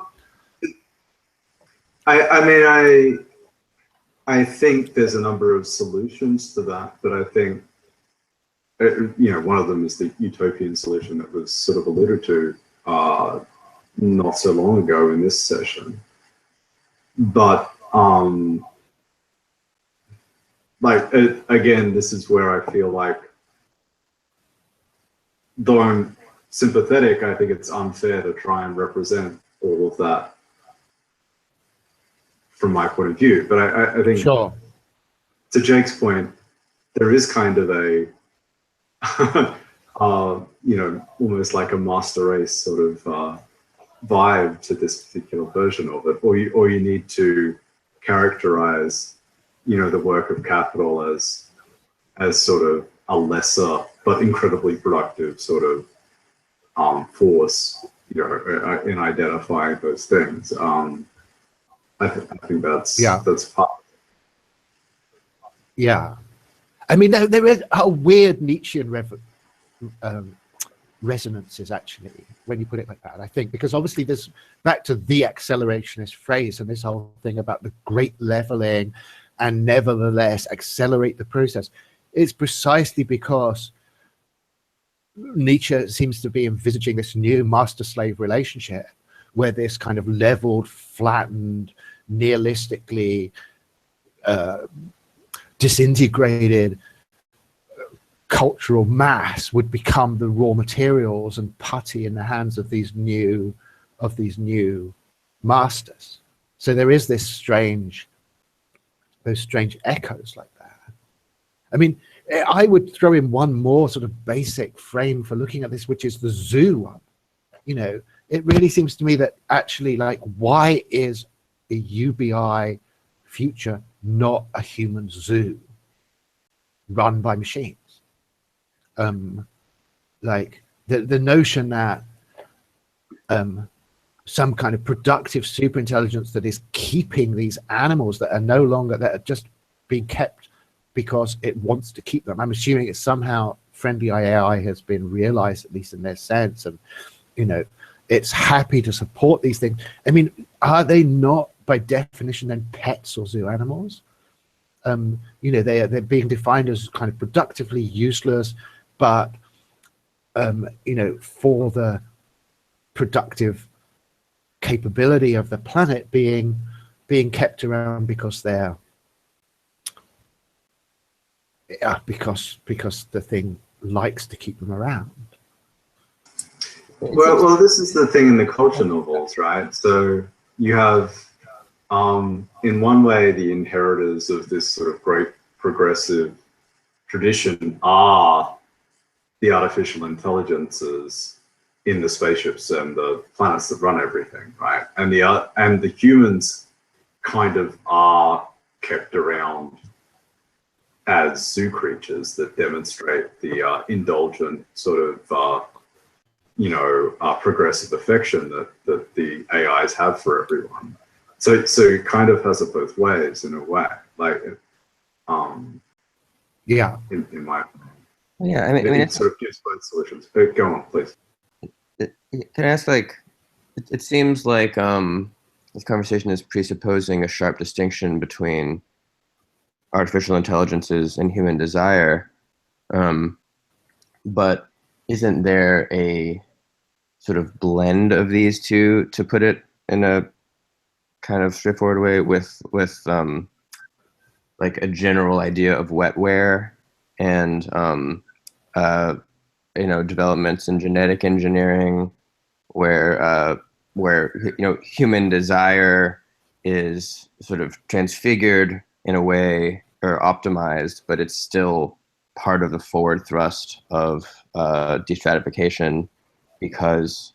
I think there's a number of solutions to that, but I think, one of them is the utopian solution that was sort of alluded to not so long ago in this session. But again, this is where I feel like, though I'm sympathetic, I think it's unfair to try and represent all of that from my point of view. But I think, sure, to Jake's point, there is kind of a almost like a master race sort of vibe to this particular version of it, or you need to characterize, the work of capital as sort of a lesser but incredibly productive sort of force, in identifying those things. I think that's part. Yeah, I mean there is a weird Nietzschean resonances actually when you put it like that, I think, because obviously there's back to the accelerationist phrase and this whole thing about the great leveling and nevertheless accelerate the process. It's precisely because Nietzsche seems to be envisaging this new master-slave relationship where this kind of leveled, flattened, nihilistically disintegrated cultural mass would become the raw materials and putty in the hands of these new masters. So there is those strange echoes like that. I mean, I would throw in one more sort of basic frame for looking at this, which is the zoo one. It really seems to me that actually, like, why is a UBI future not a human zoo run by machines? Like the notion that some kind of productive superintelligence that is keeping these animals that are just being kept because it wants to keep them. I'm assuming it's somehow friendly AI has been realized, at least in their sense, and it's happy to support these things. I mean, are they not by definition then pets or zoo animals? They're being defined as kind of productively useless, but for the productive capability of the planet being kept around because they're because the thing likes to keep them around. Well, this is the thing in the culture novels, right? So you have, in one way, the inheritors of this sort of great progressive tradition are the artificial intelligences in the spaceships and the planets that run everything, right? And the humans kind of are kept around as zoo creatures that demonstrate the indulgent sort of progressive affection that the AIs have for everyone. So it kind of has it both ways in a way, like in my opinion. Yeah, I mean, it sort of gives both solutions. Go on, please. Can I ask, like, it seems like this conversation is presupposing a sharp distinction between artificial intelligences and human desire. But isn't there a sort of blend of these two, to put it in a kind of straightforward way, with like a general idea of wetware and developments in genetic engineering, where human desire is sort of transfigured in a way, or optimized, but it's still part of the forward thrust of destratification, because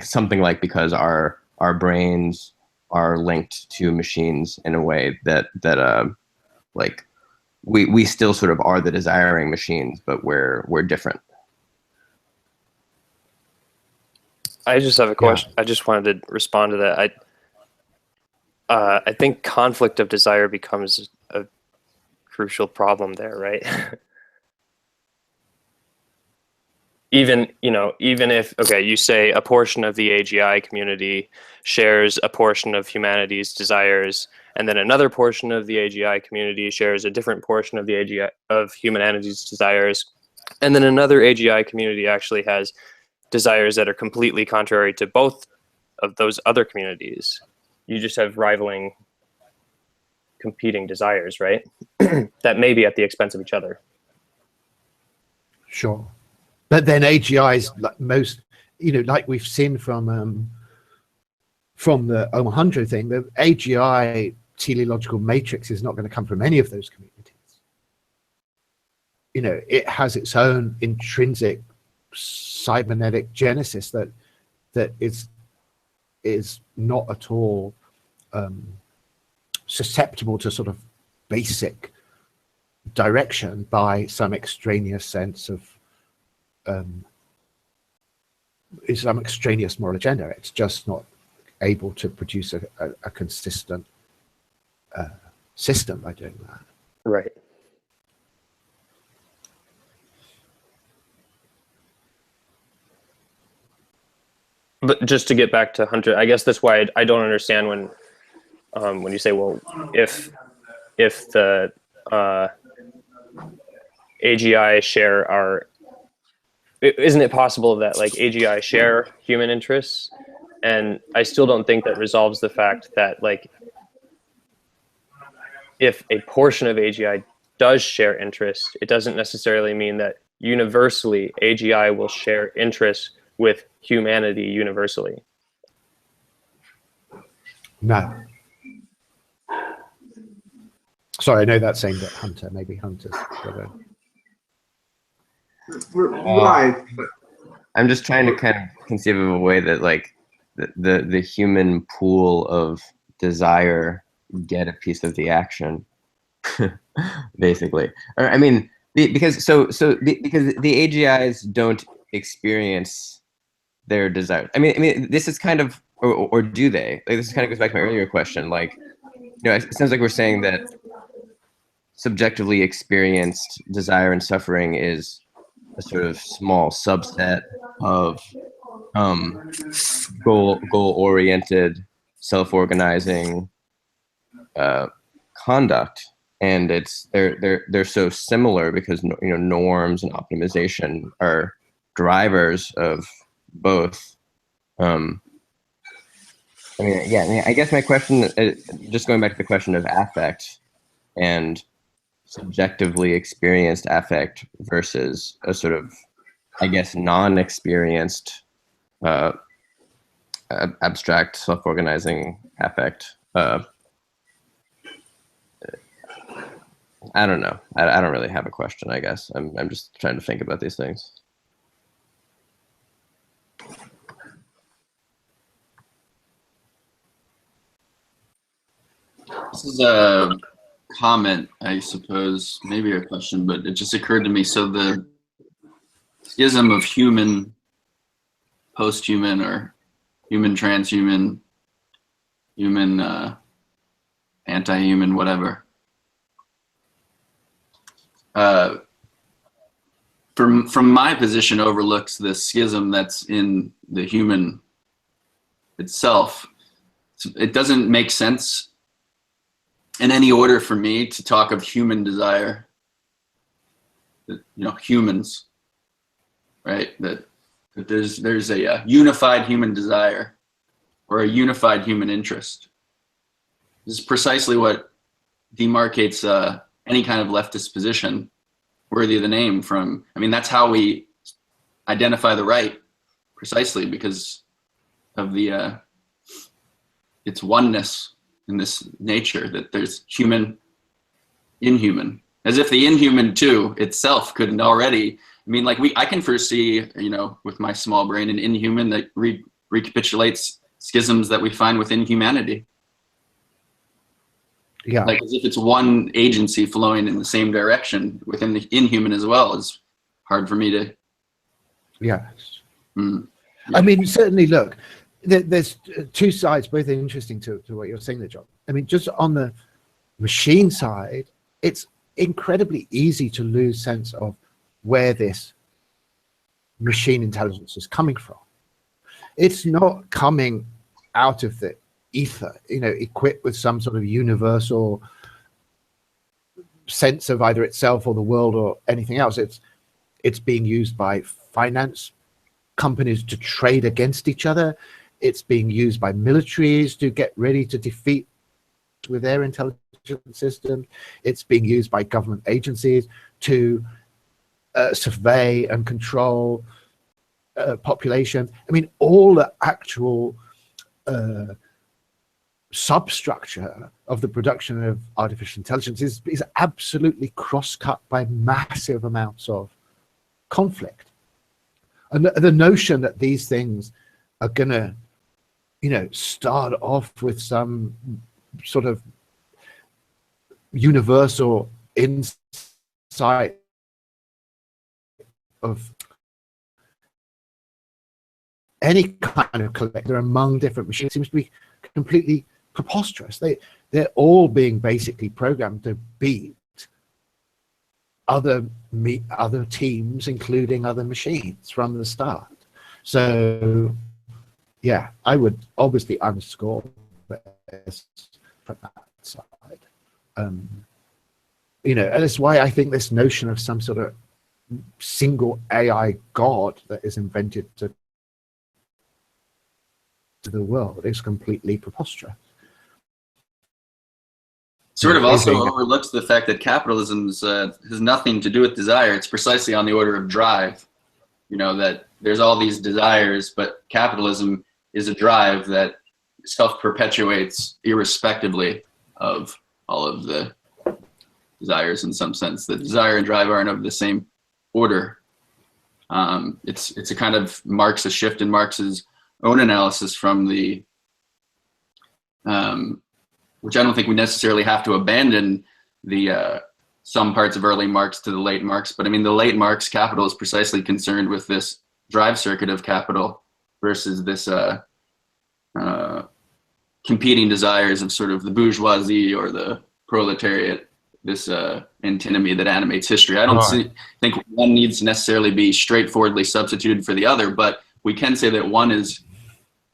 something like, because our brains are linked to machines in a way that like we still sort of are the desiring machines, but we're different. I just have a question. I just wanted to respond to that. I think conflict of desire becomes a crucial problem there, right? Even if, okay, you say a portion of the AGI community shares a portion of humanity's desires, and then another portion of the AGI community shares a different portion of the AGI of humanity's desires, and then another AGI community actually has desires that are completely contrary to both of those other communities. You just have rivaling, competing desires, right? That may be at the expense of each other. Sure. But then AGI's most, like we've seen from the OM100 thing, the AGI teleological matrix is not going to come from any of those communities. It has its own intrinsic cybernetic genesis that is not at all susceptible to sort of basic direction by some extraneous sense of some extraneous moral agenda. It's just not able to produce a consistent system by doing that. Right. But just to get back to Hunter, I guess that's why I don't understand when you say, well, if the AGI share our, isn't it possible that like AGI share human interests? And I still don't think that resolves the fact that like if a portion of AGI does share interests, it doesn't necessarily mean that universally AGI will share interests with humanity universally. No. Sorry, I know that's aimed at Hunter. Maybe Hunter's got a... Right. I'm just trying to kind of conceive of a way that like the human pool of desire get a piece of the action, basically. Or, I mean, because because the AGIs don't experience their desire. I mean, this is kind of, or do they? Like, this kind of goes back to my earlier question. Like, it sounds like we're saying that subjectively experienced desire and suffering is a sort of small subset of goal-oriented, self-organizing conduct, and they're so similar because norms and optimization are drivers of both. I guess my question, just going back to the question of affect and subjectively experienced affect versus a sort of, I guess, non-experienced abstract self-organizing affect. I don't know. I don't really have a question, I guess. I'm just trying to think about these things. This is a comment, I suppose, maybe a question, but it just occurred to me. So the schism of human, post-human, or human, transhuman, human, anti-human, whatever. From my position, overlooks the schism that's in the human itself. it doesn't make sense in any order for me to talk of human desire. That, you know, humans, right? That there's a unified human desire or a unified human interest. This is precisely what demarcates any kind of leftist position worthy of the name from, I mean, that's how we identify the right, precisely because of the its oneness in this nature, that there's human, inhuman, as if the inhuman too itself couldn't already, I mean, like I can foresee, you know, with my small brain, an inhuman that recapitulates schisms that we find within humanity. Yeah. Like as if it's one agency flowing in the same direction within the inhuman as well. Is hard for me to. Yes. Yeah. I mean, certainly, look, there's two sides, both interesting to what you're saying there, John. I mean, just on the machine side, it's incredibly easy to lose sense of where this machine intelligence is coming from. It's not coming out of the ether, you know, equipped with some sort of universal sense of either itself or the world or anything else. It's being used by finance companies to trade against each other. It's being used by militaries to get ready to defeat with their intelligence system. It's being used by government agencies to survey and control population. I mean, all the actual substructure of the production of artificial intelligence is absolutely cross-cut by massive amounts of conflict. And the notion that these things are going to, you know, start off with some sort of universal insight of any kind of collector among different machines seems to be completely preposterous. They're all being basically programmed to beat other teams, including other machines from the start. So yeah, I would obviously underscore this from that side. You know, and it's why I think this notion of some sort of single AI god that is invented to the world is completely preposterous. Sort of also overlooks the fact that capitalism has nothing to do with desire. It's precisely on the order of drive. You know, that there's all these desires, but capitalism is a drive that self-perpetuates irrespectively of all of the desires in some sense. The desire and drive aren't of the same order. It's a kind of Marxist shift in Marx's own analysis from the which I don't think we necessarily have to abandon the some parts of early Marx to the late Marx, but I mean the late Marx capital is precisely concerned with this drive circuit of capital versus this competing desires of sort of the bourgeoisie or the proletariat, this antinomy that animates history. I don't think one needs to necessarily be straightforwardly substituted for the other, but we can say that one is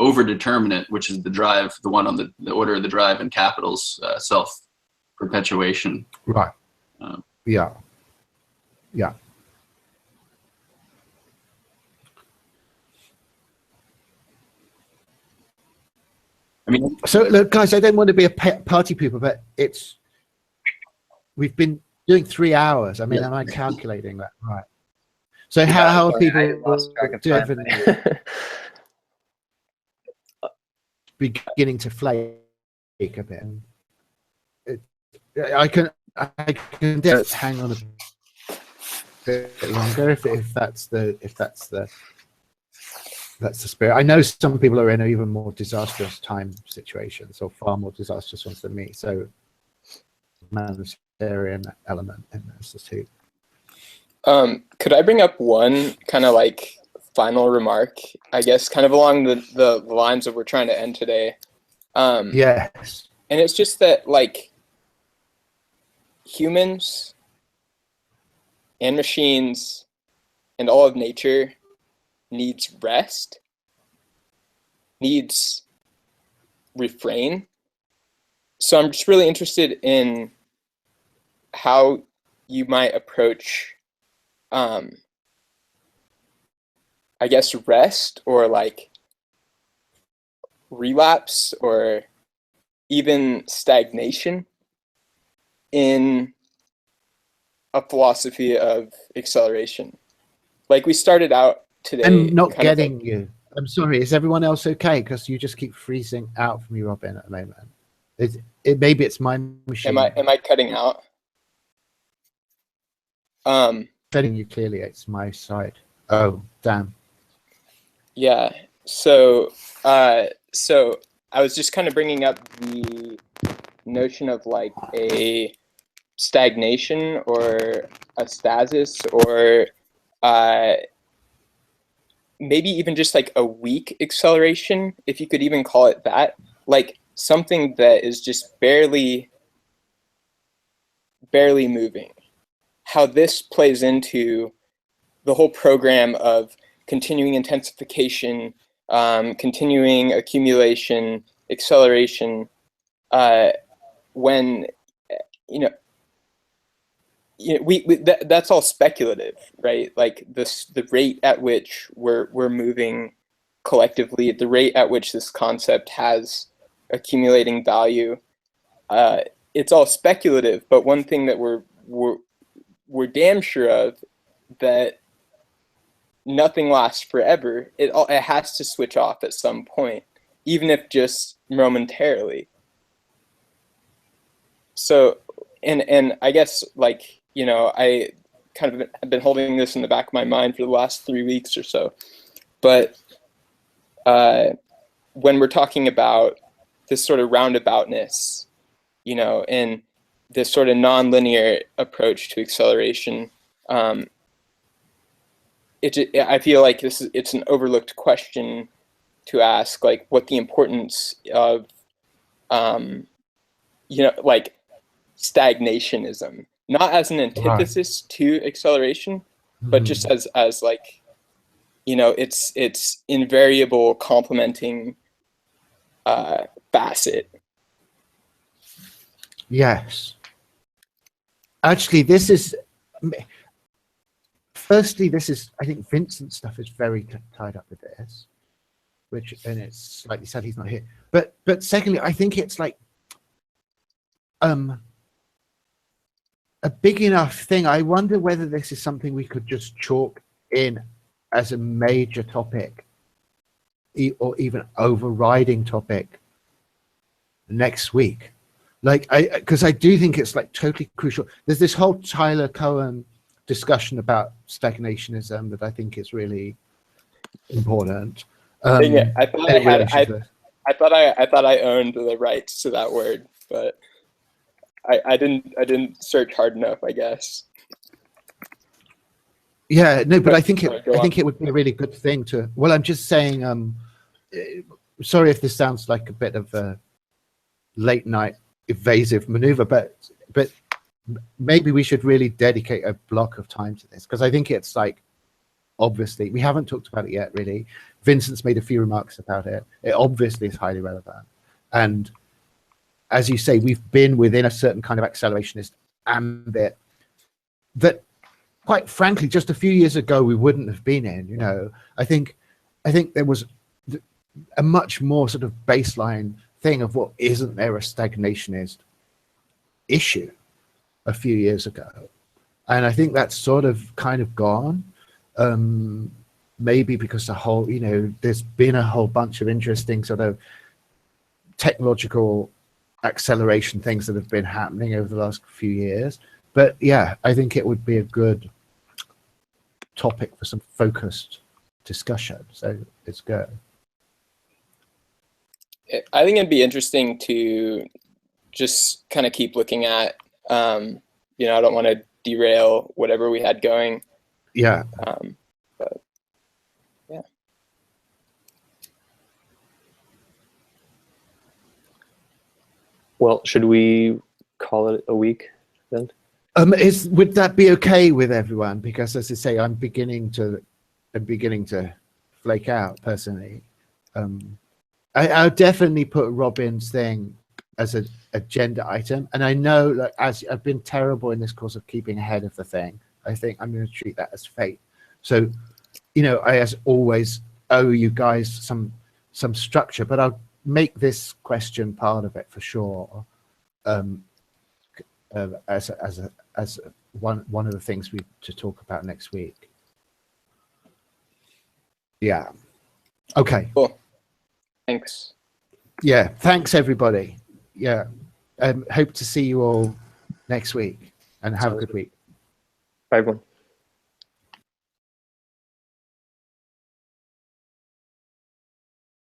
overdeterminate, which is the drive, the one on the order of the drive in capital's self-perpetuation. Right. Yeah. Yeah. I mean, so look, guys, I don't want to be a party pooper, but we've been doing 3 hours. I mean, am I calculating that right? So yeah, how are people beginning to flake a bit? I can just hang on a bit longer if that's the spirit. I know some people are in even more disastrous time situations, or far more disastrous ones than me. So humanitarian element in this too. Could I bring up one kind of like final remark, I guess, kind of along the lines of we're trying to end today? Yes. And it's just that, like, humans and machines and all of nature needs rest, needs refrain. So I'm just really interested in how you might approach, I guess, rest or like relapse or even stagnation in a philosophy of acceleration. Like we started out today. I'm not getting you. I'm sorry. Is everyone else okay? Because you just keep freezing out from you, Robin, at the moment. Maybe it's my machine. Am I cutting out? Telling you clearly, it's my side. Oh, damn. Yeah. So I was just kind of bringing up the notion of like a stagnation or a stasis or maybe even just like a weak acceleration, if you could even call it that, like something that is just barely moving. How this plays into the whole program of continuing intensification, continuing accumulation, acceleration, when that's all speculative, right? Like the rate at which we're moving collectively, the rate at which this concept has accumulating value, it's all speculative. But one thing that we're damn sure of, that nothing lasts forever. It has to switch off at some point, even if just momentarily. So, and I guess like, I kind of have been holding this in the back of my mind for the last 3 weeks or so. But when we're talking about this sort of roundaboutness, and this sort of nonlinear approach to acceleration, I feel like it's an overlooked question to ask, like what the importance of, like stagnationism, not as an antithesis to acceleration, but just as like, it's invariable complementing facet. Yes. Actually, firstly, I think Vincent's stuff is very tied up with this, and it's slightly sad he's not here. But secondly, I think it's like a big enough thing. I wonder whether this is something we could just chalk in as a major topic or even overriding topic next week. Like, because I do think it's like totally crucial. There's this whole Tyler Cohen discussion about stagnationism that I think is really important. I thought I owned the rights to that word, but I didn't search hard enough, I guess. Yeah, no, but I think it would be a really good thing to. Well, I'm just saying. Sorry if this sounds like a bit of a late night evasive maneuver, but maybe we should really dedicate a block of time to this, because I think it's like, obviously we haven't talked about it yet really. Vincent's made a few remarks about it. It obviously is highly relevant, and as you say, we've been within a certain kind of accelerationist ambit that, quite frankly, just a few years ago we wouldn't have been in. I think there was a much more sort of baseline thing of, what isn't there a stagnationist issue a few years ago, and I think that's sort of kind of gone, maybe because the whole, there's been a whole bunch of interesting sort of technological acceleration things that have been happening over the last few years. But yeah, I think it would be a good topic for some focused discussion, so let's go. I think it'd be interesting to just kind of keep looking at, I don't want to derail whatever we had going. Yeah. But yeah. Well, should we call it a week then? Would that be okay with everyone? Because, as I say, I'm beginning to flake out personally. I'll definitely put Robin's thing as an agenda item. And I know, like, as I've been terrible in this course of keeping ahead of the thing, I think I'm going to treat that as fate. So, you know, I as always owe you guys some structure, but I'll make this question part of it for sure. As one of the things we to talk about next week. Yeah. Okay. Cool. Thanks. Yeah. Thanks, everybody. Yeah. Hope to see you all next week, and have a good week. Bye, everyone.